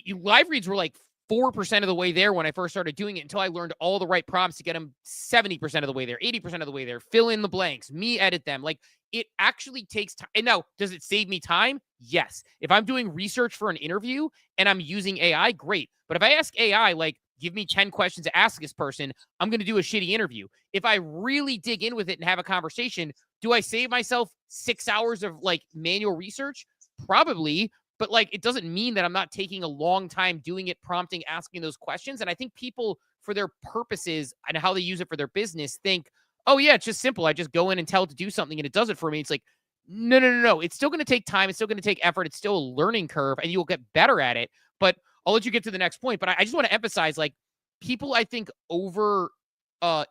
[SPEAKER 8] live reads were like 4% of the way there when I first started doing it, until I learned all the right prompts to get them 70% of the way there, 80% of the way there, fill in the blanks, me edit them. Like, it actually takes time. And now, does it save me time? Yes. If I'm doing research for an interview and I'm using AI, great. But if I ask AI, like, give me 10 questions to ask this person, I'm going to do a shitty interview. If I really dig in with it and have a conversation, do I save myself 6 hours of like manual research? Probably. But like, it doesn't mean that I'm not taking a long time doing it, prompting, asking those questions. And I think people, for their purposes and how they use it for their business, think, oh yeah, it's just simple. I just go in and tell it to do something and it does it for me. It's like, no. It's still going to take time. It's still going to take effort. It's still a learning curve, and you'll get better at it. But I'll let you get to the next point. But I just want to emphasize, like, people, I think, over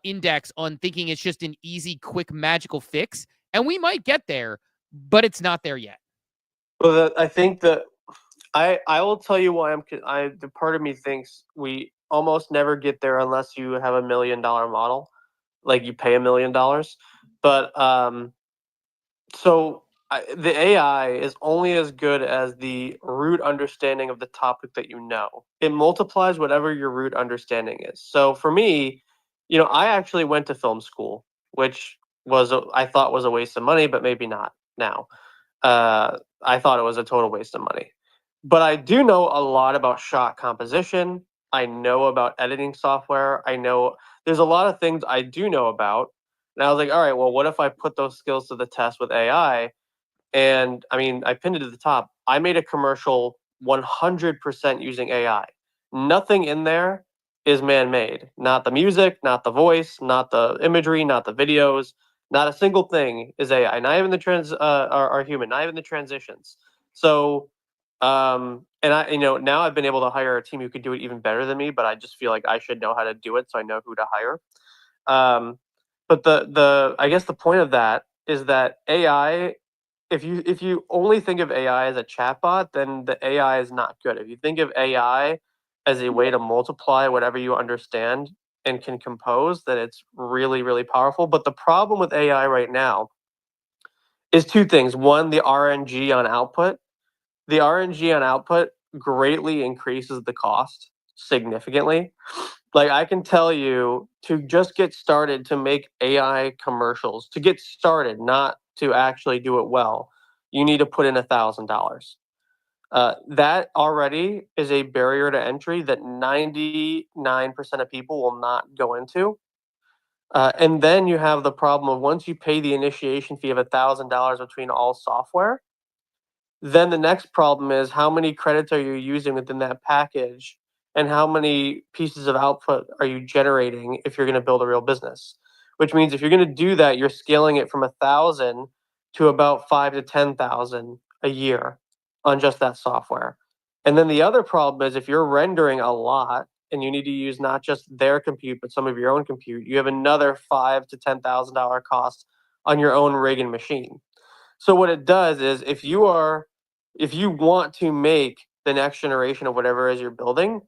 [SPEAKER 8] index on thinking it's just an easy, quick, magical fix. And we might get there, but it's not there yet.
[SPEAKER 11] Well, I think that I will tell you why the part of me thinks we almost never get there unless you have $1 million model, like you pay $1 million. But the AI is only as good as the root understanding of the topic that you know. It multiplies whatever your root understanding is. So for me, I actually went to film school, which I thought was a waste of money, but maybe not now. I thought it was a total waste of money. But I do know a lot about shot composition. I know about editing software. I know there's a lot of things I do know about. And I was like, all right, well, what if I put those skills to the test with AI? And I mean, I pinned it to the top. I made a commercial 100% using AI. Nothing in there is man-made. Not the music, not the voice, not the imagery, not the videos. Not a single thing is AI. Not even the are human. Not even the transitions. So, and I, now I've been able to hire a team who could do it even better than me. But I just feel like I should know how to do it, so I know who to hire. But I guess the point of that is that AI, if you only think of AI as a chatbot, then the AI is not good. If you think of AI as a way to multiply whatever you understand and can compose, then it's really, really powerful. But the problem with AI right now is two things. One, the RNG on output. The RNG on output greatly increases the cost significantly. Like, I can tell you, to just get started to make AI commercials, to get started, not to actually do it well, you need to put in $1,000. That already is a barrier to entry that 99% of people will not go into. And then you have the problem of, once you pay the initiation fee of $1,000 between all software, then the next problem is, how many credits are you using within that package, and how many pieces of output are you generating if you're going to build a real business? Which means, if you're going to do that, you're scaling it from 1,000 to about 5 to 10,000 a year on just that software. And then the other problem is, if you're rendering a lot and you need to use not just their compute but some of your own compute, you have another $5,000 to $10,000 cost on your own rig and machine. So what it does is, if you want to make the next generation of whatever it is you're building,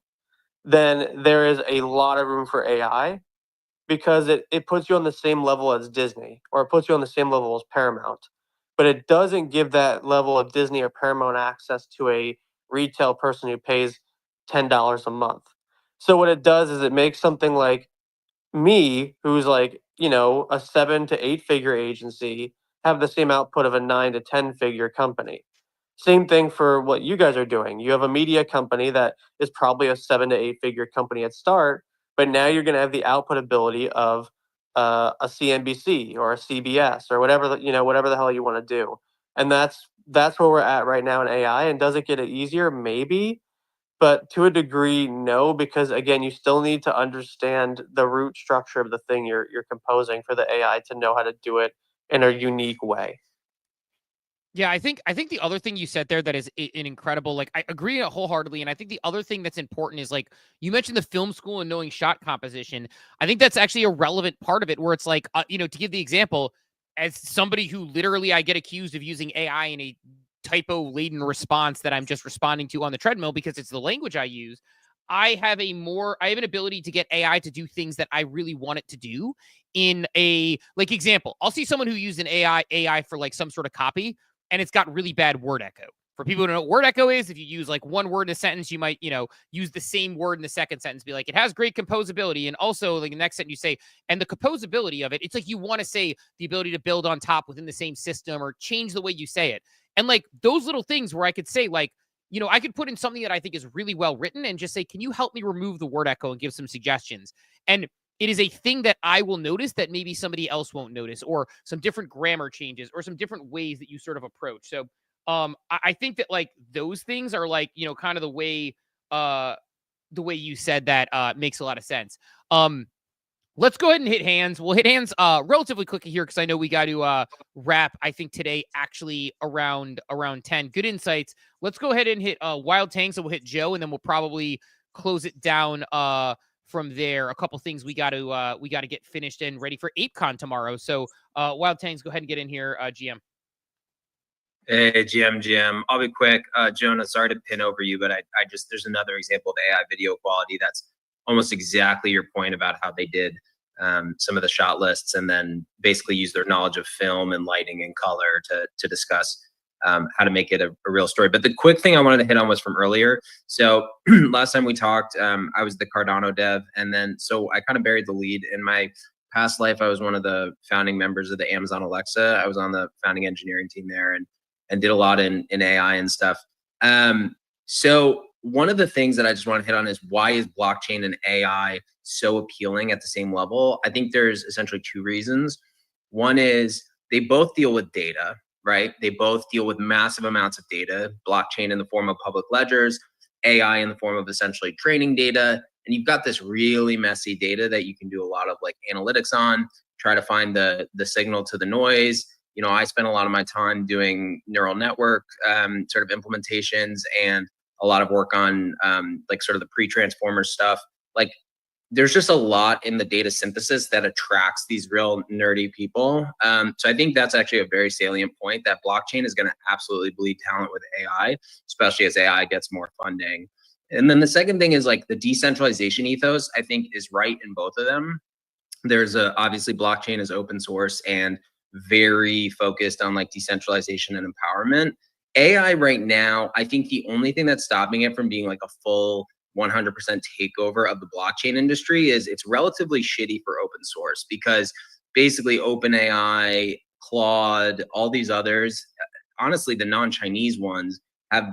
[SPEAKER 11] then there is a lot of room for AI, because it puts you on the same level as Disney, or it puts you on the same level as Paramount. But it doesn't give that level of Disney or Paramount access to a retail person who pays $10 a month. So what it does is, it makes something like me, who's like, a 7 to 8 figure agency, have the same output of a 9 to 10 figure company. Same thing for what you guys are doing. You have a media company that is probably a 7 to 8 figure company at start, but now you're going to have the output ability of a CNBC or a CBS or whatever whatever the hell you want to do. And that's where we're at right now in AI. And does it get it easier? Maybe. But to a degree, no, because again, you still need to understand the root structure of the thing you're composing for the AI to know how to do it in a unique way.
[SPEAKER 8] Yeah, I think the other thing you said there that is an incredible, like, I agree wholeheartedly, and I think the other thing that's important is, like, you mentioned the film school and knowing shot composition. I think that's actually a relevant part of it, where it's like, to give the example, as somebody who literally, I get accused of using AI in a typo laden response that I'm just responding to on the treadmill because it's the language I use. I have an ability to get AI to do things that I really want it to do in a, like, example. I'll see someone who used an AI for like some sort of copy, and it's got really bad word echo. For people who don't know what word echo is, if you use like one word in a sentence, you might, use the same word in the second sentence, be like, it has great composability. And also, like, the next sentence you say, and the composability of it, it's like you want to say the ability to build on top within the same system, or change the way you say it. And like those little things where I could say, like, I could put in something that I think is really well written and just say, can you help me remove the word echo and give some suggestions? And it is a thing that I will notice that maybe somebody else won't notice, or some different grammar changes, or some different ways that you sort of approach. So I think that, like, those things are, like, kind of the way you said that makes a lot of sense. Let's go ahead and hit hands. We'll hit hands relatively quickly here, because I know we got to wrap, I think, today actually around 10. Good insights. Let's go ahead and hit Wild Tangs, and we'll hit Joe, and then we'll probably close it down from there. A couple things we got to get finished and ready for ApeCon tomorrow. So Wild Tangs, go ahead and get in here, GM.
[SPEAKER 12] Hey, GM. I'll be quick. Jonah, sorry to pin over you, but I just, there's another example of AI video quality that's almost exactly your point about how they did some of the shot lists, and then basically use their knowledge of film and lighting and color to discuss how to make it a real story. But the quick thing I wanted to hit on was from earlier. So last time we talked, I was the Cardano dev, and then so I kind of buried the lead. In my past life, I was one of the founding members of the Amazon Alexa. I was on the founding engineering team there, and did a lot in AI and stuff. So one of the things that I just want to hit on is, why is blockchain and AI so appealing at the same level? I think there's essentially two reasons. One is they both deal with data, right? They both deal with massive amounts of data, blockchain in the form of public ledgers, AI in the form of essentially training data. And you've got this really messy data that you can do a lot of like analytics on, try to find the signal to the noise. I spent a lot of my time doing neural network sort of implementations, and a lot of work on like sort of the pre-transformer stuff. Like, there's just a lot in the data synthesis that attracts these real nerdy people. So I think that's actually a very salient point, that blockchain is going to absolutely bleed talent with AI, especially as AI gets more funding. And then the second thing is like the decentralization ethos, I think, is right in both of them. There's obviously blockchain is open source and very focused on like decentralization and empowerment. AI right now, I think the only thing that's stopping it from being like a full 100% takeover of the blockchain industry is it's relatively shitty for open source, because basically OpenAI, Claude, all these others, honestly, the non-Chinese ones have,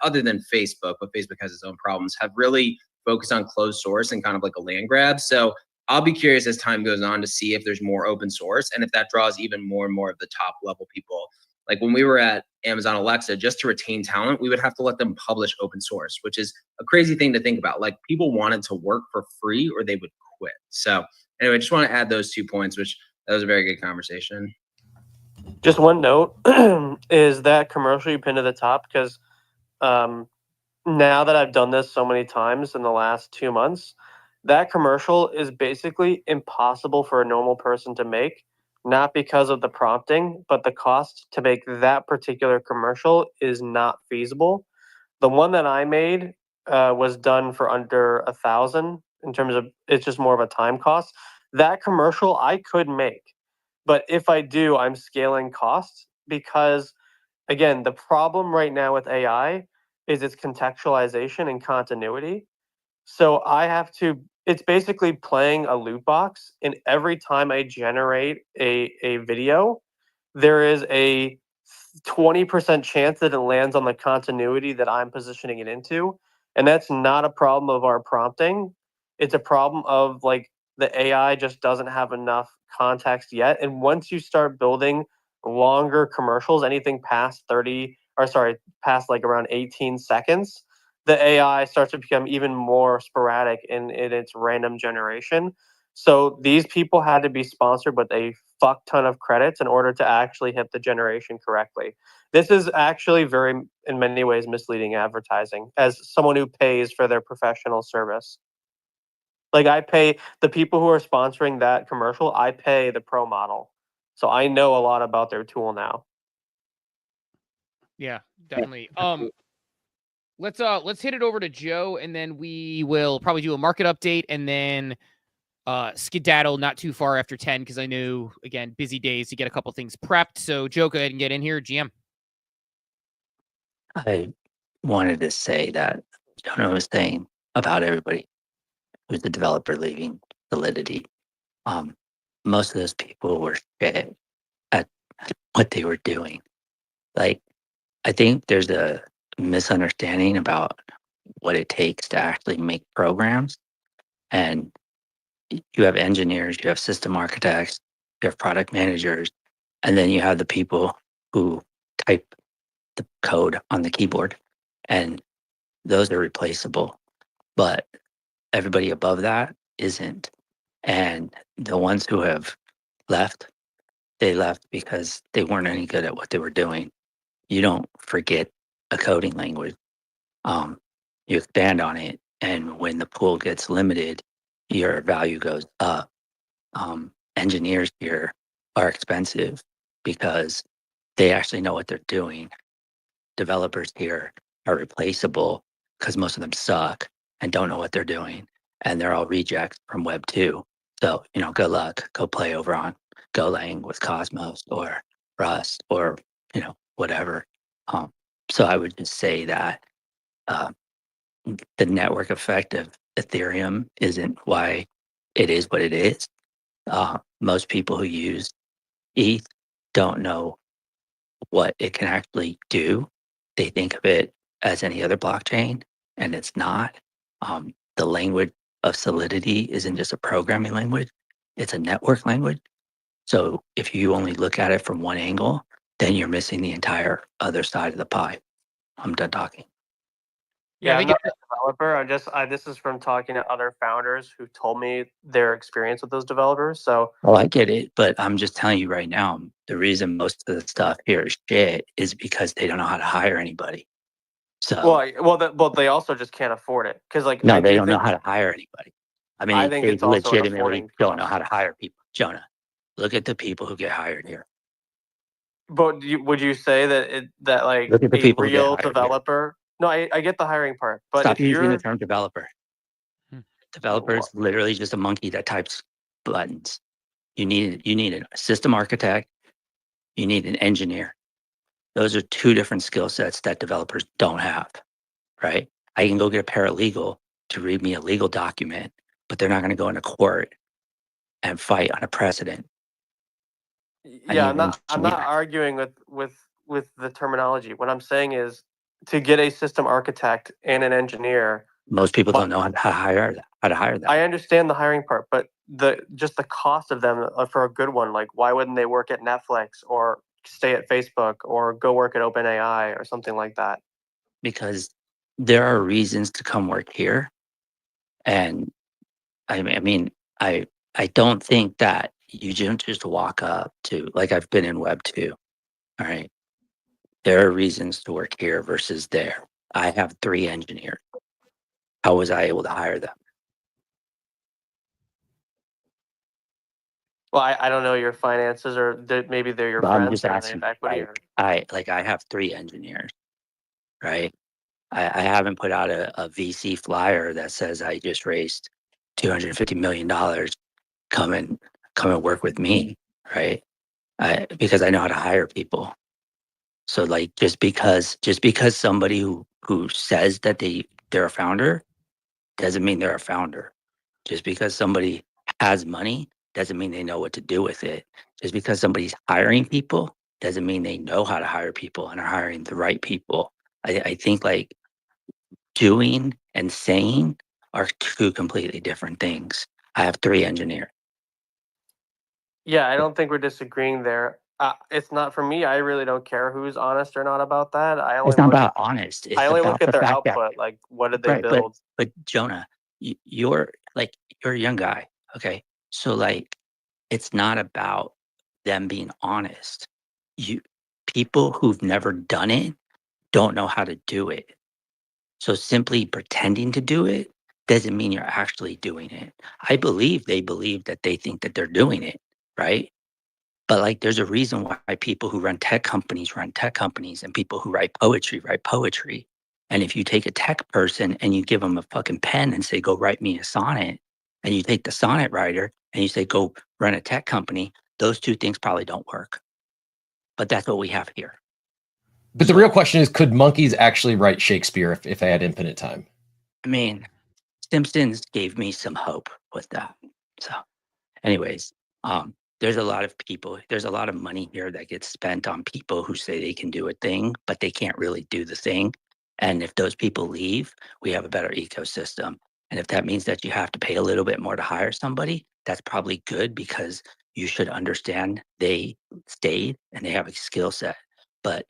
[SPEAKER 12] other than Facebook, but Facebook has its own problems, have really focused on closed source and kind of like a land grab. So I'll be curious as time goes on to see if there's more open source and if that draws even more and more of the top level people. Like when we were at Amazon Alexa, just to retain talent, we would have to let them publish open source, which is a crazy thing to think about. Like people wanted to work for free or they would quit. So anyway, just want to add those 2 points, which that was a very good conversation.
[SPEAKER 11] Just one note is that commercial you pinned to the top, because now that I've done this so many times in the last 2 months, that commercial is basically impossible for a normal person to make, not because of the prompting, but the cost to make that particular commercial is not feasible. The one that I made was done for under 1,000 in terms of, it's just more of a time cost. That commercial I could make, but if I do, I'm scaling costs because, again, the problem right now with AI is its contextualization and continuity. So I have to, it's basically playing a loot box, and every time I generate a video, there is a 20% chance that it lands on the continuity that I'm positioning it into. And that's not a problem of our prompting. It's a problem of like the AI just doesn't have enough context yet. And once you start building longer commercials, anything past 30, or sorry, past like around 18 seconds, the AI starts to become even more sporadic in its random generation. So these people had to be sponsored with a fuck ton of credits in order to actually hit the generation correctly. This is actually very, in many ways, misleading advertising as someone who pays for their professional service. Like I pay the people who are sponsoring that commercial, I pay the pro model. So I know a lot about their tool now.
[SPEAKER 8] Yeah, definitely. Let's hit it over to Joe, and then we will probably do a market update, and then skedaddle not too far after 10, because I know, again, busy days to get a couple things prepped. So Joe, go ahead and get in here. GM.
[SPEAKER 13] I wanted to say that Jonah was saying about everybody who's the developer leaving Solidity. Most of those people were shit at what they were doing. Like, I think there's a misunderstanding about what it takes to actually make programs. And you have engineers, you have system architects, you have product managers, and then you have the people who type the code on the keyboard. And those are replaceable. But everybody above that isn't. And the ones who have left, they left because they weren't any good at what they were doing. You don't forget a coding language. You expand on it, and when the pool gets limited, your value goes up. Engineers here are expensive because they actually know what they're doing. Developers here are replaceable because most of them suck and don't know what they're doing, and they're all rejects from Web 2. So, good luck. Go play over on Golang with Cosmos or Rust or, whatever. So I would just say that the network effect of Ethereum isn't why it is what it is. Most people who use ETH don't know what it can actually do. They think of it as any other blockchain, and it's not. The language of Solidity isn't just a programming language, it's a network language. So if you only look at it from one angle, then you're missing the entire other side of the pie. I'm done talking.
[SPEAKER 11] Yeah, I'm not a developer. This is from talking to other founders who told me their experience with those developers. So,
[SPEAKER 13] well, I get it, but I'm just telling you right now, the reason most of the stuff here is shit is because they don't know how to hire anybody. So,
[SPEAKER 11] well, they also just can't afford it because, like,
[SPEAKER 13] no, they don't know how to hire anybody. I mean,
[SPEAKER 11] I think
[SPEAKER 13] they
[SPEAKER 11] it's also an
[SPEAKER 13] legitimately
[SPEAKER 11] affording
[SPEAKER 13] don't know
[SPEAKER 11] cost.
[SPEAKER 13] how to hire people. Jonah, look at the people who get hired here.
[SPEAKER 11] But would you say that like
[SPEAKER 13] Look at the
[SPEAKER 11] a
[SPEAKER 13] people who get
[SPEAKER 11] real
[SPEAKER 13] hired here.
[SPEAKER 11] developer? No, I get the hiring part, but
[SPEAKER 13] Stop
[SPEAKER 11] if
[SPEAKER 13] using the
[SPEAKER 11] you're
[SPEAKER 13] term developer. Developer is literally just a monkey that types buttons. You need a system architect. You need an engineer. Those are two different skill sets that developers don't have, right? I can go get a paralegal to read me a legal document, but they're not going to go into court and fight on a precedent. I
[SPEAKER 11] yeah,
[SPEAKER 13] need
[SPEAKER 11] I'm
[SPEAKER 13] an
[SPEAKER 11] not
[SPEAKER 13] engineer.
[SPEAKER 11] arguing with the terminology. What I'm saying is to get a system architect and an engineer.
[SPEAKER 13] Most people don't know how to hire them.
[SPEAKER 11] I understand the hiring part, but the cost of them for a good one, like why wouldn't they work at Netflix or stay at Facebook or go work at OpenAI or something like that?
[SPEAKER 13] Because there are reasons to come work here. And I don't think that you don't just walk up to, like, I've been in Web2. All right. There are reasons to work here versus there. I have 3 engineers. How was I able to hire them?
[SPEAKER 11] Well, I don't know your finances, or maybe they're your
[SPEAKER 13] But I'm
[SPEAKER 11] friends
[SPEAKER 13] just
[SPEAKER 11] or they
[SPEAKER 13] asking,
[SPEAKER 11] have equity.
[SPEAKER 13] I have 3 engineers, right? I haven't put out a VC flyer that says I just raised $250 million. Come and work with me, right? Because I know how to hire people. So like just because somebody who says that they're a founder doesn't mean they're a founder. Just because somebody has money doesn't mean they know what to do with it. Just because somebody's hiring people doesn't mean they know how to hire people and are hiring the right people. I think like doing and saying are 2 completely different things. I have 3 engineers.
[SPEAKER 11] Yeah, I don't think we're disagreeing there. It's not for me. I really don't care who's honest or not about that.
[SPEAKER 13] It's not about honest.
[SPEAKER 11] I
[SPEAKER 13] It's
[SPEAKER 11] only look
[SPEAKER 13] about
[SPEAKER 11] at
[SPEAKER 13] the
[SPEAKER 11] their
[SPEAKER 13] fact that,
[SPEAKER 11] output. Like, what did they
[SPEAKER 13] right,
[SPEAKER 11] build?
[SPEAKER 13] but Jonah, you're a young guy, okay? So like, it's not about them being honest. People who've never done it don't know how to do it. So simply pretending to do it doesn't mean you're actually doing it. I believe they believe that they think that they're doing it, right? But like, there's a reason why people who run tech companies and people who write poetry. And if you take a tech person and you give them a fucking pen and say, go write me a sonnet, and you take the sonnet writer and you say, go run a tech company, those 2 things probably don't work. But that's what we have here.
[SPEAKER 7] But the real question is, could monkeys actually write Shakespeare if they had infinite time?
[SPEAKER 13] I mean, Simpsons gave me some hope with that. So anyways, there's a lot of money here that gets spent on people who say they can do a thing, but they can't really do the thing. And if those people leave, we have a better ecosystem. And if that means that you have to pay a little bit more to hire somebody, that's probably good, because you should understand they stayed and they have a skill set. But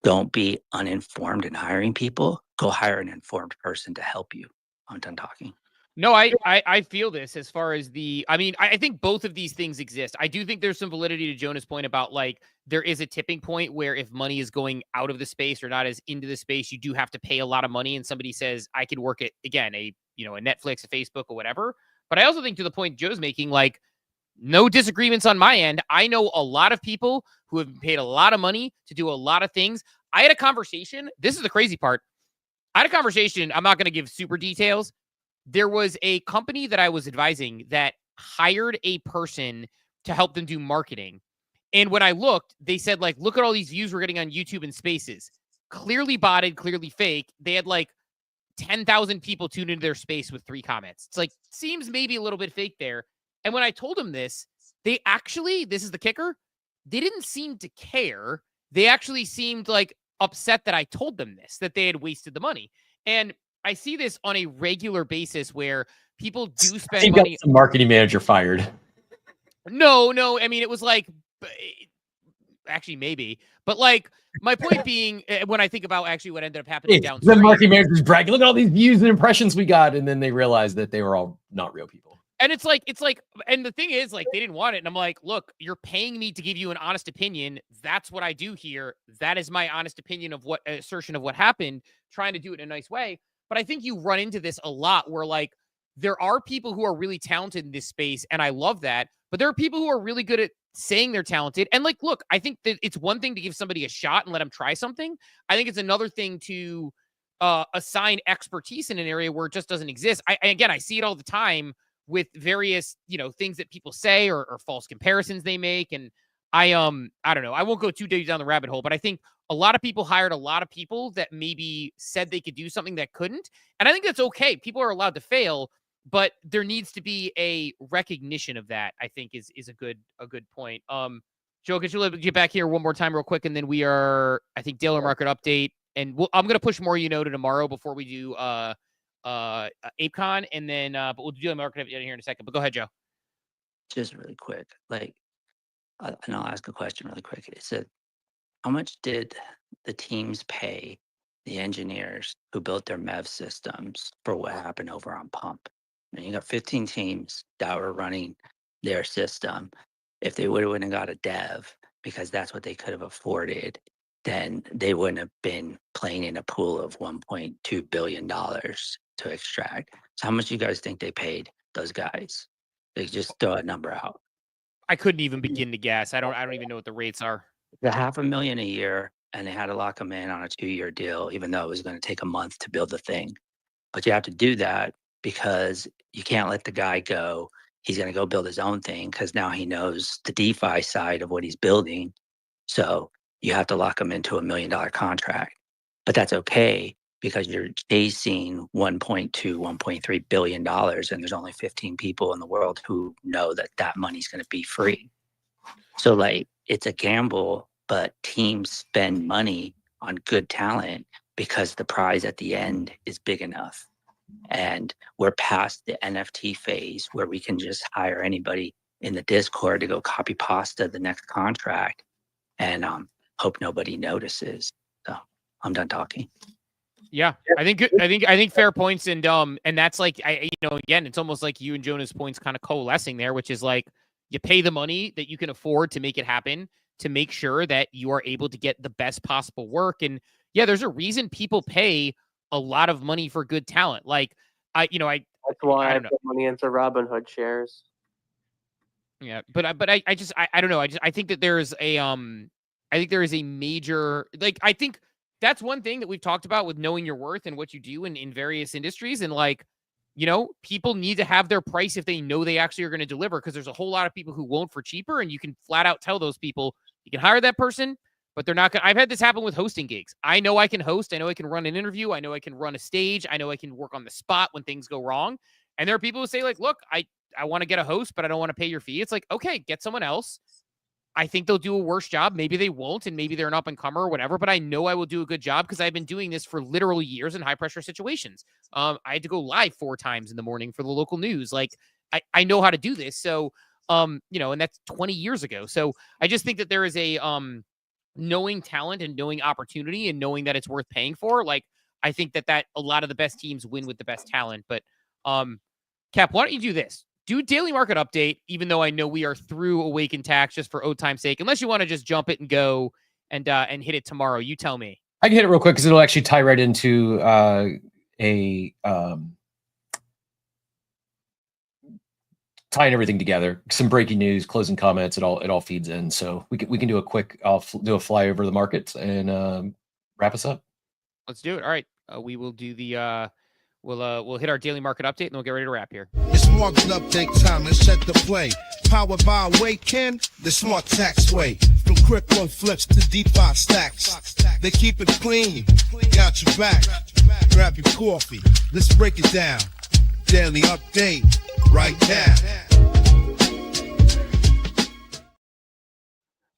[SPEAKER 13] don't be uninformed in hiring people. Go hire an informed person to help you. I'm done talking.
[SPEAKER 8] No, I feel this as far as I think both of these things exist. I do think there's some validity to Jonah's point about like there is a tipping point where if money is going out of the space or not as into the space, you do have to pay a lot of money. And somebody says, I could work at, again, a Netflix, a Facebook or whatever. But I also think, to the point Joe's making, like, no disagreements on my end. I know a lot of people who have paid a lot of money to do a lot of things. I had a conversation. This is the crazy part. I had a conversation. I'm not going to give super details. There was a company that I was advising that hired a person to help them do marketing. And when I looked, they said, like, look at all these views we're getting on YouTube and Spaces. Clearly botted, clearly fake. They had like 10,000 people tuned into their space with 3 comments. It's like, seems maybe a little bit fake there. And when I told them this, they actually, this is the kicker, they didn't seem to care. They actually seemed like upset that I told them this, that they had wasted the money. And I see this on a regular basis where people do spend money.
[SPEAKER 7] Got some marketing manager fired.
[SPEAKER 8] No. I mean, it was like, actually, maybe. But like, my point being, when I think about actually what ended up happening downstream,
[SPEAKER 7] the marketing manager's bragging, look at all these views and impressions we got. And then they realized that they were all not real people.
[SPEAKER 8] And it's like, and the thing is, like, they didn't want it. And I'm like, look, you're paying me to give you an honest opinion. That's what I do here. That is my honest opinion of what assertion of what happened, trying to do it in a nice way. But I think you run into this a lot where, like, there are people who are really talented in this space, and I love that. But there are people who are really good at saying they're talented. And like, look, I think that it's one thing to give somebody a shot and let them try something. I think it's another thing to assign expertise in an area where it just doesn't exist. I see it all the time with various, things that people say or false comparisons they make. And I don't know. I won't go too deep down the rabbit hole, but I think a lot of people hired a lot of people that maybe said they could do something that couldn't. And I think that's okay. People are allowed to fail, but there needs to be a recognition of that, I think is a good point. Joe, could you get back here one more time real quick? And then we are, I think, daily market update. And I'm going to push more, to tomorrow before we do ApeCon. And then, but we'll do daily market update here in a second. But go ahead, Joe.
[SPEAKER 13] Just really quick, and I'll ask a question really quick. It said, how much did the teams pay the engineers who built their MEV systems for what happened over on Pump? And you got 15 teams that were running their system. If they would have got a dev, because that's what they could have afforded, then they wouldn't have been playing in a pool of $1.2 billion to extract. So how much do you guys think they paid those guys? They just throw a number out.
[SPEAKER 8] I couldn't even begin to guess. I don't even know what the rates are.
[SPEAKER 13] The $500,000 a year, and they had to lock them in on a 2-year deal, even though it was going to take a month to build the thing. But you have to do that because you can't let the guy go. He's going to go build his own thing because now he knows the DeFi side of what he's building. So you have to lock him into $1 million contract. But that's okay because you're chasing $1.2, $1.3 billion, and there's only 15 people in the world who know that that money's going to be free. So it's a gamble, but teams spend money on good talent because the prize at the end is big enough. And we're past the NFT phase where we can just hire anybody in the Discord to go copy pasta the next contract and hope nobody notices. So I'm done talking.
[SPEAKER 8] Yeah, I think fair points. And that's again, it's almost like you and Jonah's points kind of coalescing there, which is like, you pay the money that you can afford to make it happen, to make sure that you are able to get the best possible work. And yeah, there's a reason people pay a lot of money for good talent. That's
[SPEAKER 11] why I put money into Robinhood shares.
[SPEAKER 8] Yeah, but I don't know. I think that there is a major, I think that's one thing that we've talked about with knowing your worth and what you do in various industries. And people need to have their price if they know they actually are going to deliver, because there's a whole lot of people who won't for cheaper. And you can flat out tell those people you can hire that person, but they're not going to. I've had this happen with hosting gigs. I know I can host. I know I can run an interview. I know I can run a stage. I know I can work on the spot when things go wrong. And there are people who say look, I want to get a host, but I don't want to pay your fee. It's okay, get someone else. I think they'll do a worse job. Maybe they won't, and maybe they're an up-and-comer or whatever, but I know I will do a good job because I've been doing this for literal years in high-pressure situations. I had to go live 4 times in the morning for the local news. I know how to do this. So, and that's 20 years ago. So I just think that there is a knowing talent and knowing opportunity and knowing that it's worth paying for. I think that a lot of the best teams win with the best talent. But, Cap, why don't you do this? Do daily market update, even though I know we are through Awaken Tax just for old time's sake, unless you want to just jump it and go and hit it tomorrow. You tell me.
[SPEAKER 7] I can hit it real quick because it'll actually tie right into tying everything together. Some breaking news, closing comments. It all feeds in. So we can do a quick. I'll do a flyover of the markets and wrap us up.
[SPEAKER 8] Let's do it. All right. We will do the. We'll hit our daily market update and we'll get ready to wrap here.
[SPEAKER 14] It's market update time. Let's set the play. Powered by Awaken, the smart tax way. From crypto flips to DeFi stacks. They keep it clean. Got your back. Grab your coffee. Let's break it down. Daily update right now.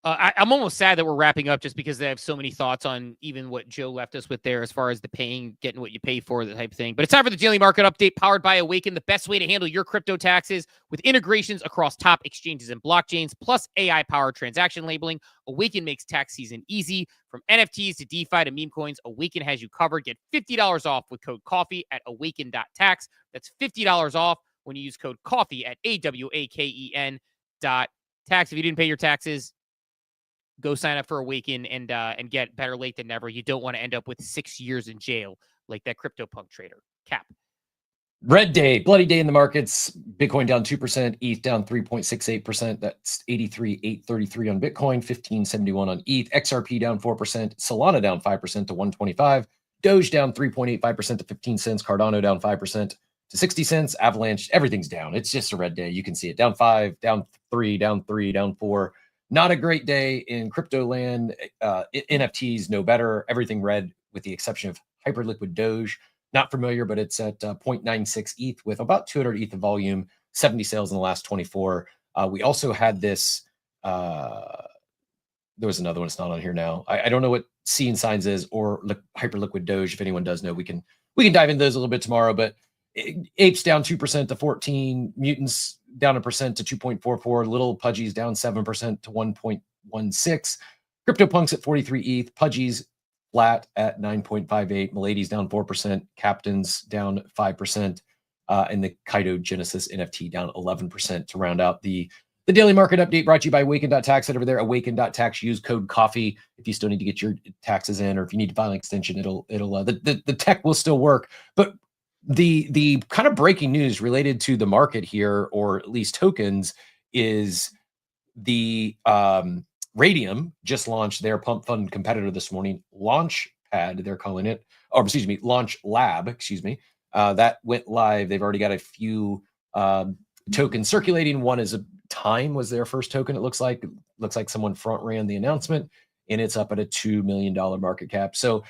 [SPEAKER 8] I'm almost sad that we're wrapping up just because they have so many thoughts on even what Joe left us with there as far as the paying, getting what you pay for, the type of thing. But it's time for the daily market update powered by Awaken, the best way to handle your crypto taxes with integrations across top exchanges and blockchains, plus AI-powered transaction labeling. Awaken makes tax season easy. From NFTs to DeFi to meme coins, Awaken has you covered. Get $50 off with code COFFEE at awaken.tax. That's $50 off when you use code COFFEE at AWAKEN.tax. If you didn't pay your taxes, go sign up for Awaken and get better late than never. You don't want to end up with 6 years in jail like that CryptoPunk trader. Cap.
[SPEAKER 7] Red day, bloody day in the markets. Bitcoin down 2%, ETH down 3.68%. That's 83,833 on Bitcoin, 1571 on ETH. XRP down 4%, Solana down 5% to 125. Doge down 3.85% to 15 cents. Cardano down 5% to 60 cents. Avalanche, everything's down. It's just a red day. You can see it down 5, down 3, down 3, down 4. Not a great day in crypto land. NFTs no better. Everything red with the exception of Hyperliquid Doge. Not familiar, but it's at 0.96 ETH with about 200 ETH of volume, 70 sales in the last 24. We also had this. There was another one. It's not on here now. I don't know what Seeing Signs is or Hyperliquid Doge. If anyone does know, we can dive into those a little bit tomorrow. But Apes down 2% to 14. Mutants down 1% to 2.44. Little Pudgies down 7% to 1.16. CryptoPunks at 43 ETH. Pudgies flat at 9.58. Milady's down 4%. Captains down 5%. And the Kaido Genesis NFT down 11% to round out the daily market update, brought to you by Awaken.tax. Head over there, Awaken.tax. Use code COFFEE if you still need to get your taxes in, or if you need to file an extension, the tech will still work. But the kind of breaking news related to the market here, or at least tokens, is the Radium just launched their pump fund competitor this morning, Launchpad, they're calling it, or excuse me, Launch Lab, excuse me. That went live. They've already got a few tokens circulating. One is a Time was their first token. It looks like someone front ran the announcement, and it's up at a $2 million market cap. So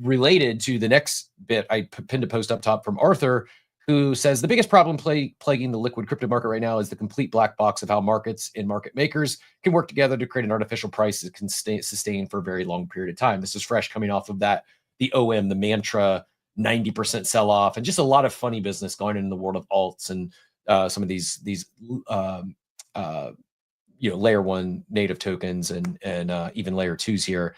[SPEAKER 7] related to the next bit, I pinned a post up top from Arthur, who says the biggest problem plaguing the liquid crypto market right now is the complete black box of how markets and market makers can work together to create an artificial price that can sustain for a very long period of time. This is fresh coming off of that, the OM, the mantra, 90% sell off, and just a lot of funny business going on in the world of alts and some of these layer one native tokens and even layer twos here.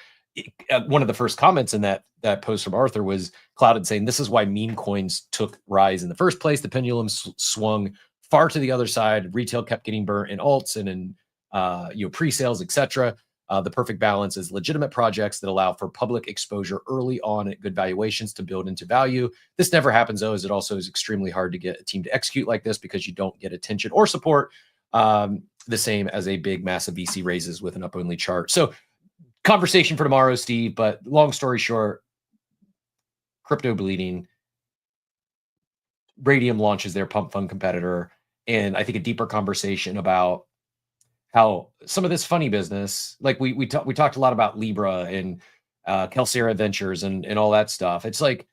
[SPEAKER 7] One of the first comments in that post from Arthur was clouded saying this is why meme coins took rise in the first place. The pendulum swung far to the other side. Retail kept getting burnt in alts and in pre-sales, etc. The perfect balance is legitimate projects that allow for public exposure early on at good valuations to build into value. This never happens, though, as it also is extremely hard to get a team to execute like this because you don't get attention or support the same as a big, massive VC raises with an up-only chart. So conversation for tomorrow, Steve, but long story short, crypto bleeding. Radium launches their pump fund competitor, and I think a deeper conversation about how some of this funny business, like we talked a lot about Libra and Kelsera Ventures and all that stuff. It's like,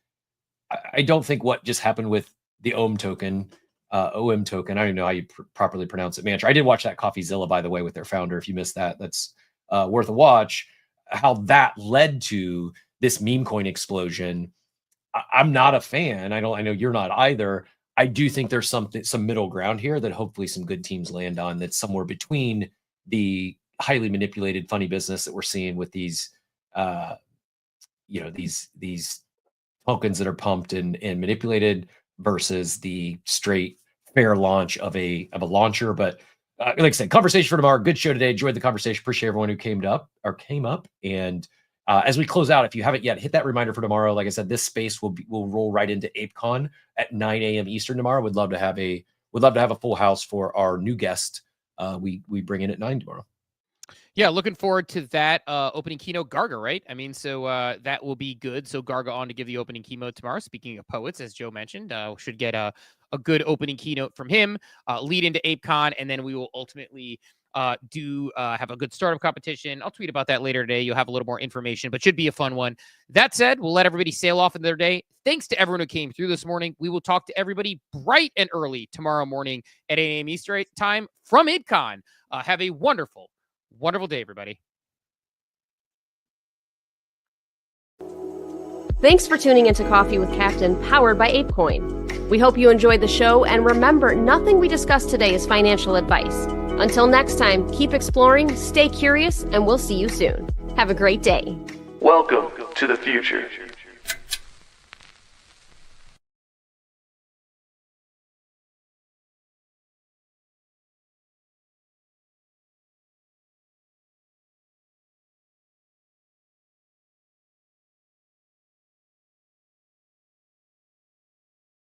[SPEAKER 7] I don't think what just happened with the OM token, I don't even know how you properly pronounce it, Mantra. I did watch that CoffeeZilla, by the way, with their founder. If you missed that, that's worth a watch. How that led to this meme coin explosion. I'm not a fan. I know you're not either. I do think there's some middle ground here that hopefully some good teams land on, that's somewhere between the highly manipulated funny business that we're seeing with these these tokens that are pumped and manipulated versus the straight fair launch of a launcher. But like I said, conversation for tomorrow. Good show today. Enjoyed the conversation. Appreciate everyone who came up. And as we close out, if you haven't yet, hit that reminder for tomorrow. Like I said, this space will roll right into ApeCon at 9 a.m. Eastern tomorrow. Would love to have a full house for our new guest. We bring in at 9 tomorrow.
[SPEAKER 8] Yeah, looking forward to that opening keynote. Garga, right? I mean, so that will be good. So Garga on to give the opening keynote tomorrow. Speaking of poets, as Joe mentioned, should get a good opening keynote from him. Lead into ApeCon, and then we will ultimately have a good startup competition. I'll tweet about that later today. You'll have a little more information, but should be a fun one. That said, we'll let everybody sail off in their day. Thanks to everyone who came through this morning. We will talk to everybody bright and early tomorrow morning at 8 a.m. Eastern time from IdCon. Have a wonderful day, everybody.
[SPEAKER 5] Thanks for tuning into Coffee with Captain, powered by ApeCoin. We hope you enjoyed the show, and remember, nothing we discussed today is financial advice. Until next time, keep exploring, stay curious, and we'll see you soon. Have a great day.
[SPEAKER 6] Welcome to the future.